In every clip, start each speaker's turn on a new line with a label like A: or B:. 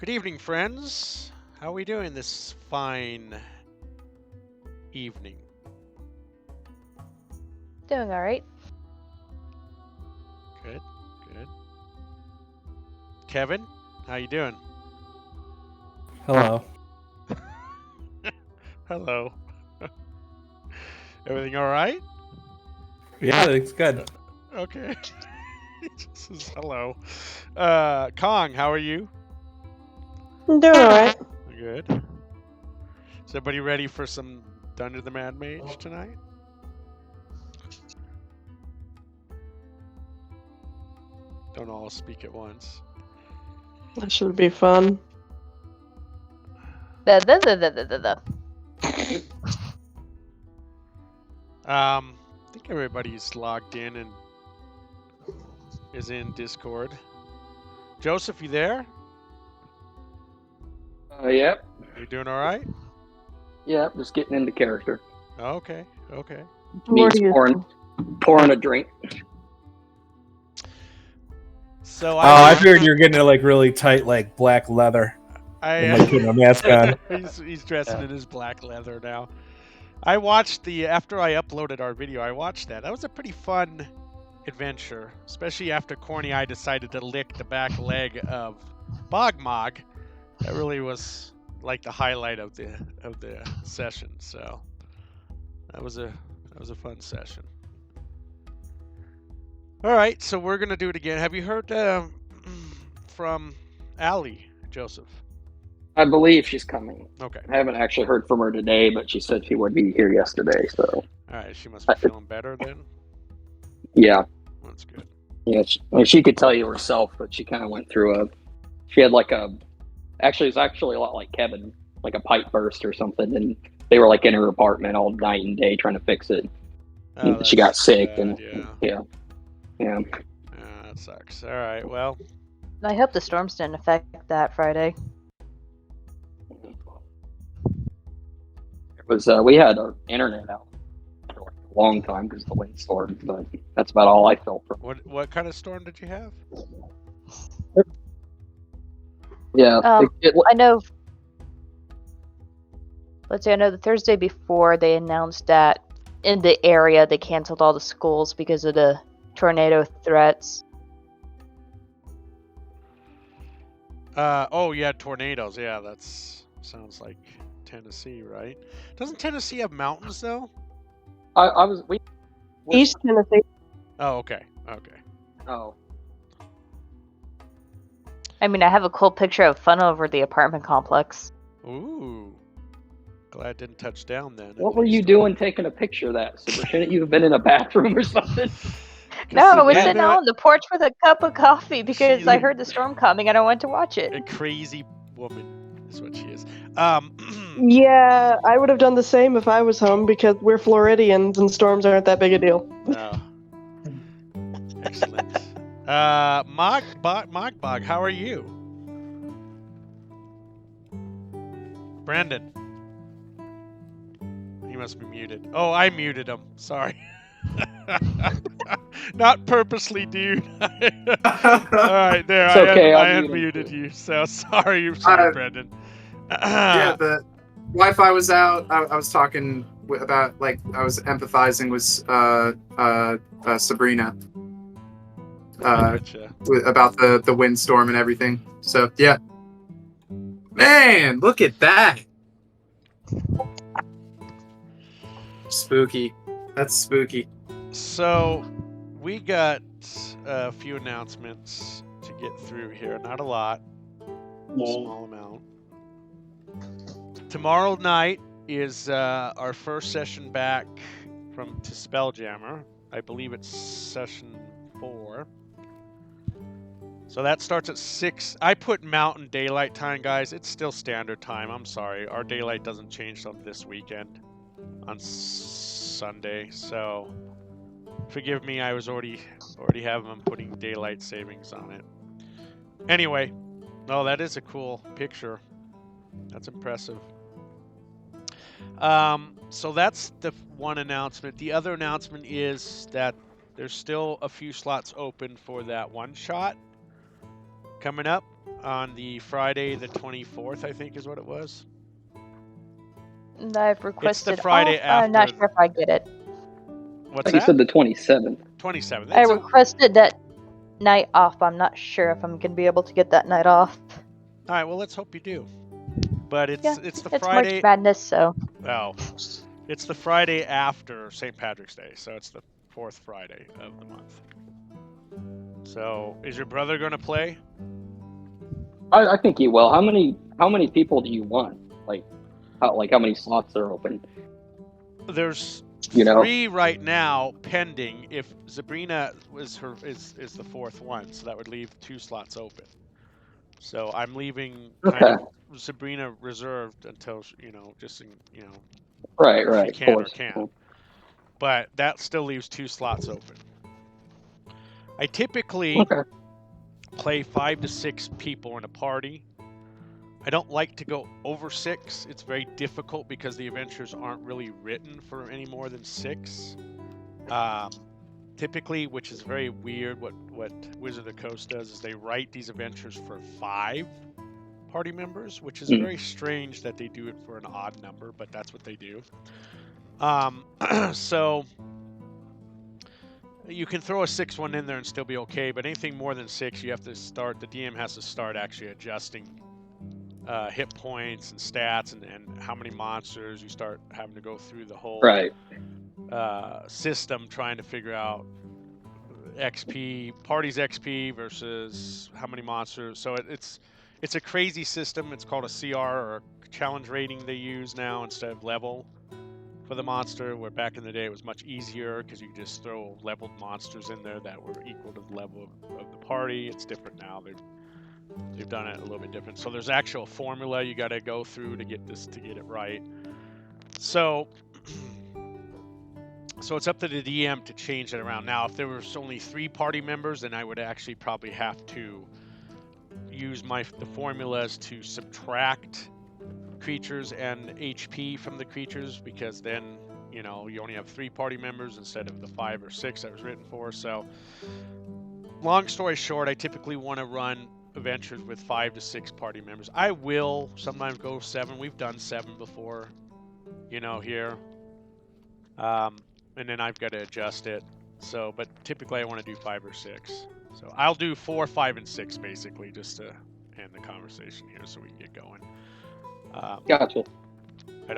A: Good evening, friends. How are we doing this fine evening?
B: Doing all right.
A: Good, good. Kevin, how you doing?
C: Hello.
A: Hello. Everything all right?
C: Yeah, it's good.
A: Okay. He just says hello. Kong, how are you?
D: I'm doing alright.
A: Good. Is everybody ready for some Dungeon the Mad Mage tonight? Don't all speak at once.
D: That should be fun.
B: The.
A: I think everybody's logged in and is in Discord. Joseph, you there?
E: Yep.
A: You doing all right?
E: Yep. Just getting into character.
A: Okay, okay.
E: Means pouring a drink.
A: So
C: I figured you were getting like really tight, like black leather. And like putting a mask on.
A: He's dressing in his black leather now. I watched after I uploaded our video, I watched that. That was a pretty fun adventure, especially after Corny Eye decided to lick the back leg of Bogmog. That really was like the highlight of the session. So that was a fun session. All right, so we're gonna do it again. Have you heard from Allie, Joseph?
E: I believe she's coming.
A: Okay.
E: I haven't actually heard from her today, but she said she would be here yesterday. So.
A: All right, she must be feeling better then.
E: Yeah.
A: That's good.
E: Yeah, she could tell you herself, but she kind of went through she had like actually it's actually a lot like Kevin, like a pipe burst or something, and they were like in her apartment all night and day trying to fix it.
A: Oh,
E: she got sick,
A: bad,
E: and yeah.
A: That sucks. All right, well.
B: I hope the storms didn't affect that Friday.
E: It was we had our internet out for a long time because of the windstorm, but that's about all I felt from.
A: What kind of storm did you have?
E: Yeah,
B: I know. Let's see. I know the Thursday before they announced that in the area they canceled all the schools because of the tornado threats.
A: Oh yeah, tornadoes. Yeah, sounds like Tennessee, right? Doesn't Tennessee have mountains though?
D: East Tennessee.
A: Oh, okay. Okay.
E: Oh.
B: I mean, I have a cool picture of fun over the apartment complex.
A: Ooh. Glad I didn't touch down then.
E: What were you doing taking a picture of that? So shouldn't you have been in a bathroom or something?
B: No, I was sitting out on the porch with a cup of coffee because I heard the storm coming and I went to watch it.
A: A crazy woman is what she is.
D: Yeah, I would have done the same if I was home because we're Floridians and storms aren't that big a deal.
A: Oh. Excellent. Mogbog, how are you? Brandon. He must be muted. Oh, I muted him. Sorry. Not purposely, dude. All right, there.
E: It's okay,
A: I unmuted you. So sorry, Brandon.
F: Yeah, the Wi-Fi was out. I was talking about, like, I was empathizing with Sabrina
A: Gotcha.
F: about the windstorm and everything. So yeah, man, look at that. Spooky. That's spooky.
A: So we got a few announcements to get through here. Not a lot. Small amount. Tomorrow night is our first session back to Spelljammer. I believe it's session 4. So that starts at 6. I put Mountain Daylight Time, guys. It's still standard time. I'm sorry. Our daylight doesn't change till this weekend on Sunday. So forgive me. I was already having them putting daylight savings on it. Anyway, no, that is a cool picture. That's impressive. So that's the one announcement. The other announcement is that there's still a few slots open for that one shot. coming up on the Friday the 24th, I think is what it was.
B: And I've requested
A: Friday
B: off. I'm not
A: after-
B: sure if I get it.
A: What's
E: Like you
A: that?
E: said, the 27th.
A: 27th.
B: I requested that night off. I'm not sure if I'm gonna be able to get that night off.
A: All right, well, let's hope you do. But it's the
B: It's
A: Friday.
B: March Madness, so.
A: Oh, it's the Friday after St. Patrick's Day, so it's the 4th Friday of the month. So, is your brother going to play?
E: I think he will. How many people do you want? Like how many slots are open?
A: There's
E: You know?
A: 3 right now pending. If Sabrina is the 4th one, so that would leave 2 slots open. So I'm leaving kind of Sabrina reserved until
E: Right,
A: if she can or can't. But that still leaves 2 slots open. I typically play 5 to 6 people in a party. I don't like to go over 6. It's very difficult because the adventures aren't really written for any more than 6. Typically, which is very weird, what Wizard of the Coast does is they write these adventures for 5 party members, which is very strange that they do it for an odd number, but that's what they do. So you can throw a 6th one in there and still be okay, but anything more than 6, you have to start. The DM has to start actually adjusting hit points and stats and how many monsters. You start having to go through the whole system trying to figure out party's XP versus how many monsters. So it's a crazy system. It's called a CR, or challenge rating they use now instead of level for the monster, where back in the day it was much easier because you could just throw leveled monsters in there that were equal to the level of the party. It's different now. They've done it a little bit different. So there's actual formula you got to go through to get it right. So it's up to the DM to change it around. Now, if there was only 3 party members, then I would actually probably have to use the formulas to subtract creatures and HP from the creatures, because then you only have 3 party members instead of the 5 or 6 that was written for. So long story short, I typically want to run adventures with 5 to 6 party members. I will sometimes go 7. We've done 7 before, here. And then I've got to adjust it. So, but typically I want to do 5 or 6. So I'll do 4, 5, and 6 basically, just to end the conversation here, so we can get going.
E: Gotcha.
A: I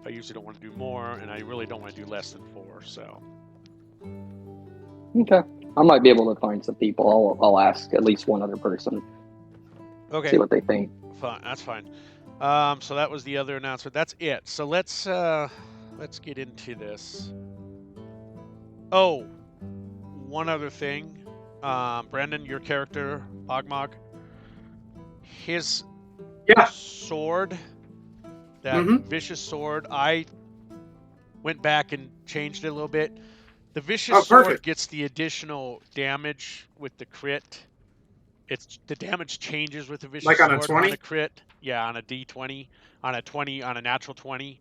A: usually don't want to do more, and I really don't want to do less than 4. So.
E: Okay. I might be able to find some people. I'll ask at least one other person.
A: Okay.
E: See what they think.
A: Fine. That's fine. So that was the other announcement. That's it. So let's get into this. Oh, one other thing. Brandon, your character, Ogmog, his sword, that vicious sword, I went back and changed it a little bit. The vicious sword gets the additional damage with the crit. The damage changes with the vicious sword
F: on a 20?
A: on a crit. Yeah, on a D20, on a natural 20.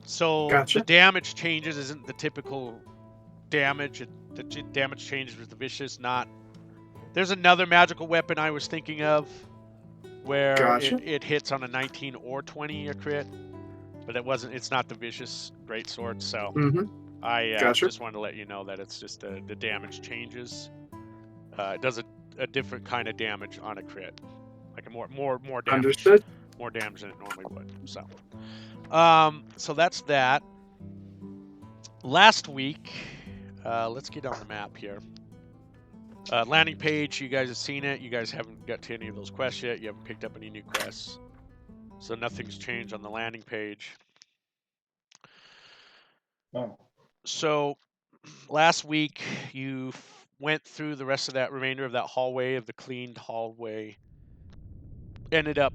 A: So
F: Gotcha.
A: the damage changes isn't the typical damage. The damage changes with the vicious. There's another magical weapon I was thinking of where it hits on a 19 or 20 a crit, but it's not the vicious greatsword. So I just wanted to let you know that it's just the damage changes. It does a different kind of damage on a crit, like a more damage.
F: Understood.
A: More damage than it normally would. So that's that. Last week, let's get on the map here. Landing page, you guys have seen it. You guys haven't got to any of those quests yet. You haven't picked up any new quests. So nothing's changed on the landing page.
C: Oh.
A: So last week, you went through the rest of that remainder of that hallway, of the cleaned hallway. Ended up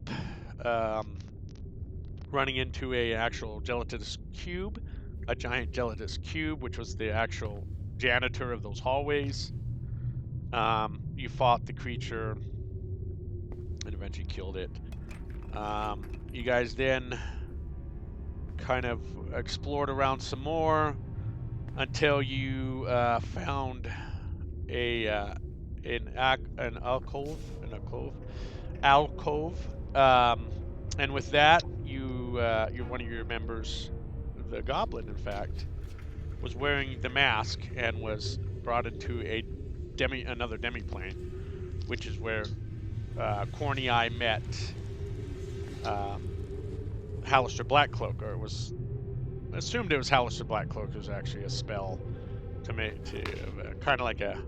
A: running into a actual gelatinous cube, a giant gelatinous cube, which was the actual janitor of those hallways. You fought the creature and eventually killed it. You guys then kind of explored around some more until you found a an alcove. And with that, you're one of your members, the goblin, in fact, was wearing the mask and was brought into another demiplane, which is where Corny Eye met Hallister Blackcloak, or it was assumed it was Hallister Blackcloak. It was actually a spell to kind of like a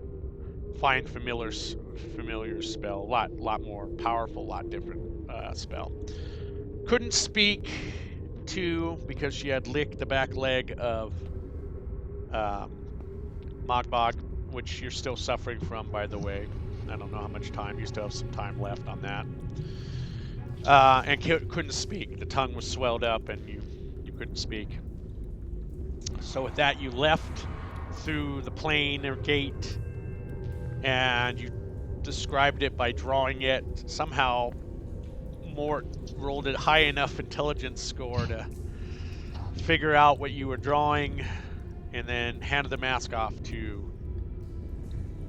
A: find familiar spell, a lot more powerful, a lot different spell. Couldn't speak to because she had licked the back leg of Mogbog, which you're still suffering from, by the way. I don't know how much time. You still have some time left on that. And couldn't speak. The tongue was swelled up, and you couldn't speak. So with that, you left through the plane or gate, and you described it by drawing it. Somehow, Mort rolled a high enough intelligence score to figure out what you were drawing, and then handed the mask off to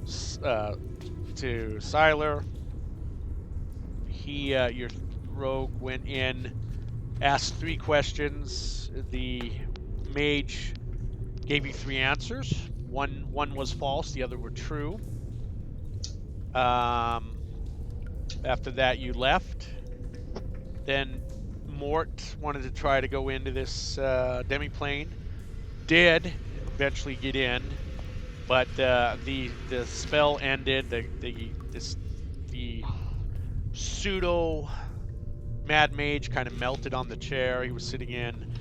A: Siler. Your rogue went in, asked 3 questions. The mage gave you 3 answers. One was false, the other were true. After that, you left. Then Mort wanted to try to go into this demiplane. Did eventually get in, but the spell ended. The pseudo Mad Mage kind of melted on the chair he was sitting in,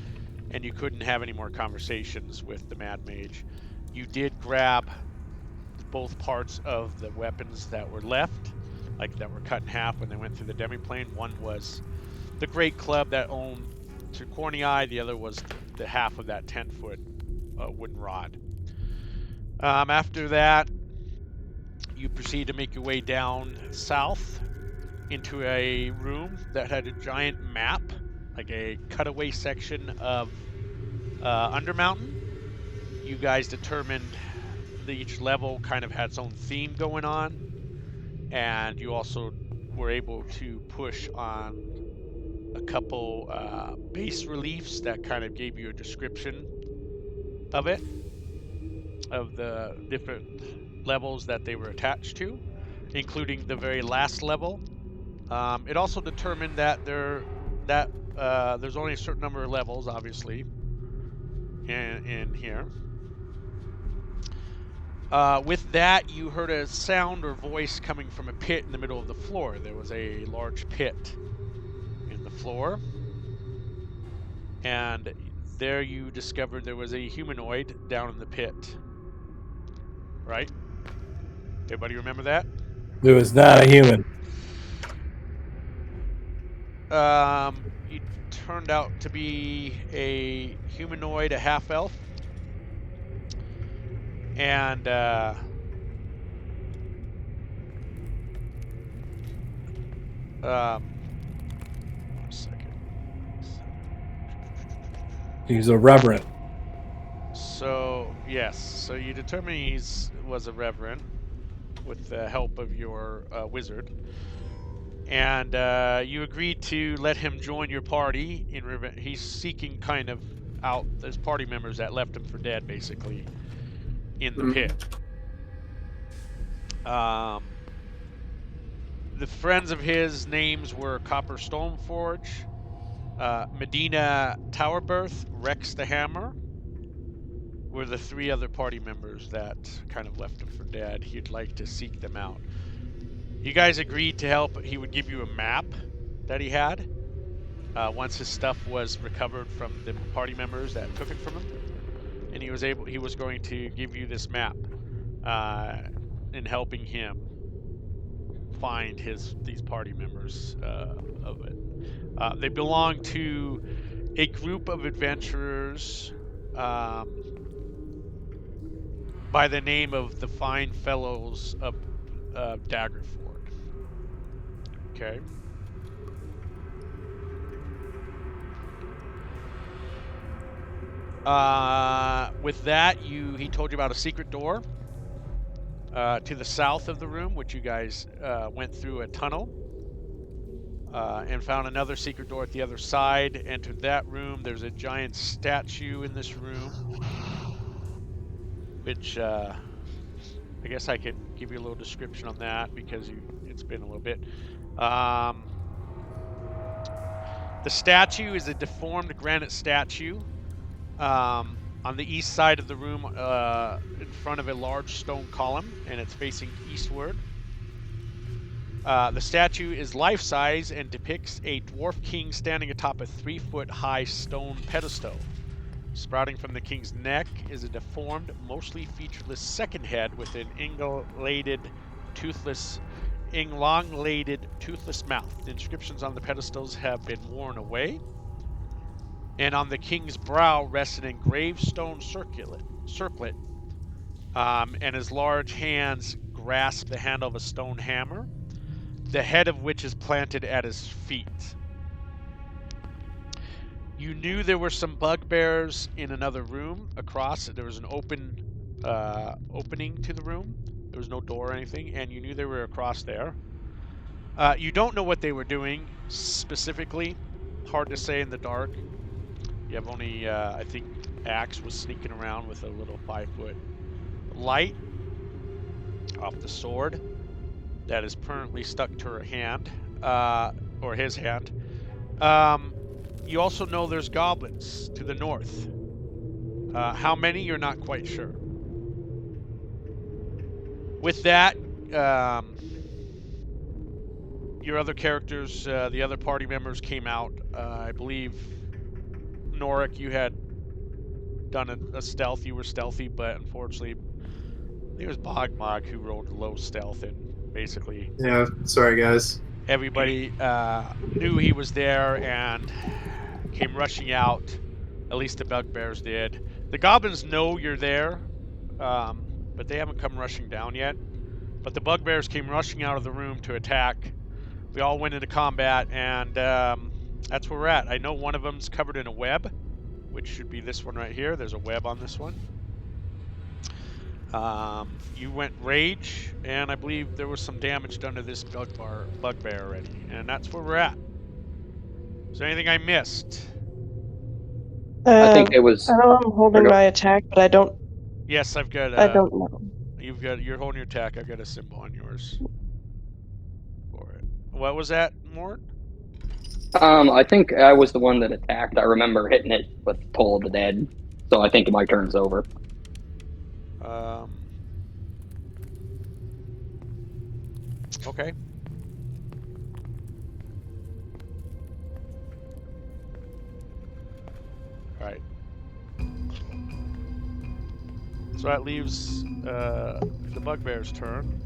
A: and you couldn't have any more conversations with the Mad Mage. You did grab both parts of the weapons that were left, like that were cut in half when they went through the demiplane. One was the great club that owned to Corny Eye. The other was the half of that 10-foot wooden rod. After that, you proceed to make your way down south into a room that had a giant map, like a cutaway section of Undermountain. You guys determined that each level kind of had its own theme going on, and you also were able to push on a couple bas reliefs that kind of gave you a description of it, of the different levels that they were attached to, including the very last level. It also determined that there's only a certain number of levels, obviously, in here. With that, you heard a sound or voice coming from a pit in the middle of the floor. There was a large pit in the floor, and there you discovered there was a humanoid down in the pit. Right? Everybody remember that?
C: It was not a human.
A: He turned out to be a humanoid, a half-elf. And one second.
C: He's a reverend.
A: So yes, so you determine he was a reverend with the help of your wizard, and you agreed to let him join your party in revenge. He's seeking kind of out those party members that left him for dead, basically, in the pit. The friends of his names were Copper Stoneforge, Medina Towerbirth, Rex the Hammer, were the 3 other party members that kind of left him for dead. He'd like to seek them out. You guys agreed to help. He would give you a map that he had once his stuff was recovered from the party members that took it from him, and he was going to give you this map in helping him find these party members of it. They belong to a group of adventurers by the name of the Fine Fellows of Daggerford. Okay. With that, he told you about a secret door to the south of the room, which you guys went through a tunnel and found another secret door at the other side. Entered that room. There's a giant statue in this room, which I guess I could give you a little description on that because it's been a little bit. The statue is a deformed granite statue on the east side of the room in front of a large stone column, and it's facing eastward. The statue is life-size and depicts a dwarf king standing atop a 3-foot-high stone pedestal. Sprouting from the king's neck is a deformed, mostly featureless second head with an elongated, toothless mouth. The inscriptions on the pedestals have been worn away, and on the king's brow rests an engraved stone circlet, and his large hands grasp the handle of a stone hammer, the head of which is planted at his feet. You knew there were some bugbears in another room across. There was an opening to the room. There was no door or anything, and you knew they were across there. You don't know what they were doing specifically. Hard to say in the dark. You have only, I think, Axe was sneaking around with a little 5-foot light off the sword that is permanently stuck to her hand, or his hand. You also know there's goblins to the north. How many, you're not quite sure. With that, your other characters, the other party members came out. I believe, Norik, you had done a stealth. You were stealthy, but unfortunately, I think it was Bogmog who rolled low stealth, and basically...
F: Yeah, sorry guys.
A: Everybody knew he was there and came rushing out. At least the bugbears did. The goblins know you're there, but they haven't come rushing down yet. But the bugbears came rushing out of the room to attack. We all went into combat, and that's where we're at. I know one of them's covered in a web, which should be this one right here. There's a web on this one. You went rage, and I believe there was some damage done to this bugbear already, and that's where we're at. Is there anything I missed?
E: I think it was.
D: I know I'm holding my attack, but I don't.
A: Yes, I've got.
D: I don't know.
A: You're holding your attack. I've got a symbol on yours for it. What was that, Mort?
E: I think I was the one that attacked. I remember hitting it with Toll of the Dead, so I think my turn's over.
A: Okay. All right. So that leaves the bugbear's turn.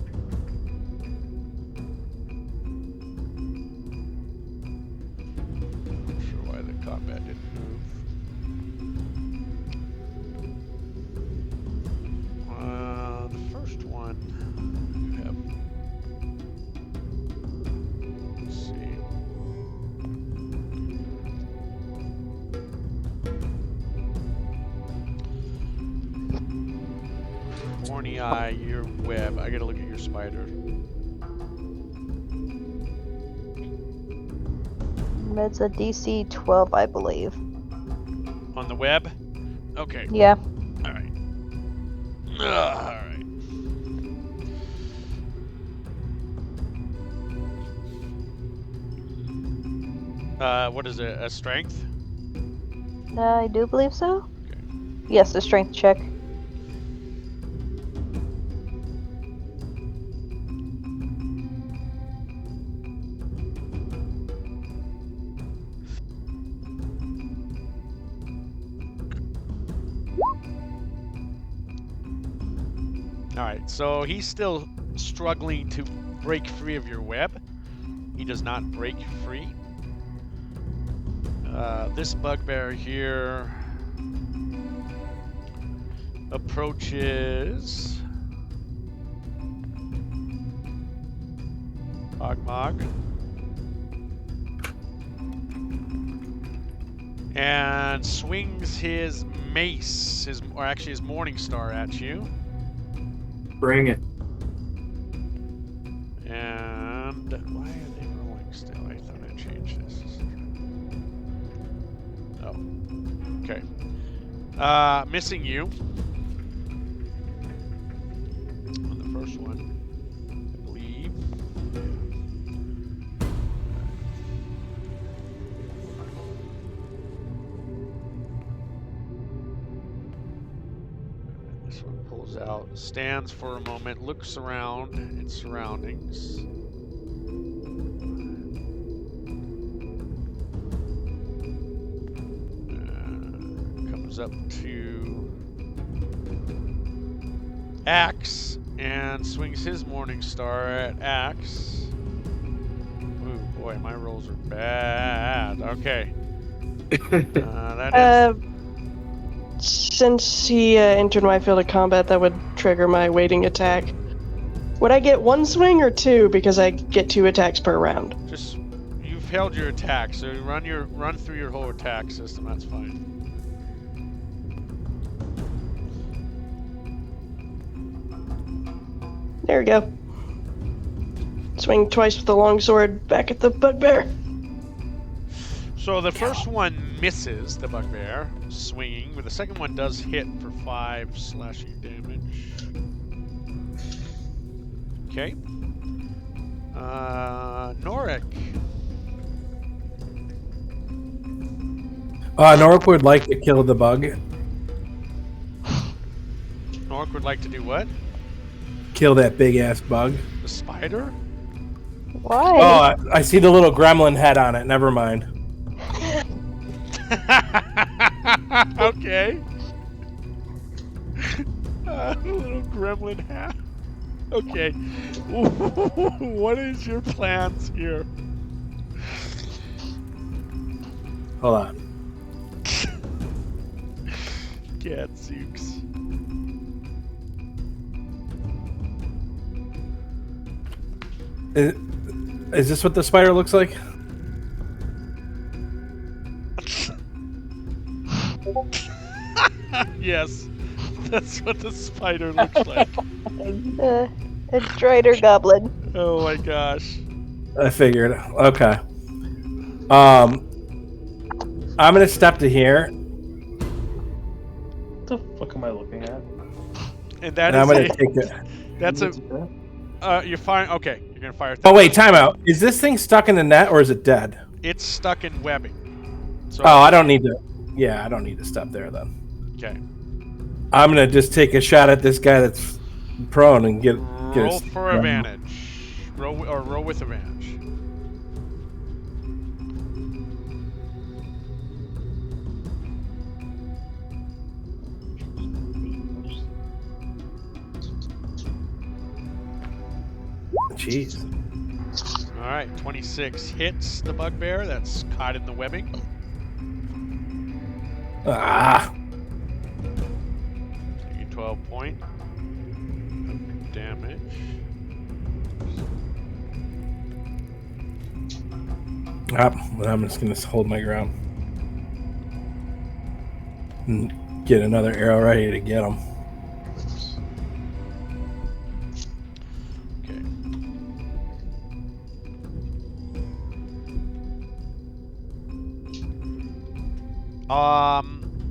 A: Not sure why the combat didn't move. The first one you have. Let's see. Horny Eye, your web. I gotta look at your spider.
B: It's a DC 12, I believe.
A: On the web? Okay.
B: Yeah.
A: Alright. Alright. What is it? A strength?
B: I do believe so.
A: Okay.
B: Yes, a strength check.
A: Alright, so he's still struggling to break free of your web. He does not break free. This bugbear here approaches Ogmog and swings his mace, his Morning Star at you.
F: Bring it.
A: And why are they rolling still? I thought I changed this. Oh. Okay. Missing you. On the first one, I believe. This one pulls out, stands for a moment, looks around its surroundings. Comes up to Axe and swings his Morning Star at Axe. Ooh, boy, my rolls are bad. Okay. That is...
D: Since he entered my field of combat, that would trigger my waiting attack. Would I get one swing or two because I get 2 attacks per round?
A: Just, you've held your attack, so run through your whole attack system. That's fine.
D: There we go. Swing twice with the longsword back at the bugbear.
A: So the first one misses the bugbear, swinging, but the second one does hit for 5 slashing damage. Okay. Norik.
C: Norik would like to kill the bug.
A: Norik would like to do what?
C: Kill that big ass bug.
A: The spider?
B: Why?
C: Oh, I see the little gremlin head on it. Never mind.
A: Okay. Little gremlin hat. Okay. What is your plans here?
C: Hold on.
A: Gadzooks.
C: Is this what the spider looks like?
A: Yes, that's what the spider looks like.
B: A droider goblin.
A: Oh my gosh.
C: I figured. Okay. I'm gonna step to here.
G: What the fuck am I looking at?
A: And that
C: And I'm
A: is
C: gonna take it.
A: that's a you're firing. Okay, you're gonna fire.
C: Oh wait, timeout. Is this thing stuck in the net or is it dead?
A: It's stuck in webbing. So
C: Oh, I don't need to. Yeah, I don't need to step there then.
A: Okay.
C: I'm gonna just take a shot at this guy that's prone and get
A: Roll for advantage. Roll with advantage.
C: Jeez.
A: All right, 26 hits the bugbear that's caught in the webbing.
C: Ah.
A: Taking 12 point damage.
C: I'm just gonna hold my ground and get another arrow ready to get him.
A: Okay.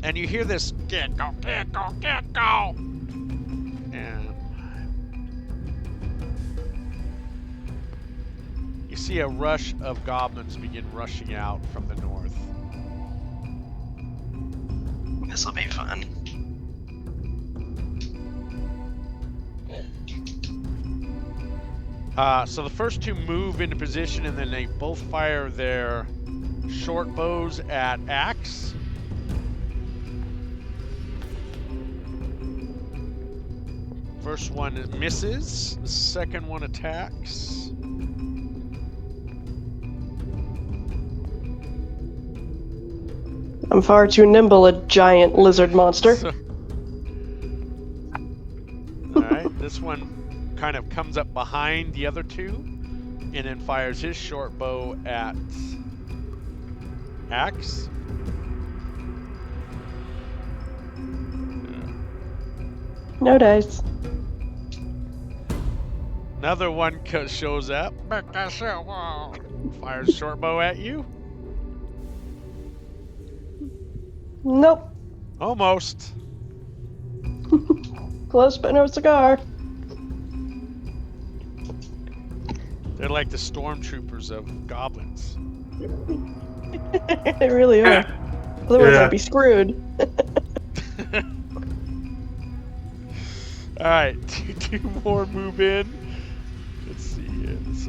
A: And you hear this get go. And you see a rush of goblins begin rushing out from the north.
D: This'll be fun.
A: So the first two move into position, and then they both fire their short bows at Axe. First one misses. The second one attacks.
D: I'm far too nimble, a giant lizard monster.
A: Alright, this one kind of comes up behind the other two and then fires his short bow at Axe.
D: No dice.
A: Another one shows up. Fires short bow at you.
D: Nope.
A: Almost.
D: Close, but no cigar.
A: They're like the stormtroopers of goblins.
D: They really are. Otherwise, I'd be screwed.
A: All right, two more move in. Let's see here. This is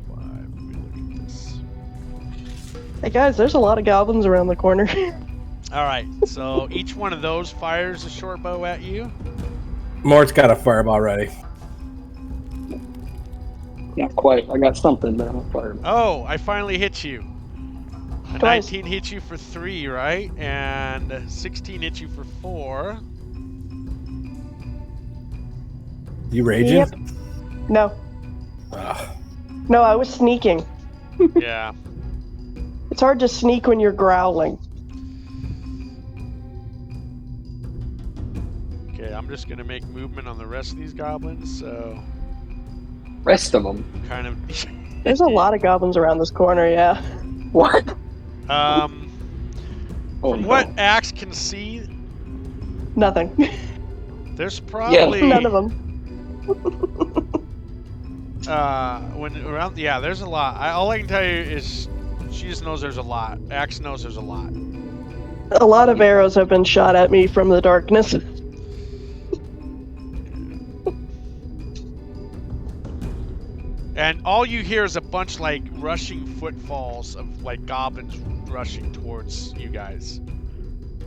A: 5. Let me look at this.
D: Hey guys, there's a lot of goblins around the corner.
A: All right, so each one of those fires a short bow at you.
C: Mort's got a fireball ready.
E: Not quite. I got something, but I'm not fired.
A: Oh, I finally hit you. A
D: Twice.
A: 19 hit you for 3, right? And 16 hit you for 4.
C: You raging?
D: Yep. No.
C: Ugh.
D: No, I was sneaking.
A: Yeah.
D: It's hard to sneak when you're growling.
A: Okay, I'm just gonna make movement on the rest of these goblins. So
E: Rest of them.
A: kind of.
D: There's a lot of goblins around this corner, yeah.
E: What? Oh,
A: From
E: no.
A: what Axe can see,
D: Nothing.
A: there's probably
D: None of them.
A: when around there's a lot. All I can tell you is she just knows there's a lot. Axe knows there's a lot.
D: A lot of arrows have been shot at me from the darkness.
A: And all you hear is a bunch like rushing footfalls of like goblins rushing towards you guys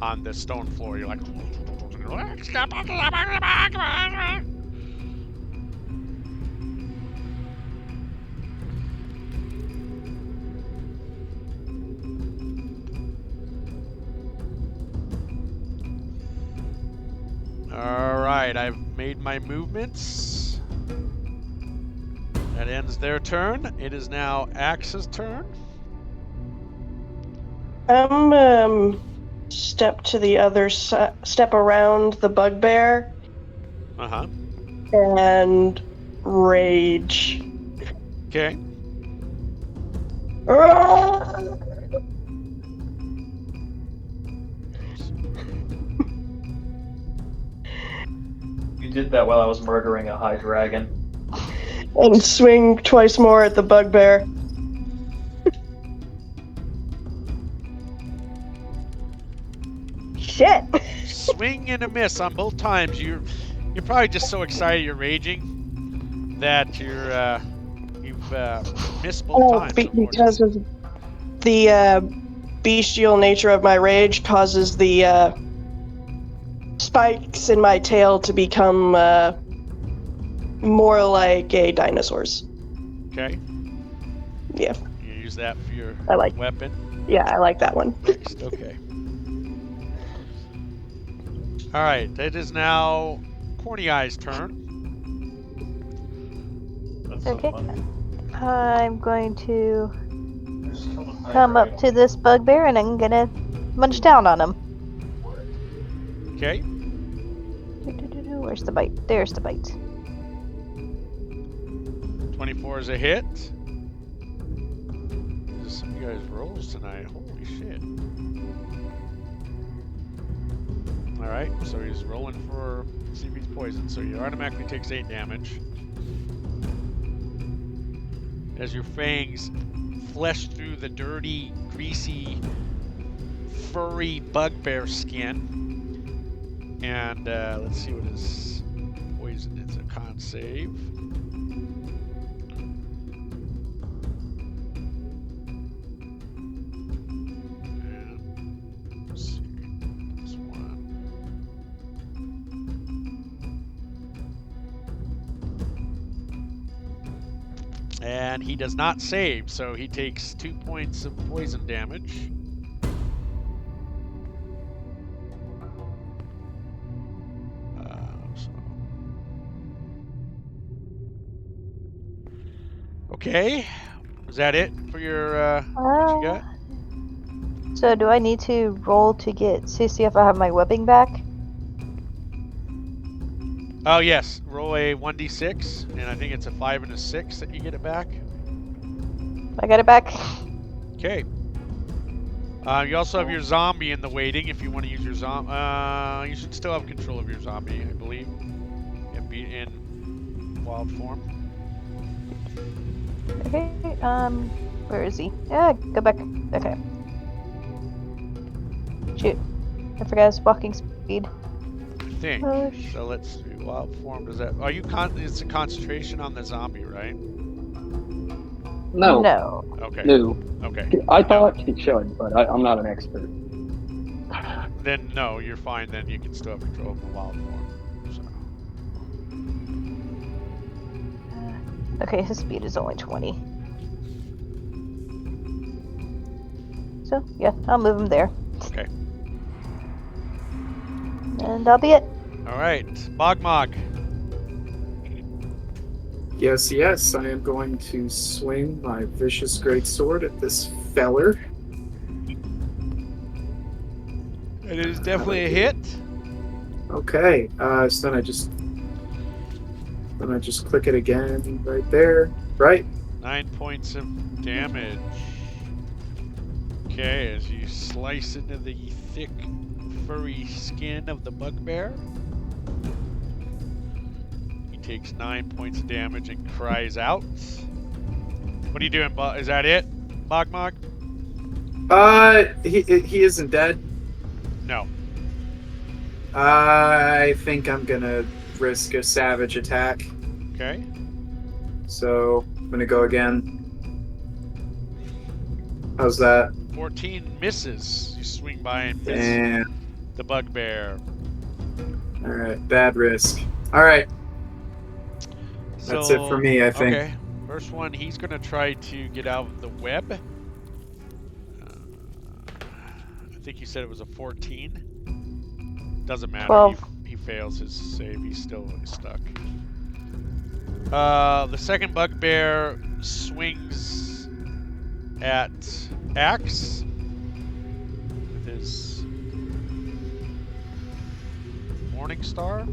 A: on the stone floor. You're like, all right, I've made my movements. That ends their turn. It is now Axe's turn.
D: Step to the other side, step around the bugbear
A: Uh-huh.
D: and rage.
A: Okay.
G: You did that while I was murdering a high dragon.
D: And swing twice more at the bugbear. Shit!
A: Swing and a miss on both times. You're probably just so excited you're raging that you've missed both times.
D: Because of the bestial nature of my rage causes the spikes in my tail to become more like a dinosaur's.
A: Okay.
D: Yeah.
A: You use that for your
D: I like-
A: weapon.
D: Yeah, I like that one.
A: Next. Okay. All right. It is now Corny Eye's turn.
G: That's so
B: Okay.
G: funny.
B: I'm going to come up to this bugbear and I'm gonna munch down on him.
A: Okay.
B: Where's the bite? There's the bite.
A: 24 is a hit. Just some of you guys rolls tonight. Holy shit. Alright, so he's rolling for see if he's poisoned. So he automatically takes 8 damage. As your fangs flesh through the dirty, greasy, furry bugbear skin. And let's see what his poison is. A con save. And he does not save, so he takes 2 points of poison damage. Okay, is that it for your what you got?
B: So do I need to roll to see if I have my webbing back?
A: Oh yes, roll a 1d6, and I think it's a 5 and a 6 that you get it back.
B: I got it back.
A: Okay. You also have your zombie in the waiting if you want to use your zombie. You should still have control of your zombie, I believe. In wild form.
B: Okay, where is he? Yeah, go back. Okay. Shoot. I forgot his walking speed.
A: I think.
B: Oh,
A: So let's do wild form. Does that? Are you it's a concentration on the zombie, right?
E: No.
B: No.
A: Okay.
E: No.
A: Okay.
E: I thought it should, but I'm not an expert.
A: Then no, you're fine. Then you can still have control of the wild form. So.
B: Okay, his speed is only 20. So, yeah, I'll move him there.
A: Okay.
B: And that'll be it.
A: All right, Mogmog.
F: Yes, yes, I am going to swing my vicious greatsword at this feller.
A: It is definitely a hit.
F: Okay, so then I just click it again right there. Right.
A: 9 points of damage. Okay, as you slice into the thick, furry skin of the bugbear. He takes 9 points of damage and cries out. What are you doing, is that it, Mogmog?
F: He isn't dead.
A: No.
F: I think I'm gonna risk a savage attack.
A: Okay.
F: So I'm gonna go again. How's that?
A: 14 misses. You swing by and miss
F: And
A: the bugbear.
F: all right, bad risk. All right, that's it for me, I think.
A: Okay. First one, he's gonna try to get out of the web. I think you said it was a 14. Doesn't matter.
B: 12.
A: He fails his save. He's still stuck. The second bugbear swings at Axe with his Morning Star.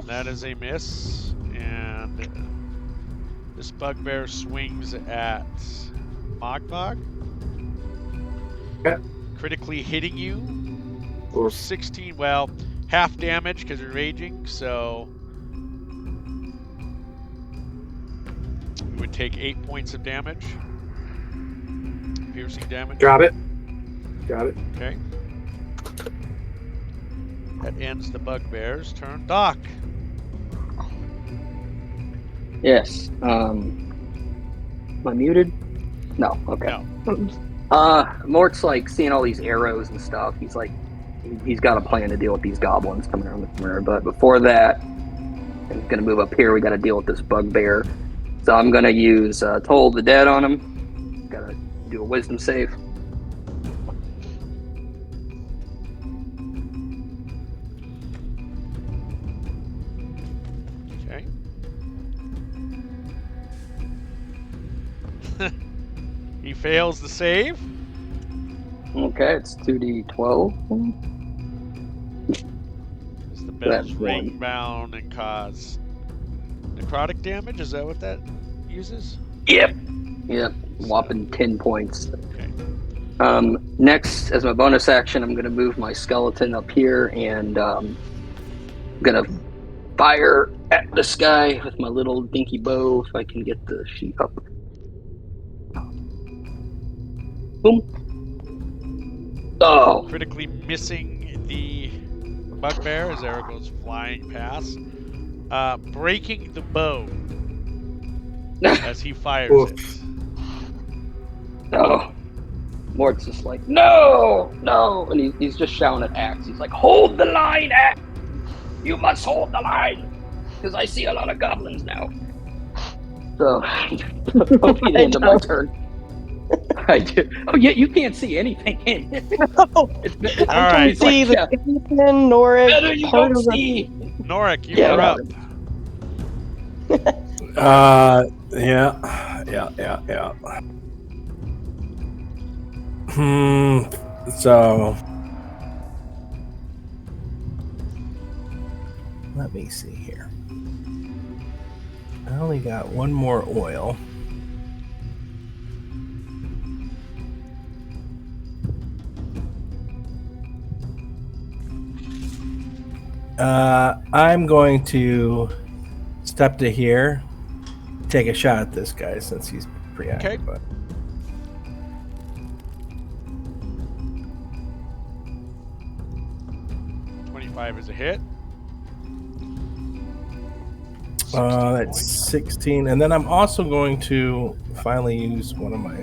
A: That is a miss, and this bugbear swings at Mogmog,
F: Okay.
A: critically hitting you.
F: Oof.
A: 16, well, half damage because you're raging, so you would take 8 points of damage, piercing damage.
F: Got it.
A: Okay. That ends the bugbear's turn. Doc.
E: Yes. Am I muted? No. Okay.
A: No.
E: Mort's like seeing all these arrows and stuff. He's like, he's got a plan to deal with these goblins coming around the corner. But before that, I'm gonna move up here. We got to deal with this bugbear. So I'm gonna use Toll the Dead on him. Gotta do a Wisdom save.
A: Okay. He fails the save.
E: Okay, it's 2d12.
A: As the bells
E: That's
A: ring
E: one.
A: bound and cause necrotic damage. Is that what that uses?
E: Yep. Whopping 10 points.
A: Okay.
E: Next, as my bonus action, I'm going to move my skeleton up here and I'm going to fire at this guy with my little dinky bow if I can get the sheep up. Boom. Oh.
A: Critically missing the bugbear as arrow goes flying past. Breaking the bow as he fires it.
E: No. Mort's just like, no! And he's just shouting at Axe. He's like, hold the line, Axe! You must hold the line! Because I see a lot of goblins now. So, that'll be the end of my turn. I do. Oh, yeah, you can't see anything.
D: No,
E: It's
A: All right.
E: it's like,
D: see the
E: yeah,
D: skeleton, Noric,
E: better you
D: part
E: don't
D: of the.
E: see.
A: Norik, you
D: Yeah.
A: are up.
C: Yeah. So let me see here. I only got one more oil. I'm going to step to here, take a shot at this guy since he's preoccupied.
A: Okay. Is a hit. 16
C: That's
A: points.
C: 16, and then I'm also going to finally use one of my,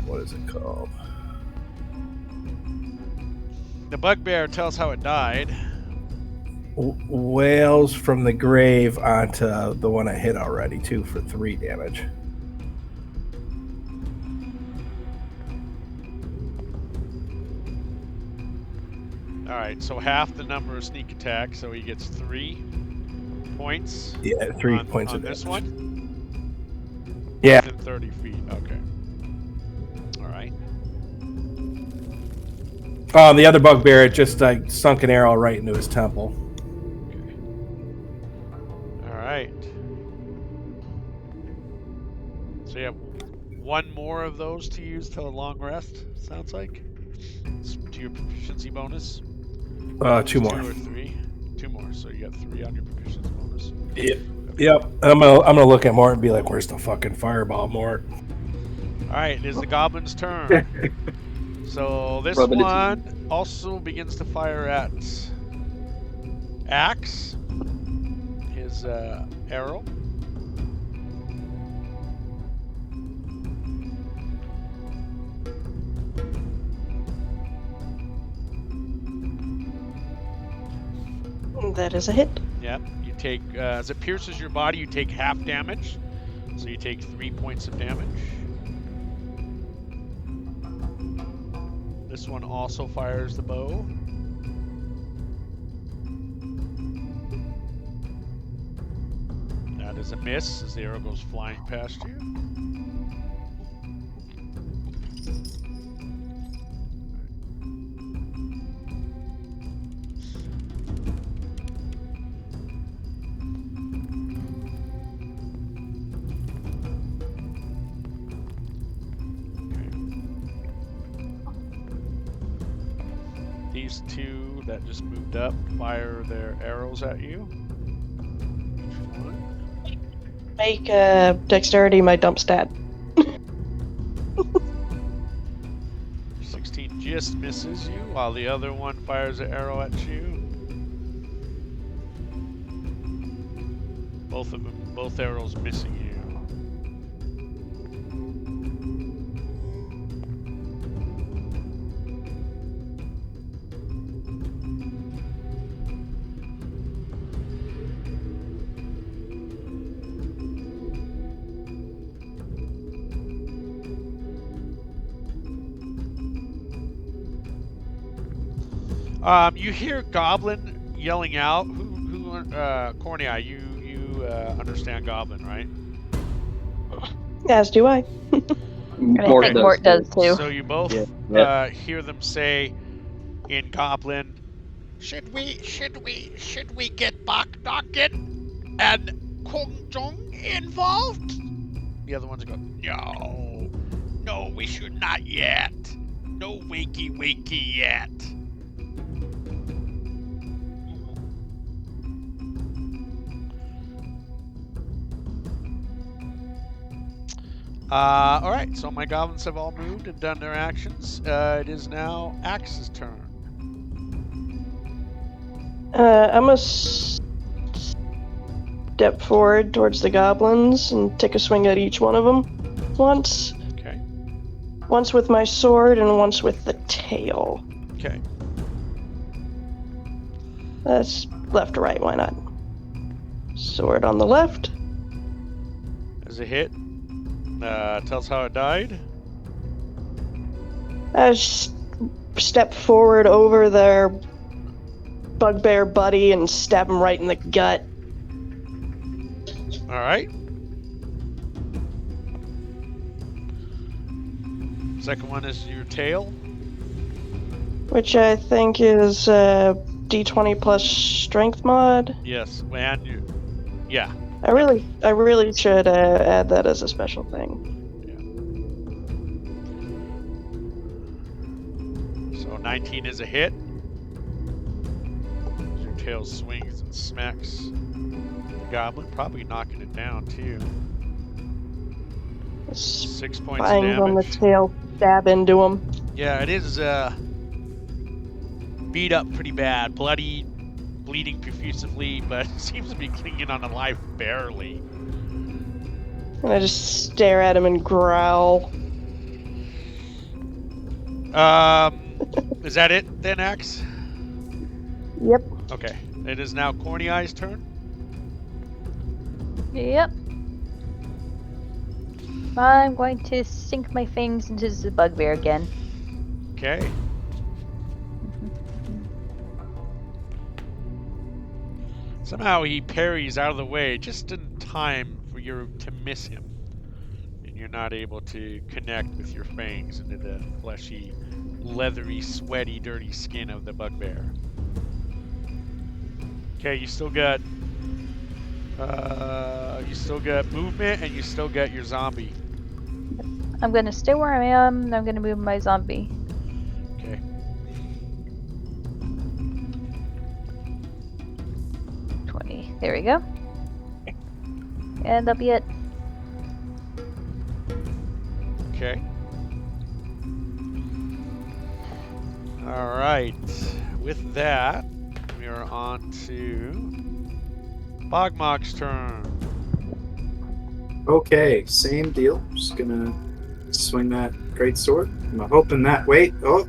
C: what is it called?
A: The bugbear tells how it died.
C: Whales from the grave onto the one I hit already, too, for 3 damage.
A: All right, so half the number of sneak attack, so he gets 3 points.
C: Yeah, 3 points
A: on
C: of
A: this
C: damage.
A: one.
C: Yeah.
A: Within 30 feet. Okay. All right.
C: The other bugbear just sunk an arrow right into his temple.
A: Okay. All right. So you have one more of those to use till a long rest. Sounds like. To your proficiency bonus.
C: 2 more.
A: 2 or 3. 2 more. So you got 3 on your proficiency bonus.
C: Yep. I'm gonna look at Mort and be like, "Where's the fucking fireball, Mort?"
A: All right, it is the goblin's turn. So this one also begins to fire at Axe, his arrow.
D: That is a hit.
A: Yep. You take as it pierces your body, you take half damage. So you take 3 points of damage. This one also fires the bow. That is a miss as the arrow goes flying past you. These 2 that just moved up fire their arrows at you. Which one?
D: Make dexterity my dump stat.
A: 16 just misses you, while the other one fires an arrow at you. Both arrows missing you. You hear Goblin yelling out. Corny Eye, you understand Goblin, right?
D: As do I.
B: And I think Mort does too.
A: So you both hear them say in Goblin, should we get Bak Noggin and Kung Jung involved? The other ones go, no, we should not yet. No wakey yet. All right, so my goblins have all moved and done their actions. It is now Axe's turn.
D: I'm gonna step forward towards the goblins and take a swing at each one of them once.
A: Okay.
D: Once with my sword and once with the tail.
A: Okay.
D: That's left to right, why not? Sword on the left.
A: As a hit. Tells how it died.
D: I step forward over their bugbear buddy and stab him right in the gut.
A: All right. Second one is your tail.
D: Which I think is D20 plus strength mod.
A: Yes, and you. Yeah.
D: I really should add that as a special thing.
A: So 19 is a hit. Your tail swings and smacks the goblin, probably knocking it down too. 6 points of
D: Spines on the
A: damage.
D: tail, stab into him.
A: Yeah, it is beat up pretty bad, bloody, bleeding profusively, but seems to be clinging on alive barely.
D: And I just stare at him and growl.
A: Is that it then, Axe?
D: Yep.
A: Okay. It is now Corny Eye's turn.
B: Yep. I'm going to sink my fangs into the bugbear again.
A: Okay. Somehow he parries out of the way just in time for you to miss him. And you're not able to connect with your fangs into the fleshy, leathery, sweaty, dirty skin of the bugbear. Okay, you still got movement, and you still got your zombie.
B: I'm gonna stay where I am, and I'm gonna move my zombie.
A: Okay.
B: There we go. And that'll be it.
A: Okay. All right. With that, we are on to Bogmog's turn.
F: Okay, same deal. Just gonna swing that great sword. I'm hoping that. Wait. Oh.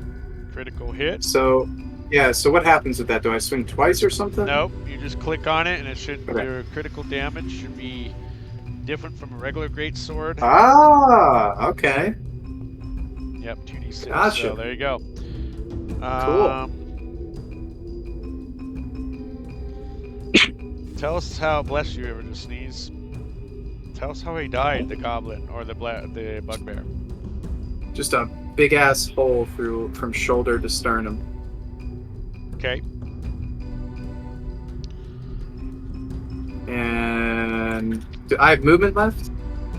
A: Critical hit.
F: So, yeah. So what happens with that? Do I swing twice or something?
A: Nope. You just click on it, and it should.
F: Okay.
A: Your critical damage should be different from a regular great sword.
F: Ah. Okay.
A: Yep. 2d6.
F: Gotcha.
A: So there you go.
F: Cool.
A: Tell us how. Bless you. Ever just sneeze. Tell us how he died, the goblin or the bugbear.
F: Just a big ass hole from shoulder to sternum.
A: Okay.
F: And do I have movement left?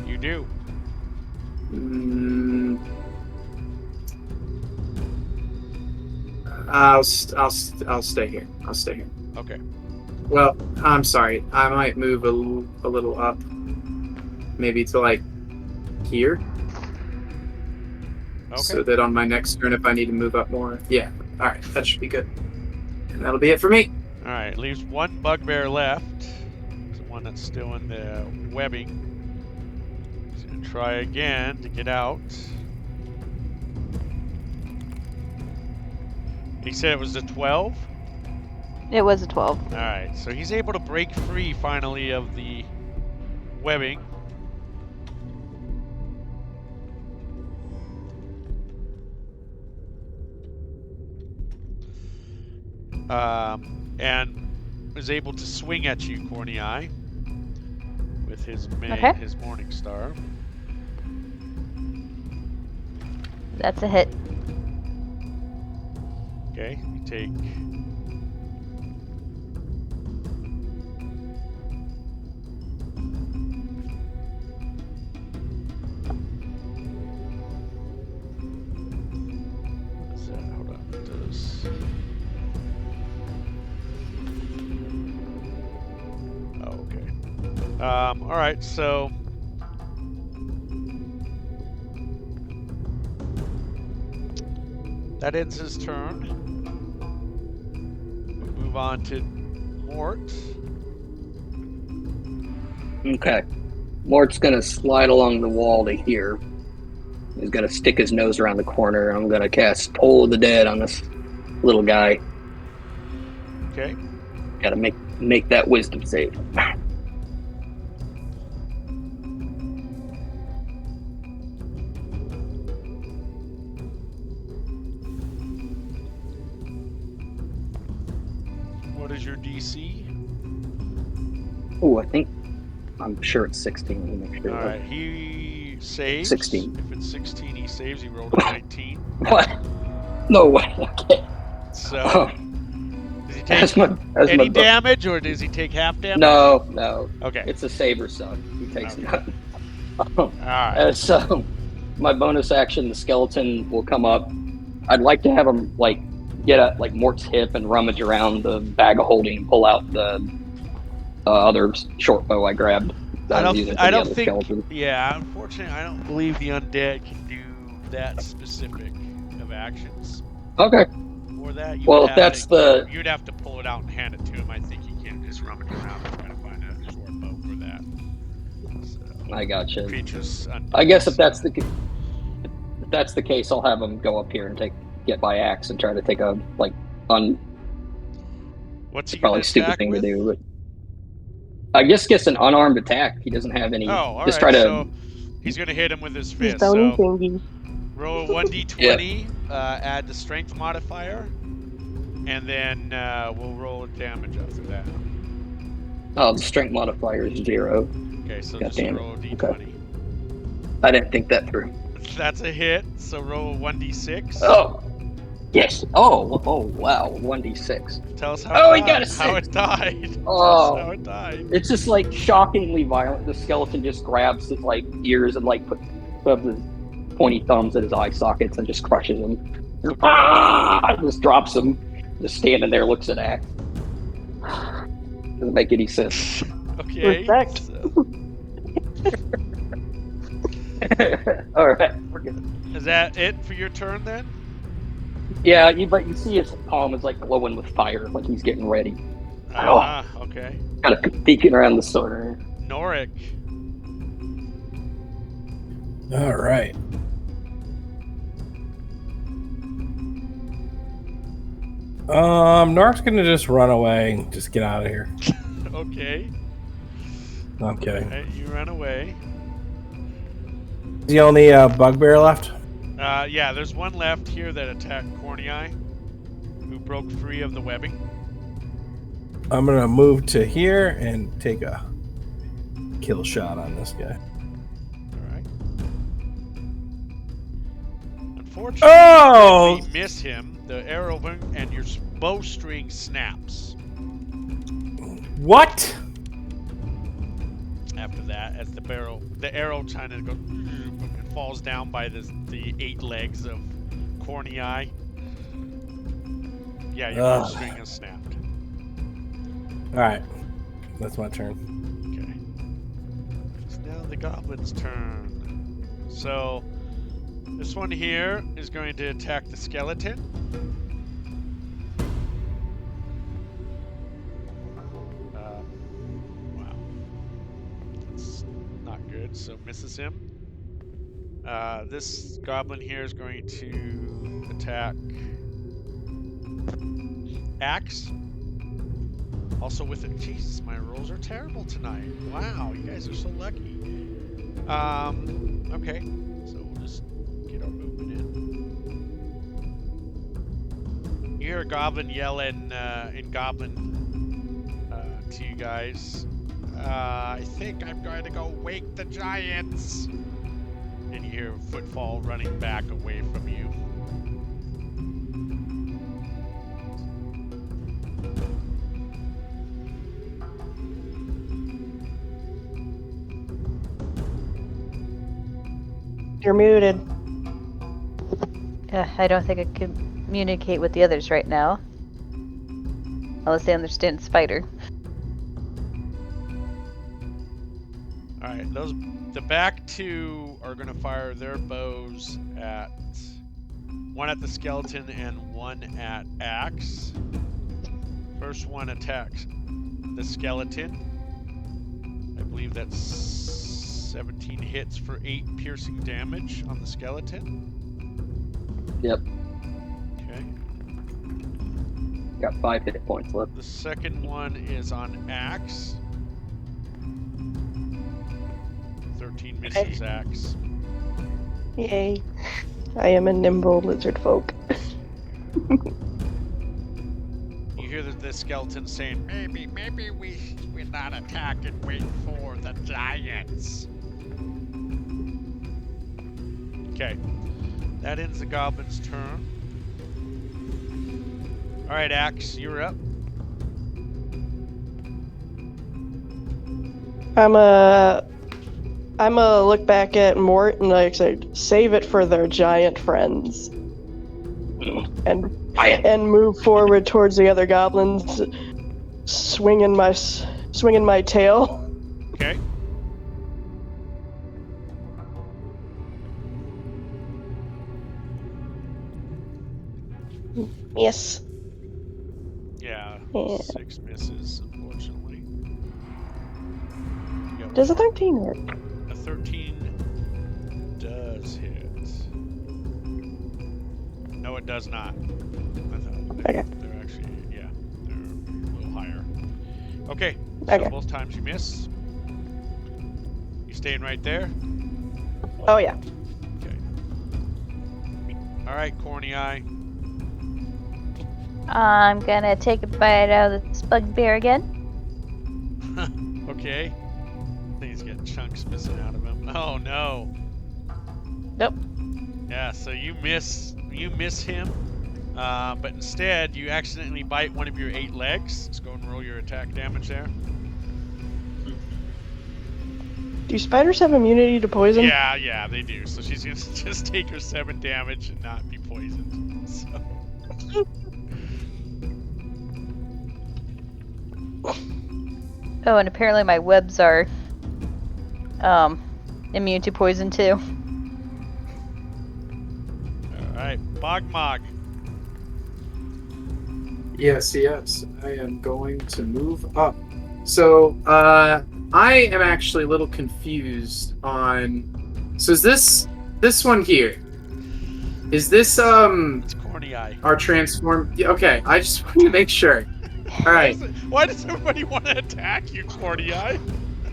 A: You do.
F: I'll stay here. I'll stay here.
A: Okay.
F: Well, I'm sorry. I might move a little up, maybe to like here.
A: Okay.
F: So that on my next turn, if I need to move up more, yeah. All right, that should be good. And that'll be it for me.
A: All right. Leaves one bugbear left. It's the one that's still in the webbing. He's gonna try again to get out. He said it was a 12.
B: It was a 12.
A: All right. So he's able to break free finally of the webbing. And is able to swing at you, Corny Eye, with his his Morning Star.
B: That's a hit.
A: Okay, you take. What is that? Hold on. It does. Oh, okay. All right, so. That ends his turn. We move on to Mort.
E: Okay. Mort's gonna slide along the wall to here. He's gonna stick his nose around the corner, and I'm gonna cast Toll of the Dead on this little guy.
A: Okay.
E: Gotta make that wisdom save.
A: What is your DC?
E: Oh, I'm sure it's 16. Let me make sure.
A: All right, he saves.
E: 16.
A: If it's 16, he saves. He rolled a 19.
E: What? No way. Okay.
A: So, does he take any damage, or does he take half damage?
E: No.
A: Okay.
E: It's a saber son. He takes none.
A: All right.
E: So, my bonus action, the skeleton will come up. I'd like to have him get at Mort's hip and rummage around the bag of holding and pull out the other short bow I grabbed.
A: I don't think. Skeleton. Yeah, unfortunately, I don't believe the undead can do that specific of actions.
E: Okay.
A: Or that. You'd have to pull it out and hand it to him. I think he can just rummage around and try to find a short bow for that. So,
E: I gotcha.
A: Creatures.
E: I guess if that's the case, I'll have him go up here and get by axe and try to take a
A: What's he
E: probably a stupid thing to do, but I guess gets an unarmed attack. He doesn't have any.
A: Oh, all
E: just
A: right.
E: try to.
A: So he's gonna hit him with his fist.
D: Stony
A: So
D: thingy.
A: roll a 1d20, add the strength modifier, and then we'll roll damage after that.
E: Oh, the strength modifier is 0.
A: Okay, so
E: God
A: just roll a d20.
E: Okay. I didn't think that through.
A: That's a hit. So roll a 1d6.
E: Oh. Yes. Oh wow, 1d6.
A: Tell us how
E: he got a 6.
A: How it died.
E: Oh.
A: How it died.
E: It's just shockingly violent. The skeleton just grabs his ears and puts his pointy thumbs at his eye sockets and just crushes him. Just drops him. Just standing there, looks at Axe. Doesn't make any sense.
A: Okay.
D: Respect.
A: So.
E: All right, we're good.
A: Is that it for your turn then?
E: Yeah, but you see his palm is glowing with fire, like he's getting ready.
A: Okay.
E: Kind of peeking around the sword.
A: Norik.
C: All right. Norik's gonna just run away and just get out of here.
A: Okay.
C: No, I'm kidding.
A: Right, you run away.
C: Is the only bugbear left?
A: Yeah, there's one left here that attacked Cornei, who broke free of the webbing.
C: I'm gonna move to here and take a kill shot on this guy.
A: Alright. Unfortunately, you miss him. The arrow and your bowstring snaps.
C: What?
A: After that, as the arrow kind of goes, it falls down by the 8 legs of Cornei. Yeah, your bowstring is snapped.
C: Alright. That's my turn.
A: Okay. It's now the goblin's turn. So, this one here is going to attack the skeleton. Wow. That's not good, so misses him. This goblin here is going to attack Axe. Also with it. Jesus, my rolls are terrible tonight. Wow, you guys are so lucky. Okay, so we'll just get our movement in. You hear a goblin yelling in Goblin to you guys. I think I'm going to go wake the giants. And you hear a footfall running back away from you.
D: You're muted.
B: I don't think I can communicate with the others right now. Unless they understand spider.
A: Alright, the back two are gonna fire their bows at one at the skeleton and one at Axe. First one attacks the skeleton. I believe that's 17 hits for 8 piercing damage on the skeleton.
E: Yep.
A: Okay.
E: Got 5 hit points left.
A: The second one is on Axe. 13 misses Axe.
D: Yay. I am a nimble lizard folk.
A: You hear the skeleton saying, maybe we're not attack and wait for the giants. Okay, that ends the goblin's turn. All right, Axe, you're up.
D: I'm a look back at Mort and like say, save it for their giant friends, and move forward towards the other goblins, swinging my tail.
A: Okay.
D: Yes.
A: Yeah,
D: Yeah.
A: 6 misses, unfortunately. You got
D: Does a 13 hit?
A: a 13 does hit. No, it does not.
D: Okay.
A: They're actually, yeah, they're a little higher. Okay, so
D: Okay.
A: both times you miss. You staying right there?
D: Oh yeah.
A: Okay. All right, Corny Eye.
B: I'm gonna take a bite out of this bugbear again.
A: Okay. I think he's got chunks missing out of him. Oh no.
B: Nope.
A: Yeah, so you miss him, but instead you accidentally bite one of your 8 legs. Let's go and roll your attack damage there.
D: Do spiders have immunity to poison?
A: Yeah, they do. So she's gonna just take her 7 damage and not be poisoned. So.
B: Oh, and apparently my webs are immune to poison too.
A: Alright, Bogmog.
F: Yes, I am going to move up. So, I am actually a little confused on... So is this one here? Is this,
A: It's Corny Eye.
F: our transform... Yeah, okay, I just wanted to make sure. Alright.
A: Why does everybody want to attack you, Corny Eye?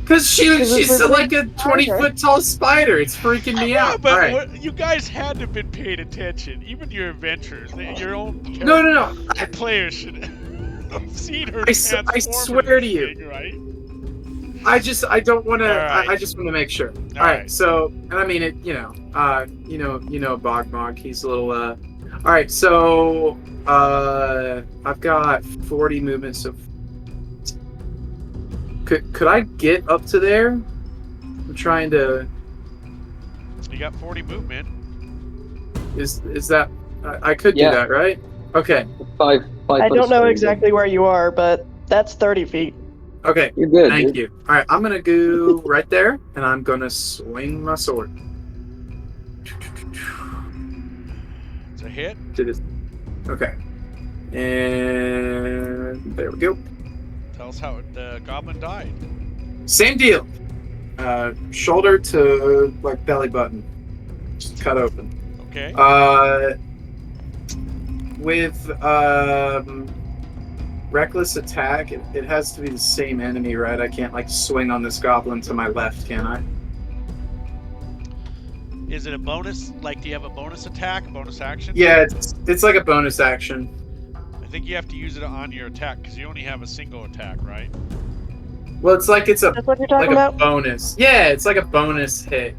F: Because she's
D: it's a
F: like a
D: big
F: 20-foot tall spider. It's freaking me
A: Yeah,
F: out.
A: but
F: Alright.
A: you guys had to have been paying attention. Even your adventures, your own
F: No.
A: players should have seen her
F: I
A: transform
F: swear to
A: into
F: you.
A: thing, right?
F: I don't want to.
A: Alright.
F: I just want to make sure. All
A: Alright.
F: right. So, and I mean it. Bogmog. He's a little. All right. So, I've got 40 movements of. Could I get up to there? I'm trying to.
A: You got 40 movement.
F: Is that? I could do
E: Yeah.
F: that, right? Okay.
E: 5
D: I
E: foot
D: don't know
E: straight.
D: exactly where you are, but that's 30 feet.
F: Okay.
E: You're good.
F: Thank
E: dude.
F: you. All right. I'm gonna go right there, and I'm gonna swing my sword.
A: It's a hit.
F: Did it? Okay. And there we go.
A: Tell us how the goblin died.
F: Same deal. Shoulder to like belly button, just cut open.
A: Okay.
F: With reckless attack, it has to be the same enemy, right? I can't like swing on this goblin to my left, can I?
A: Is it a bonus? Like, do you have a bonus attack, a bonus action?
F: Yeah, it's like a bonus action.
A: I think you have to use it on your attack because you only have a single attack, right?
F: Well, it's like it's a
D: That's what you're
F: like
D: talking
F: a
D: about?
F: bonus. Yeah, it's like a bonus hit.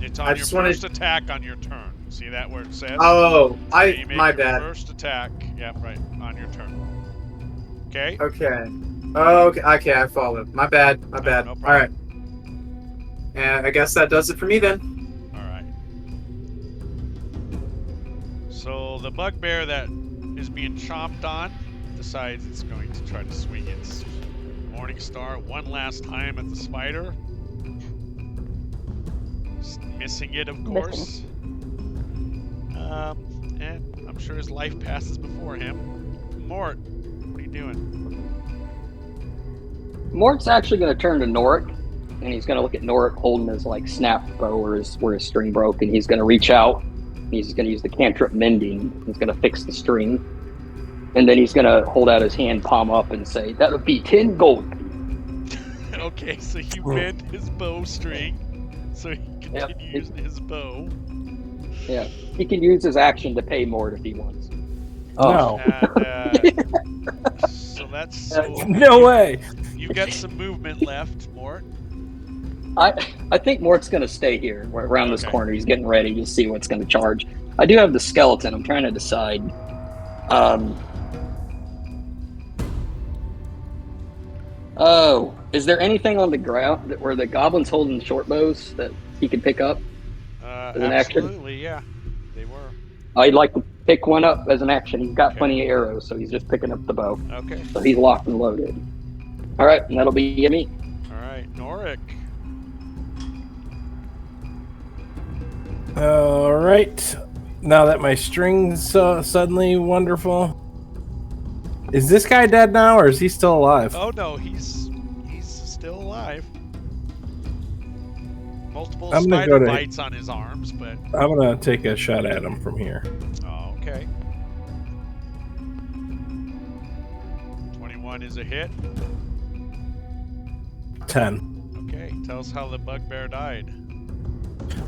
A: It's
F: I
A: on your
F: just wanted-
A: first attack on your turn. See that where it says?
F: Oh,
A: So you make
F: my
A: your
F: bad.
A: First attack. Yeah, right on your turn. Okay.
F: Okay. Okay, I follow. My bad.
A: No
F: All
A: problem.
F: right. And I guess that does it for me then.
A: All right. So the bugbear that is being chomped on decides it's going to try to swing its Morning Star one last time at the spider. Just missing it, of course. And I'm sure his life passes before him. Mort, what are you doing?
E: Mort's actually going to turn to Norik, and he's going to look at Norik holding his like snap bow where his string broke, and he's going to reach out. And he's going to use the cantrip mending. He's going to fix the string, and then he's going to hold out his hand, palm up, and say, "That would be 10 gold."
A: Okay, so he bent his bowstring, so he can
E: Yep.
A: continue using his bow.
E: Yeah, he can use his action to pay Mort if he wants. Oh,
C: No.
A: And so that's so.
C: No way.
A: You've got some movement left, Mort.
E: I think Mort's going to stay here around this
A: Okay.
E: corner. He's getting ready to see what's going to charge. I do have the skeleton. I'm trying to decide. Oh, is there anything on the ground where the goblin's holding short bows that he could pick up as an action?
A: Absolutely, yeah. They were.
E: I'd like to pick one up as an action. He's got
A: Okay.
E: plenty of arrows, so he's just picking up the bow.
A: Okay.
E: So he's locked and loaded. All right, and that'll be me.
A: All right, Norik.
C: All right. Now that my string's suddenly wonderful. Is this guy dead now, or is he still alive?
A: Oh no, he's still alive. Multiple
C: I'm gonna
A: spider
C: go to-
A: bites on his arms, but
C: I'm gonna take a shot at him from here.
A: oh, okay. 21 is a hit.
C: 10.
A: Okay, tell us how the bugbear died.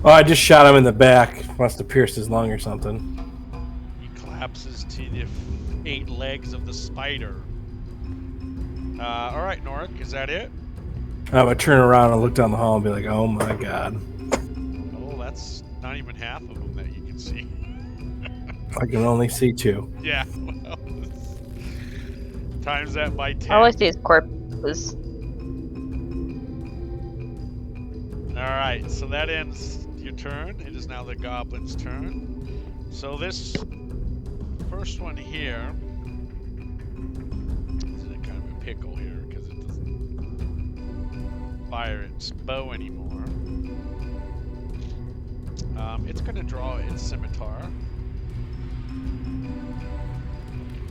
C: Oh, I just shot him in the back. Must have pierced his lung or something.
A: He collapses to the 8 legs of the spider. All right, Norik, is that it?
C: I would turn around and look down the hall and be like, "Oh my god,
A: Oh, that's not even half of them that you can see.
C: I can only see 2."
A: Yeah, well, times that by 10.
B: All I see is corpses.
A: Alright, so that ends your turn. It is now the goblin's turn. So this first one here is in a kind of a pickle here because it doesn't fire its bow anymore. It's going to draw its scimitar.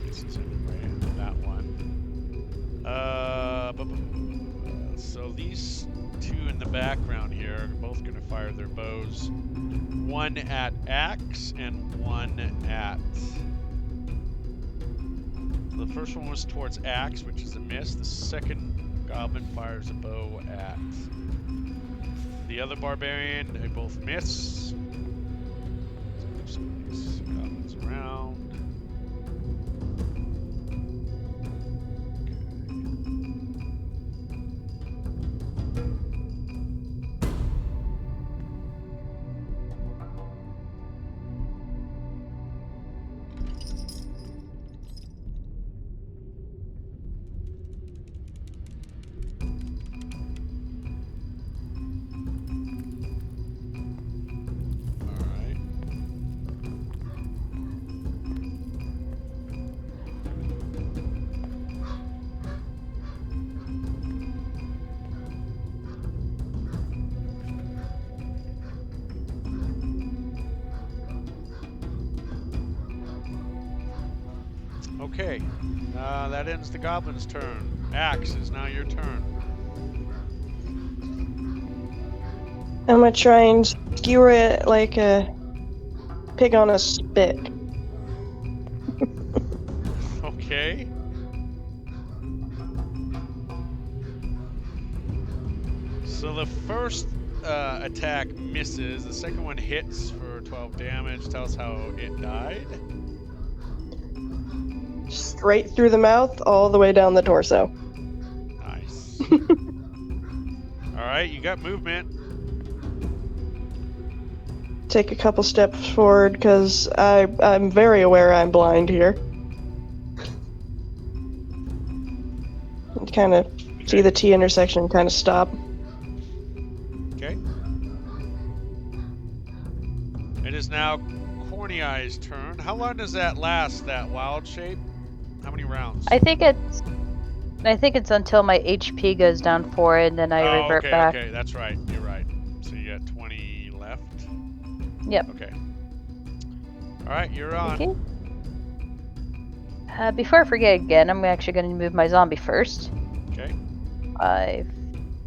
A: This is anyway, that one. So these two in the background here are both going to fire their bows. One at Axe and one at... So the first one was towards Axe, which is a miss. The second goblin fires a bow at the other barbarian. They both miss. Let's move some of these goblins around. Alright. Okay, that ends the goblin's turn. Axe is now your turn.
D: I'm gonna try and skewer it like a pig on a spit.
A: Okay. So the first attack misses. The second one hits for 12 damage. Tell us how it died.
D: Straight through the mouth, all the way down the torso.
A: Nice. Alright, you got movement.
D: Take a couple steps forward because I'm very aware I'm blind here. Kind of see the T intersection and kind of stop.
A: Okay. It is now Corny Eye's turn. How long does that last, that wild shape? How many rounds?
B: I think it's until my HP goes down 4 and then I revert
A: okay,
B: back.
A: Okay, that's right. You're right. So you got 20 left.
B: Yep.
A: Okay. All right, you're on.
B: Okay. Before I forget again, I'm actually going to move my zombie first.
A: Okay.
B: 5,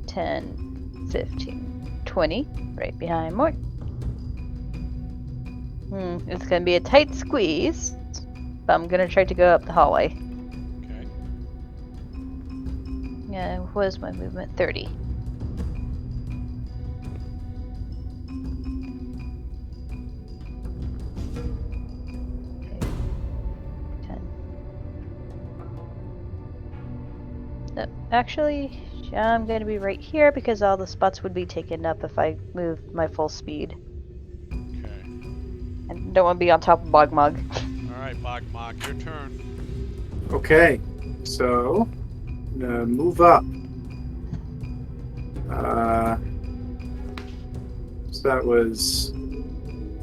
B: 10, 15, 20, right behind Mort. It's going to be a tight squeeze, but I'm going to try to go up the hallway.
A: Okay.
B: Yeah, what was my movement? 30. Okay. Actually, I'm going to be right here because all the spots would be taken up if I move my full speed.
A: Okay.
B: And don't want to be on top of Bogmog.
A: All right, Bogmog, your turn.
F: Okay, so I'm gonna move up. So that was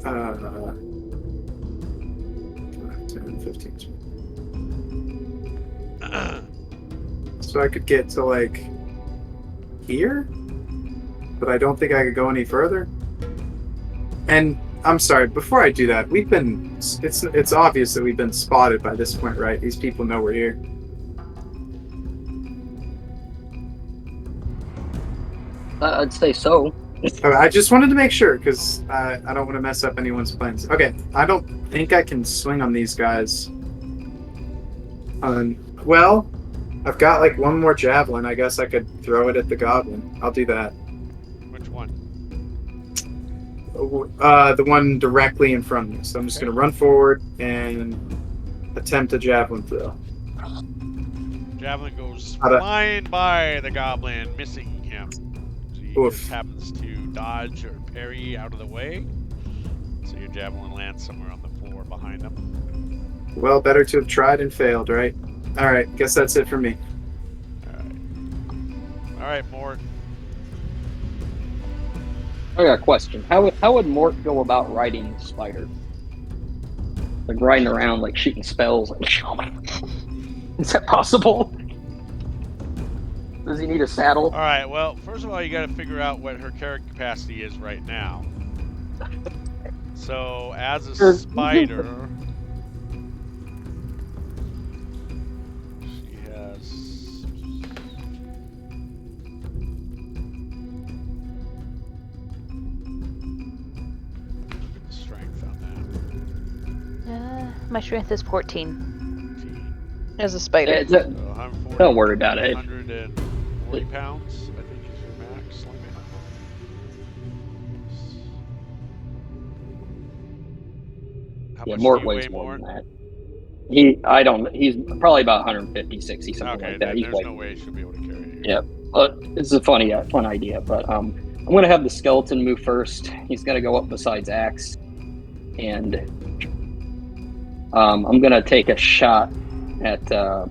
F: 10, 15. So I could get to like here, but I don't think I could go any further. And I'm sorry, before I do that, it's obvious that we've been spotted by this point, right? These people know we're here.
E: I'd say so.
F: Okay, I just wanted to make sure because I don't want to mess up anyone's plans. Okay, I don't think I can swing on these guys. Well, I've got like one more javelin. I guess I could throw it at the goblin. I'll do that.
A: Which one?
F: The one directly in front of me. So I'm just going to run forward and attempt a javelin throw.
A: Javelin goes flying by the goblin, missing him. So he just happens to dodge or parry out of the way. So your javelin lands somewhere on the floor behind him.
F: Well, better to have tried and failed, right? All right, guess that's it for me.
A: All right, Mort.
E: I got a question. How would Mort go about riding the spider? Like riding around, like shooting spells. Like, is that possible? Does he need a saddle?
A: All right. Well, first of all, you got to figure out what her character capacity is right now. So, as a spider, she has. Look at the strength on
B: My strength is 14.
A: that.
B: As a spider.
A: So 140,
E: Don't worry about it.
A: 140 pounds, I think, is your max limit. How
E: Yeah,
A: much
E: Mort
A: do you
E: weighs
A: weigh,
E: more
A: Mort?
E: than that. He's probably about 150, 60, something
A: Okay,
E: like that.
A: then
E: He's
A: there's
E: like,
A: no way she'll be able to carry you.
E: yeah. But it's a fun idea. But I'm gonna have the skeleton move first. He's gonna go up beside Axe, and I'm gonna take a shot at I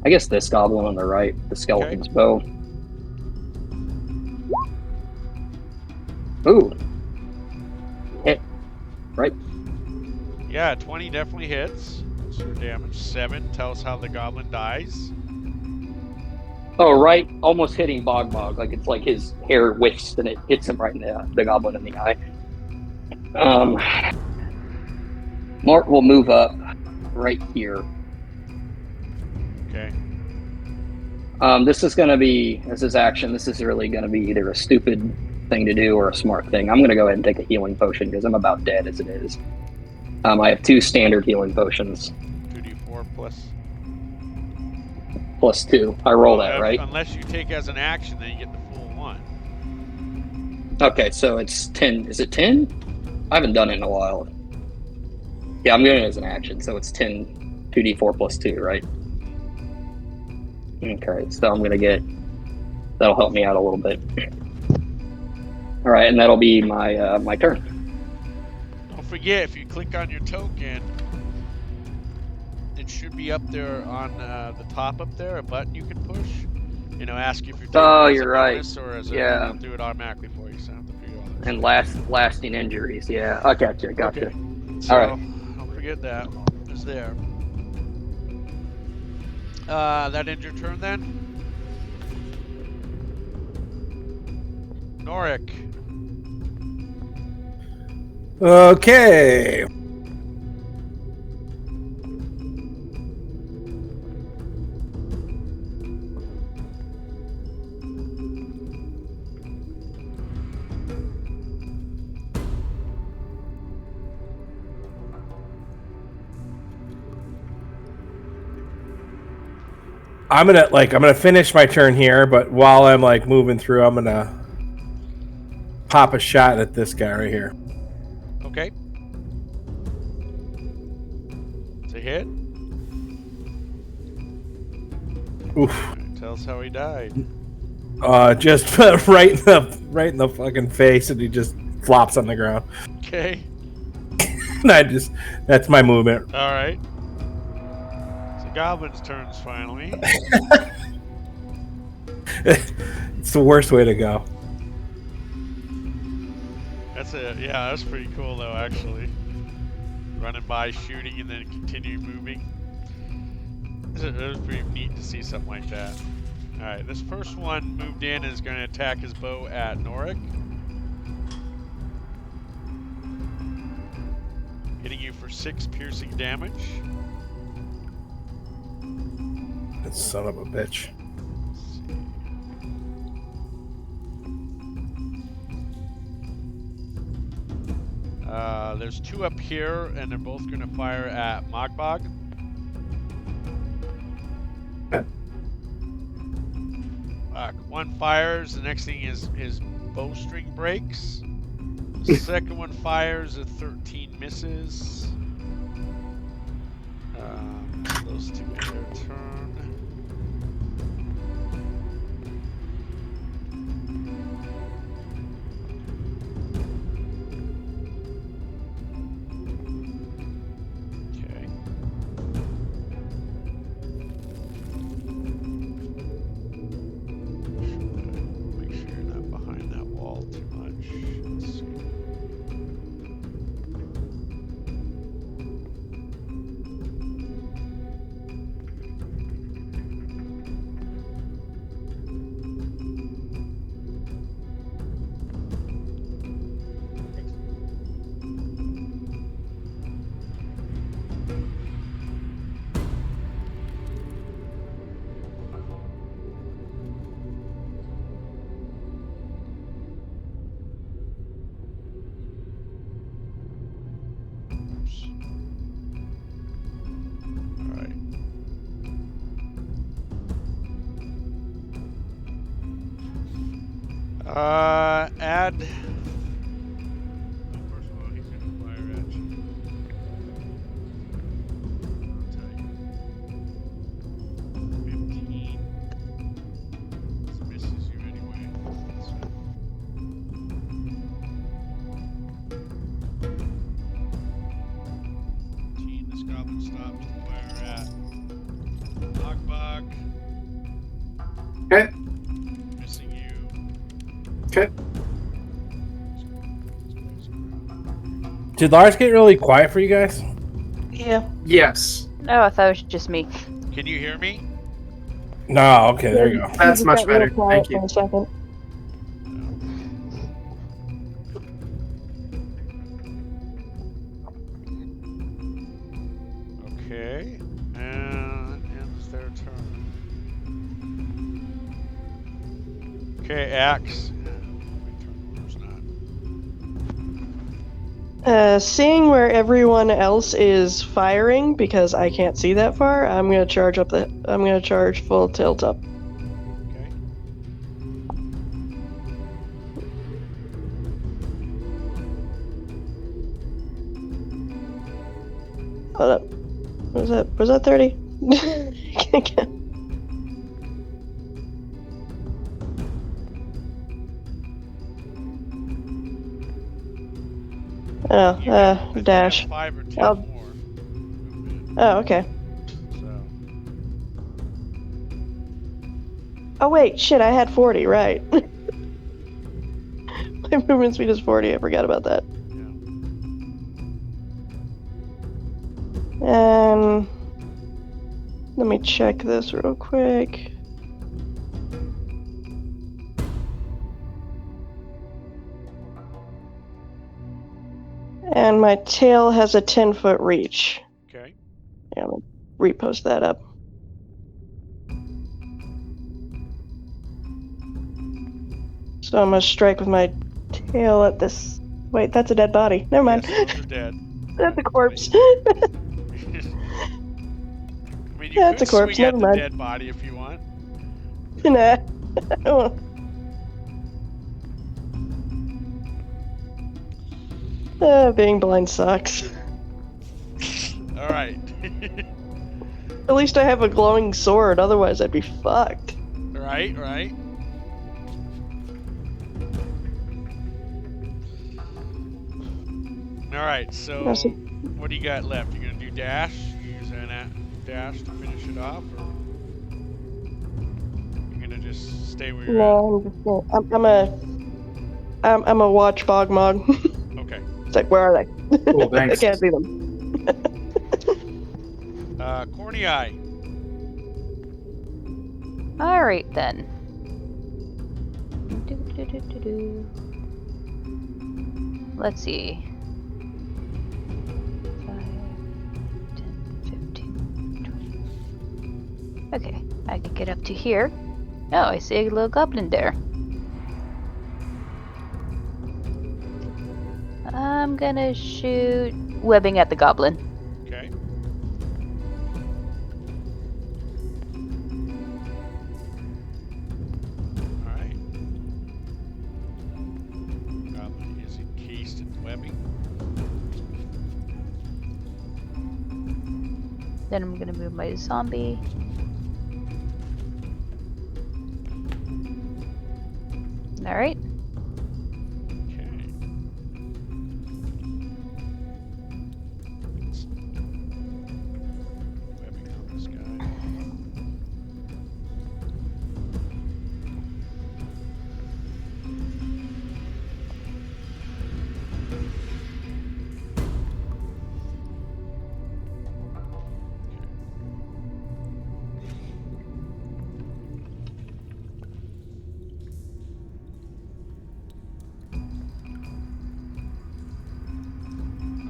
E: guess this goblin on the right, the skeleton's bow. Ooh, hit, right?
A: Yeah, 20 definitely hits. What's your damage? 7 tells how the goblin dies.
E: Oh, right, almost hitting Bogmog. Like it's like his hair whiffs and it hits him right in the goblin in the eye. Mort will move up right here.
A: Okay.
E: This is his action. This is really going to be either a stupid thing to do or a smart thing. I'm going to go ahead and take a healing potion because I'm about dead as it is. I have 2 standard healing potions.
A: 2d4
E: plus 2. I roll that, right?
A: Unless you take as an action, then you get the full 1.
E: Okay, so it's 10. Is it 10? I haven't done it in a while. Yeah, I'm doing it as an action, so it's 10, 2d4 plus 2, right? Okay, so I'm gonna that'll help me out a little bit. All right, and that'll be my my turn.
A: Don't forget, if you click on your token, it should be up there on the top up there, a button you can push. You know, ask you if you're doing it as
E: you're
A: a
E: right.
A: bonus or as
E: Yeah.
A: it'll do it automatically for you, so I don't have to figure all that.
E: And lasting injuries, yeah. I gotcha.
A: Okay. So,
E: All right.
A: don't forget that. It's there. That ends your turn then? Norik.
C: Okay. I'm gonna finish my turn here, but while I'm like moving through, I'm gonna pop a shot at this guy right here.
A: Okay. It's a hit.
C: Oof.
A: Tell us how he died.
C: Just right in the fucking face, and he just flops on the ground.
A: Okay.
C: And that's my movement.
A: All right. So Goblin's turns finally.
C: It's the worst way to go.
A: That's pretty cool though, actually. Running by, shooting, and then continue moving. It was pretty neat to see something like that. All right, this first one moved in and is going to attack his bow at Norik. Hitting you for 6 piercing damage.
C: That son of a bitch.
A: There's 2 up here, and they're both going to fire at Mogbog. One fires, the next thing is his bowstring breaks. The second one fires, a 13 misses. Those 2 get their turn. Okay. Make sure you're not behind that wall too much. Let's see. Oops. All right. Add. First of all, he's gonna fire at you. I'll tell you. 15. This misses you anyway. So. 15. This goblin stops to fire at Mogbog.
F: Okay.
A: Missing you.
F: Okay.
C: Did Lars get really quiet for you guys?
D: Yeah.
F: Yes.
B: Oh, I thought it was just me.
A: Can you hear me?
C: No. Okay, there you go.
F: That's
D: You
F: much
D: got real
F: better.
D: quiet
F: Thank you.
D: For a second.
A: Okay, and that ends their turn. Okay, Axe. My turn order's not.
D: Seeing where everyone else is firing, because I can't see that far, I'm gonna charge full tilt up.
A: Okay.
D: Hold up. Was that 30?
A: You have- I think you
D: dash.
A: have 5 or 10
D: I'll-
A: more. movement,
D: Oh, okay.
A: So,
D: Oh wait, shit, I had 40, right. My movement speed is 40, I forgot about that.
A: yeah.
D: And let me check this real quick. And my tail has a 10-foot reach.
A: Okay.
D: Yeah, I'm gonna repost that up. So I'm gonna strike with my tail at this. Wait, that's a dead body. Never mind.
A: Yes, those are dead.
D: That's a corpse.
A: I mean, you
D: That's
A: could
D: a corpse,
A: swing at
D: never
A: the
D: mind.
A: dead body if you want.
D: Nah. Being blind sucks.
A: All right.
D: At least I have a glowing sword, otherwise I'd be fucked.
A: Right, right. All right, so what do you got left? You gonna do dash? You using that dash to finish it off, or you gonna just stay where you're
D: No, I'm a watch Bogmog.
A: at? Okay.
D: It's like, where are they?
F: Cool,
D: I
F: thanks.
D: can't see them.
A: Corny Eye.
B: Alright then. Do. Let's see. 5, 10, 15, 20. Okay, I can get up to here. Oh, I see a little goblin there. I'm gonna shoot webbing at the goblin.
A: Okay. All right. Goblin is encased in webbing.
B: Then I'm gonna move my zombie. Alright.
A: Okay. Webbing on this guy.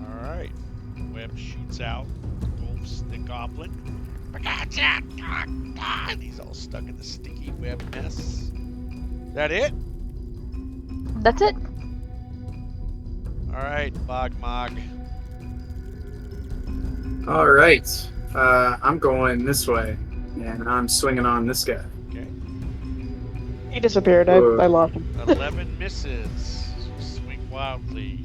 A: Alright. Web shoots out, engulfs the goblin. And he's all stuck in the sticky web mess. Is that it?
B: That's it.
A: Alright, Bogmog.
F: All right. I'm going this way, and I'm swinging on this guy.
A: Okay.
D: He disappeared. I lost him.
A: 11 misses. Swing wildly.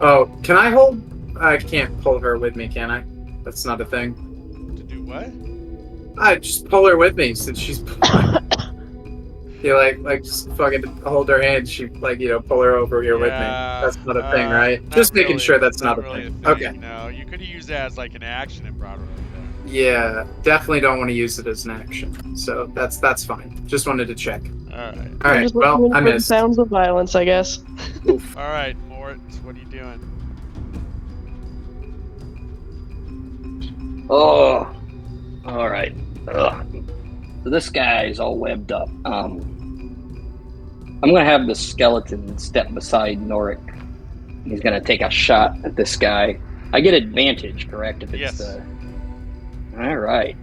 F: Oh, can I hold? I can't pull her with me, can I? That's not a thing.
A: To do what?
F: I just pull her with me since she's. You like just fucking hold her hand. She pull her over here with me. That's not a thing, right?
A: Not
F: Just making
A: really.
F: sure that's
A: Not
F: not a
A: really
F: thing.
A: a
F: Okay.
A: No, you could have used that as like an action and brought her over there.
F: Yeah, definitely don't want to use it as an action. So that's fine. Just wanted to check.
A: Alright.
F: All
D: I'm
F: right.
D: just
F: Well,
D: listening
F: I
D: for the
F: missed.
D: sounds of violence, I guess.
F: Oof.
A: Alright, Mort, what are you doing?
E: Oh, all right. Ugh. So this guy's all webbed up. I'm gonna have the skeleton step beside Norik. He's gonna take a shot at this guy. I get advantage, correct? If it's
A: Yes.
E: All right.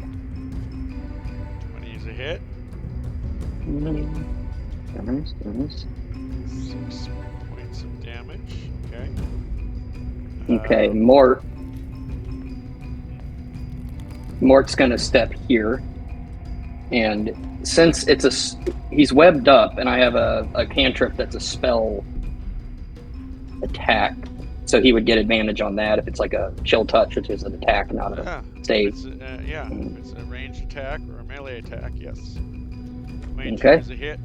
A: 20 is a hit. 6 points of damage. Okay.
E: Okay, Mort's gonna step here, and since he's webbed up, and I have a cantrip that's a spell attack, so he would get advantage on that if it's like a chill touch, which is an attack, not a save.
A: If it's a ranged attack or a melee attack, yes. 22
E: Okay.
A: is a hit.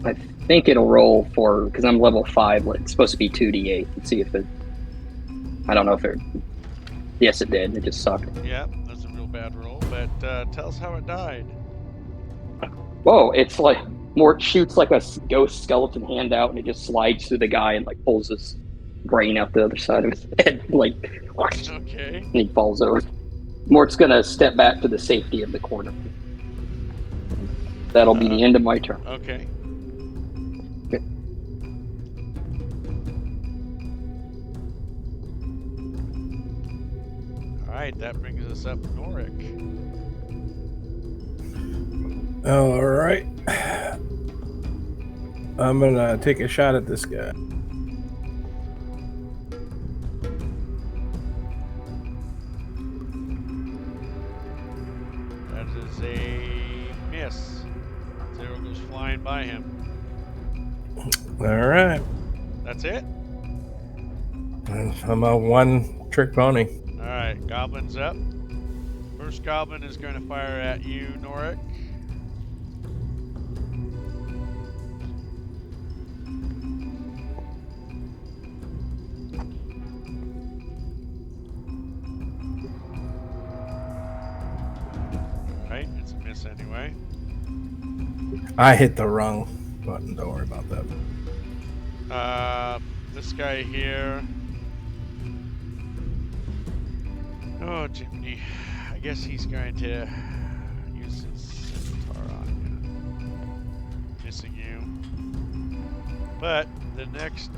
E: I think it'll roll because I'm level 5. It's supposed to be 2d8. Let's see if it. I don't know if it. Yes, it did. It just sucked.
A: Yeah, that's a real bad roll, but tell us how it died.
E: Whoa! It's like Mort shoots like a ghost skeleton hand out, and it just slides through the guy and like pulls his brain out the other side of his head, like,
A: Okay.
E: and he falls over. Mort's gonna step back to the safety of the corner. That'll be the end of my turn.
A: Okay.
E: Okay.
A: Alright, that brings us up Norik.
C: All right. I'm gonna take a shot at this guy.
A: That is a miss. 0 goes flying by him.
C: All right.
A: That's it?
C: I'm a one-trick pony.
A: Alright, Goblin's up. First Goblin is going to fire at you, Norik. miss anyway.
C: I hit the wrong button. Don't worry about that.
A: This guy here. Oh, Jiminy. I guess he's going to use his scimitar on you. Missing you. But the next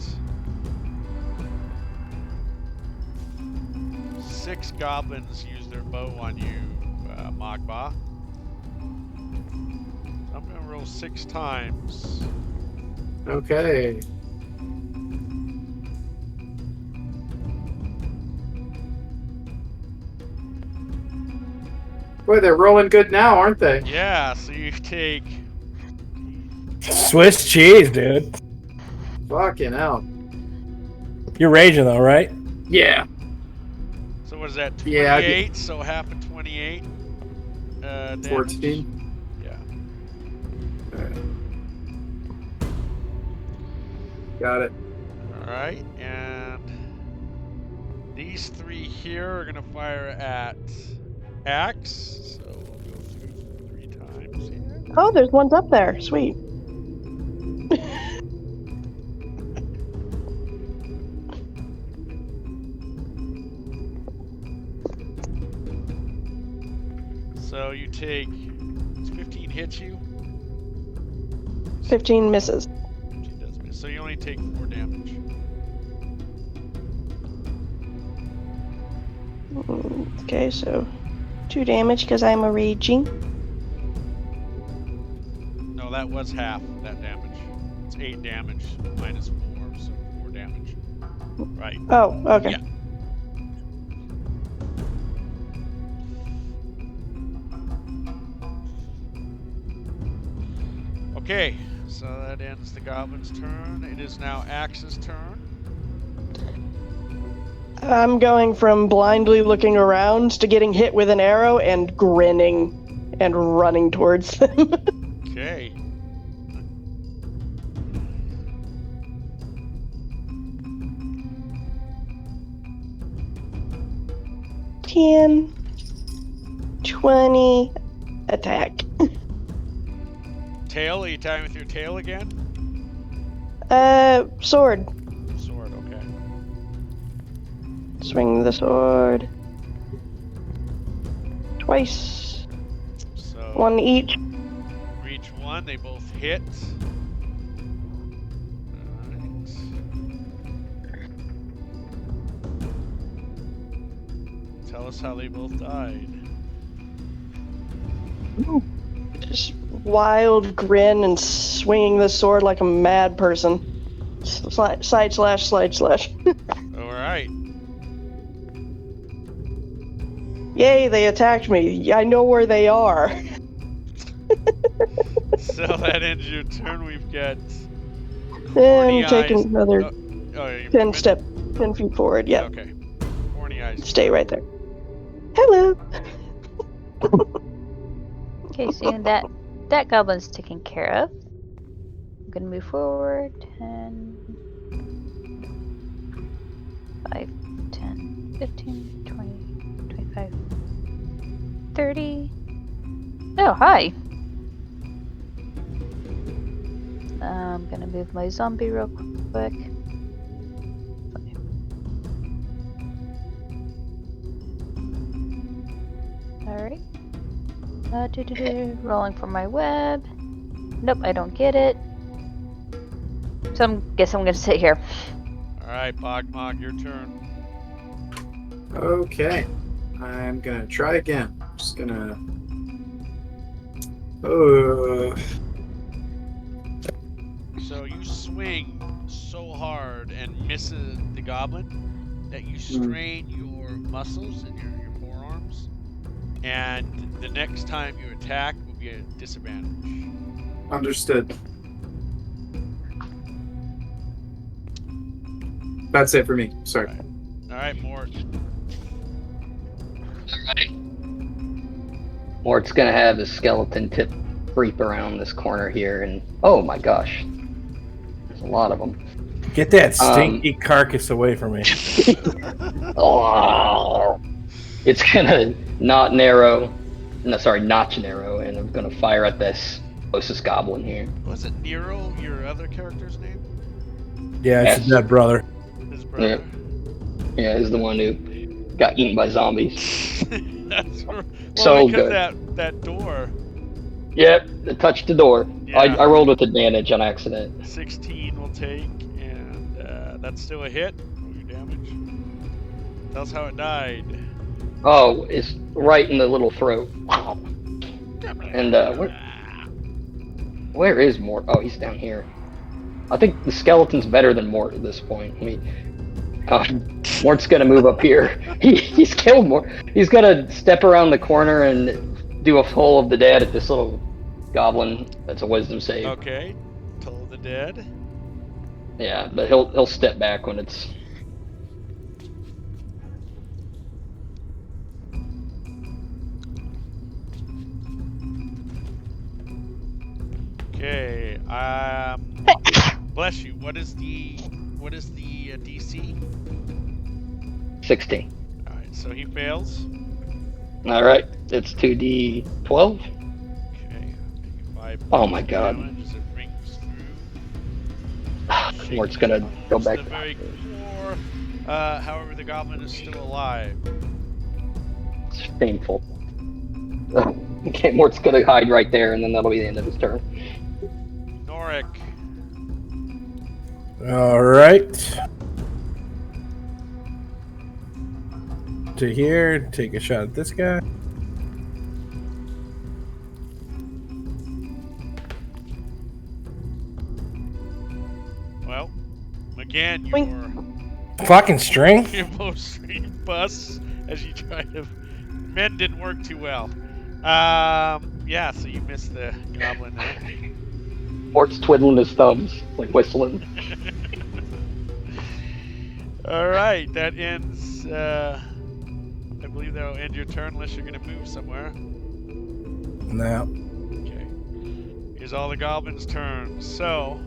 A: 6 goblins use their bow on you, Magba. I'm going to roll 6 times.
F: Okay. Boy, they're rolling good now, aren't they?
A: Yeah, so you take...
C: Swiss cheese, dude.
F: Fucking hell.
C: You're raging though, right?
F: Yeah.
A: So what is that, 28?
F: Yeah,
A: So half of 28 damage?
F: 14.
A: Yeah.
F: Alright. Got it.
A: Alright, and these 3 here are going to fire at Axe. So we'll go through 3 times here.
D: Oh, there's ones up there. Sweet.
A: So you take... 15 hits you?
D: 15 misses.
A: 15 does miss. So you only take 4 damage.
D: Okay, so 2 damage because I'm a raging.
A: No, that was half that damage. It's 8 damage minus 4, so 4 damage. Right.
D: Oh, okay.
A: Yeah. Okay, so that ends the goblin's turn. It is now Axe's turn.
D: I'm going from blindly looking around to getting hit with an arrow and grinning and running towards them.
A: Okay.
D: Ten, 20, attack.
A: Tail, are you tying with your tail again?
D: Sword.
A: Sword, okay.
D: Swing the sword. Twice.
A: So
D: 1 each.
A: for each one, they both hit. Alright. Tell us how they both died.
D: Just wild grin and swinging the sword like a mad person. Side slash, slide slash.
A: Alright.
D: Yay, they attacked me. I know where they are.
A: So that ends your turn. We've got
D: I'm
A: Horny
D: taking
A: eyes.
D: another
A: Oh, you're
D: 10
A: moving?
D: step, 10 feet forward. Yeah,
A: Okay. Horny eyes.
D: stay right there. Hello.
B: Okay, so that goblin's taken care of. I'm gonna move forward 10, 5, 10, 15, 20, 25, 30. Oh, hi. I'm gonna move my zombie real quick. Alright. Rolling for my web. Nope, I don't get it. So guess I'm gonna sit here.
A: Alright, Bogmog, your turn.
F: Okay. I'm gonna try again. Just gonna. Oh.
A: So you swing so hard and miss the goblin that you strain your muscles in your forearms, and the next time you attack will be a disadvantage.
F: Understood. That's it for me. Sorry.
A: Alright, Mort.
E: Mort's gonna have his skeleton tip creep around this corner here, and oh my gosh, there's a lot of them.
C: Get that stinky carcass away from me.
E: Oh, it's gonna not narrow notch an arrow, and I'm gonna fire at this closest goblin here.
A: Was it Nero, your other character's name?
C: Yeah, it's
E: Yes.
C: a dead brother.
A: His brother?
E: Yeah, he's the one who got eaten by zombies.
A: That's well,
E: So
A: because
E: good.
A: that door.
E: Yep, it touched the door.
A: Yeah.
E: I rolled with advantage on accident.
A: 16 will take, and that's still a hit. Roll your damage. Tell us how it died.
E: Oh, it's right in the little throat. And where is Mort? Oh, he's down here. I think the skeleton's better than Mort at this point. I mean, Mort's gonna move up here. He's killed Mort. He's gonna step around the corner and do a Toll of the Dead at this little goblin. That's a wisdom save.
A: Okay, Toll of the Dead.
E: Yeah, but he'll step back when it's.
A: Okay, bless you. What is the DC?
E: 16.
A: All right, so he fails.
E: All right, it's 2d12.
A: Okay, 5
E: Oh my god.
A: damage as it rings through.
E: Mort's gonna go back.
A: To the very core. However, the goblin is still alive.
E: It's painful. Okay, Mort's gonna hide right there, and then that'll be the end of his turn.
A: Norik.
C: All right. To here, take a shot at this guy.
A: Well, again,
D: Boink.
C: Fucking string.
A: your most stream bus as you try to. Men didn't work too well. Yeah, so you missed the goblin there.
E: Mort's twiddling his thumbs, like whistling.
A: All right, that ends. I believe that'll end your turn unless you're gonna move somewhere.
C: No.
A: Okay. Here's all the goblins' turns. So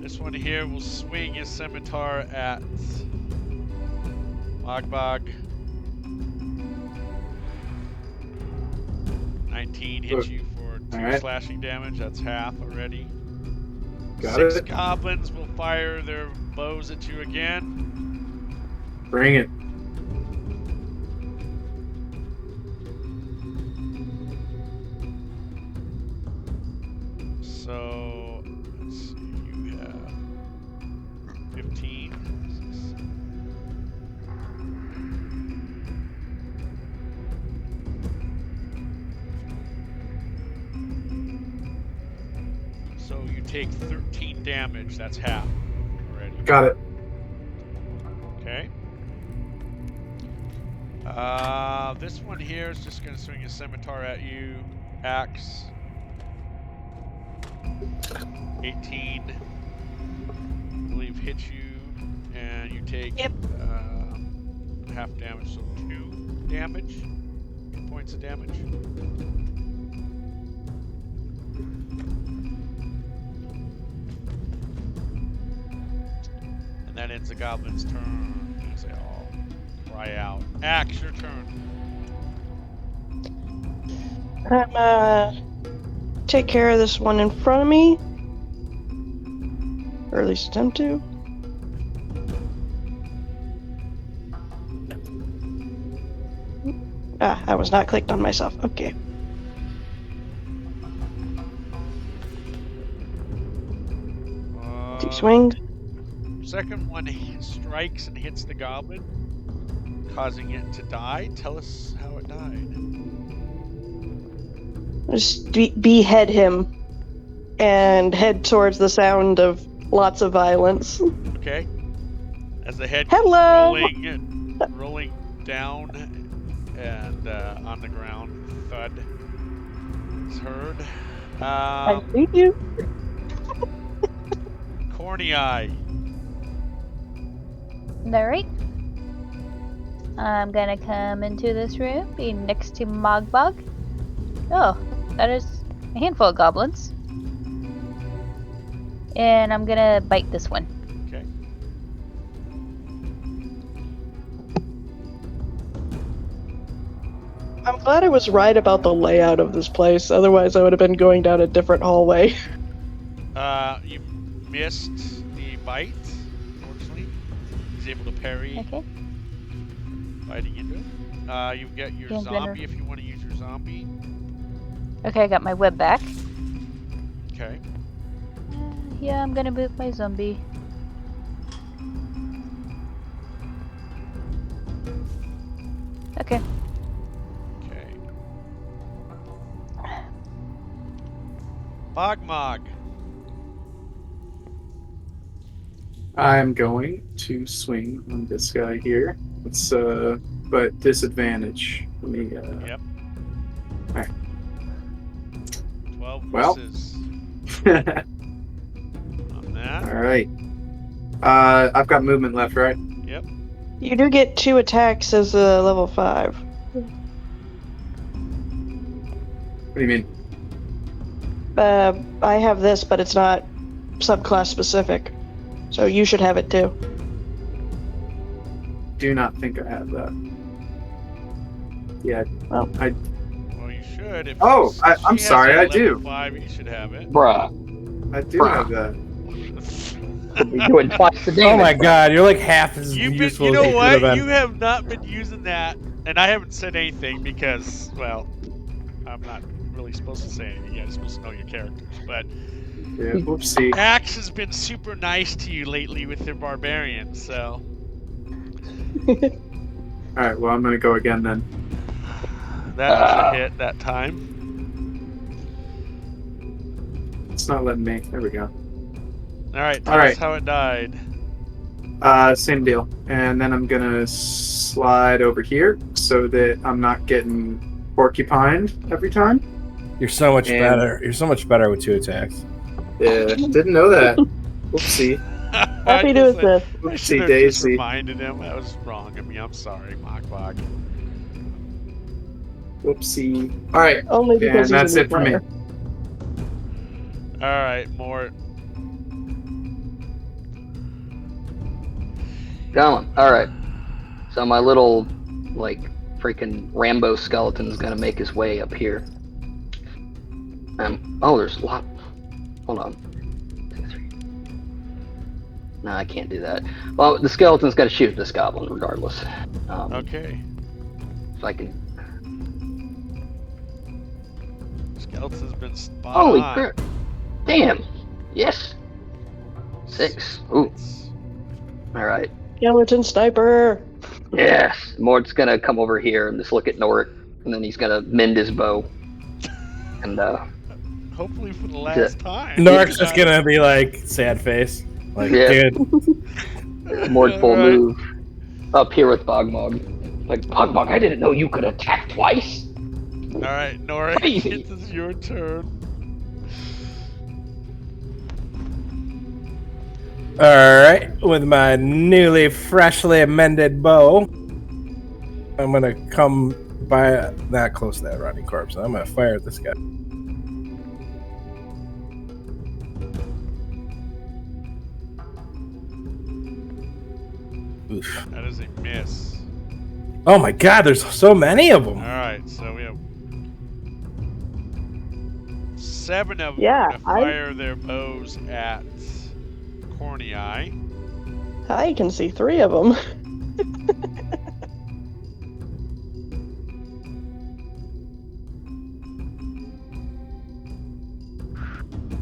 A: this one here will swing his scimitar at Mogbog. 19 hits you for 2
F: Alright.
A: slashing damage. That's half already.
F: Got
A: 6
F: it.
A: goblins will fire their bows at you again.
F: Bring it.
A: So let's see, you have 15. So you take 13 damage. That's half already.
F: Got it.
A: Okay. This one here is just going to swing a scimitar at you. Axe. 18. I believe hits you, and you take
D: Yep.
A: half damage, so 2 damage. 2 points of damage. And that ends the goblin's turn as they all cry out. Axe, your turn.
D: Take care of this one in front of me. Or at least attempt to. I was not clicked on myself. Okay. Two swings.
A: Second one strikes and hits the goblin, causing it to die. Tell us how it died.
D: Just behead him and head towards the sound of lots of violence.
A: Okay. As the head
D: Hello!
A: rolling down and on the ground, thud is heard.
D: I see you.
A: Corny Eye.
B: Alright. I'm gonna come into this room, be next to Mogbog. Oh, that is a handful of goblins. And I'm gonna bite this one.
A: Okay.
D: I'm glad I was right about the layout of this place. Otherwise, I would have been going down a different hallway.
A: You missed the bite, unfortunately. He's able to parry
B: Okay.
A: biting into it. You get your
B: Yeah,
A: zombie if you want to use your zombie.
B: Okay, I got my web back.
A: Okay.
B: Yeah, I'm gonna move my zombie. Okay.
A: Okay. Bogmog.
F: I'm going to swing on this guy here. It's but disadvantage. Let me
A: Yep.
F: Alright.
A: 12
F: Well.
A: misses on that.
F: Alright. I've got movement left, right?
A: Yep.
D: You do get 2 attacks as a level 5.
F: What do you mean?
D: I have this, but it's not subclass specific. So you should have it too.
F: Do not think I have that. Yeah.
D: Well.
A: Well, you should. If
F: Oh,
A: she
F: I'm
A: has
F: sorry,
A: it
F: I
A: at
F: do.
A: level 5, you should have it.
E: Bruh.
F: I do have that.
E: You're doing twice the damage.
C: Oh my god, you're like half as
A: You've been,
C: useful
A: you
C: as
A: know
C: you could
A: what?
C: have been.
A: You have not been using that, and I haven't said anything because, well, I'm not really supposed to say anything. You're supposed to know your characters, but
F: Yeah, whoopsie.
A: Axe has been super nice to you lately with your barbarian, so
F: Alright, well, I'm gonna go again then.
A: that was a hit that time.
F: It's not letting me. There we go.
A: All right, tell us how it died.
F: Same deal. And then I'm gonna slide over here so that I'm not getting porcupined every time.
C: You're so much
F: And-
C: better. You're so much better with 2 attacks.
F: Yeah, didn't know that. Whoopsie.
D: Happy to assist.
A: I
F: Whoopsie
A: should have just
F: daisy.
A: reminded him. That was wrong of me. I'm sorry, Mockbog.
F: Whoopsie. Alright,
D: Only
F: and
D: because
F: that's
D: he's a
F: it for me.
D: player.
A: All right, Mort.
E: Going. Alright. So my little, like, freaking Rambo skeleton's gonna make his way up here. Oh, there's a lot. Hold on. 2, 3. No, I can't do that. Well, the skeleton's gotta shoot this goblin regardless.
A: Okay.
E: If I can.
A: Skeleton's been spot
E: Holy
A: on.
E: crap. Damn. Yes. 6. Ooh. Alright.
D: Skeleton sniper.
E: Yes. Mort's gonna come over here and just look at Noric, and then he's gonna mend his bow. And
A: Hopefully for the last time.
C: Noric's just gonna be like, sad face. Like,
E: Yeah.
C: dude.
E: Mort full
A: Alright.
E: move up here with Bogmog. Like, Bogmog, I didn't know you could attack twice.
A: All right, Nora,
E: Crazy.
A: this is your turn.
C: Alright, with my newly, freshly amended bow, I'm gonna come by not close to that rotting corpse. I'm gonna fire at this guy. Oof.
A: That is a miss.
C: Oh my god, there's so many of them.
A: All right, so we have 7 of them
D: Yeah,
A: to fire their bows at Corny Eye.
D: I can see 3 of them.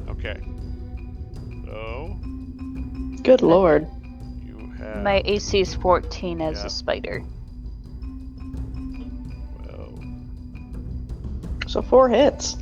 A: Okay. So
D: Good lord.
A: you have
B: My AC is 14 as
A: Yeah.
B: a spider.
A: 12.
D: So 4 hits.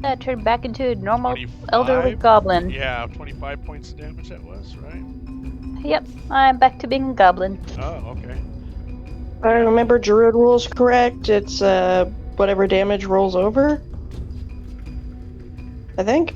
B: I turned back into a normal
A: 25?
B: elderly goblin.
A: Yeah, 25 points of damage that was, right?
B: Yep, I'm back to being a goblin.
A: Oh, okay.
D: If I remember Druid rules correct, it's whatever damage rolls over. I think.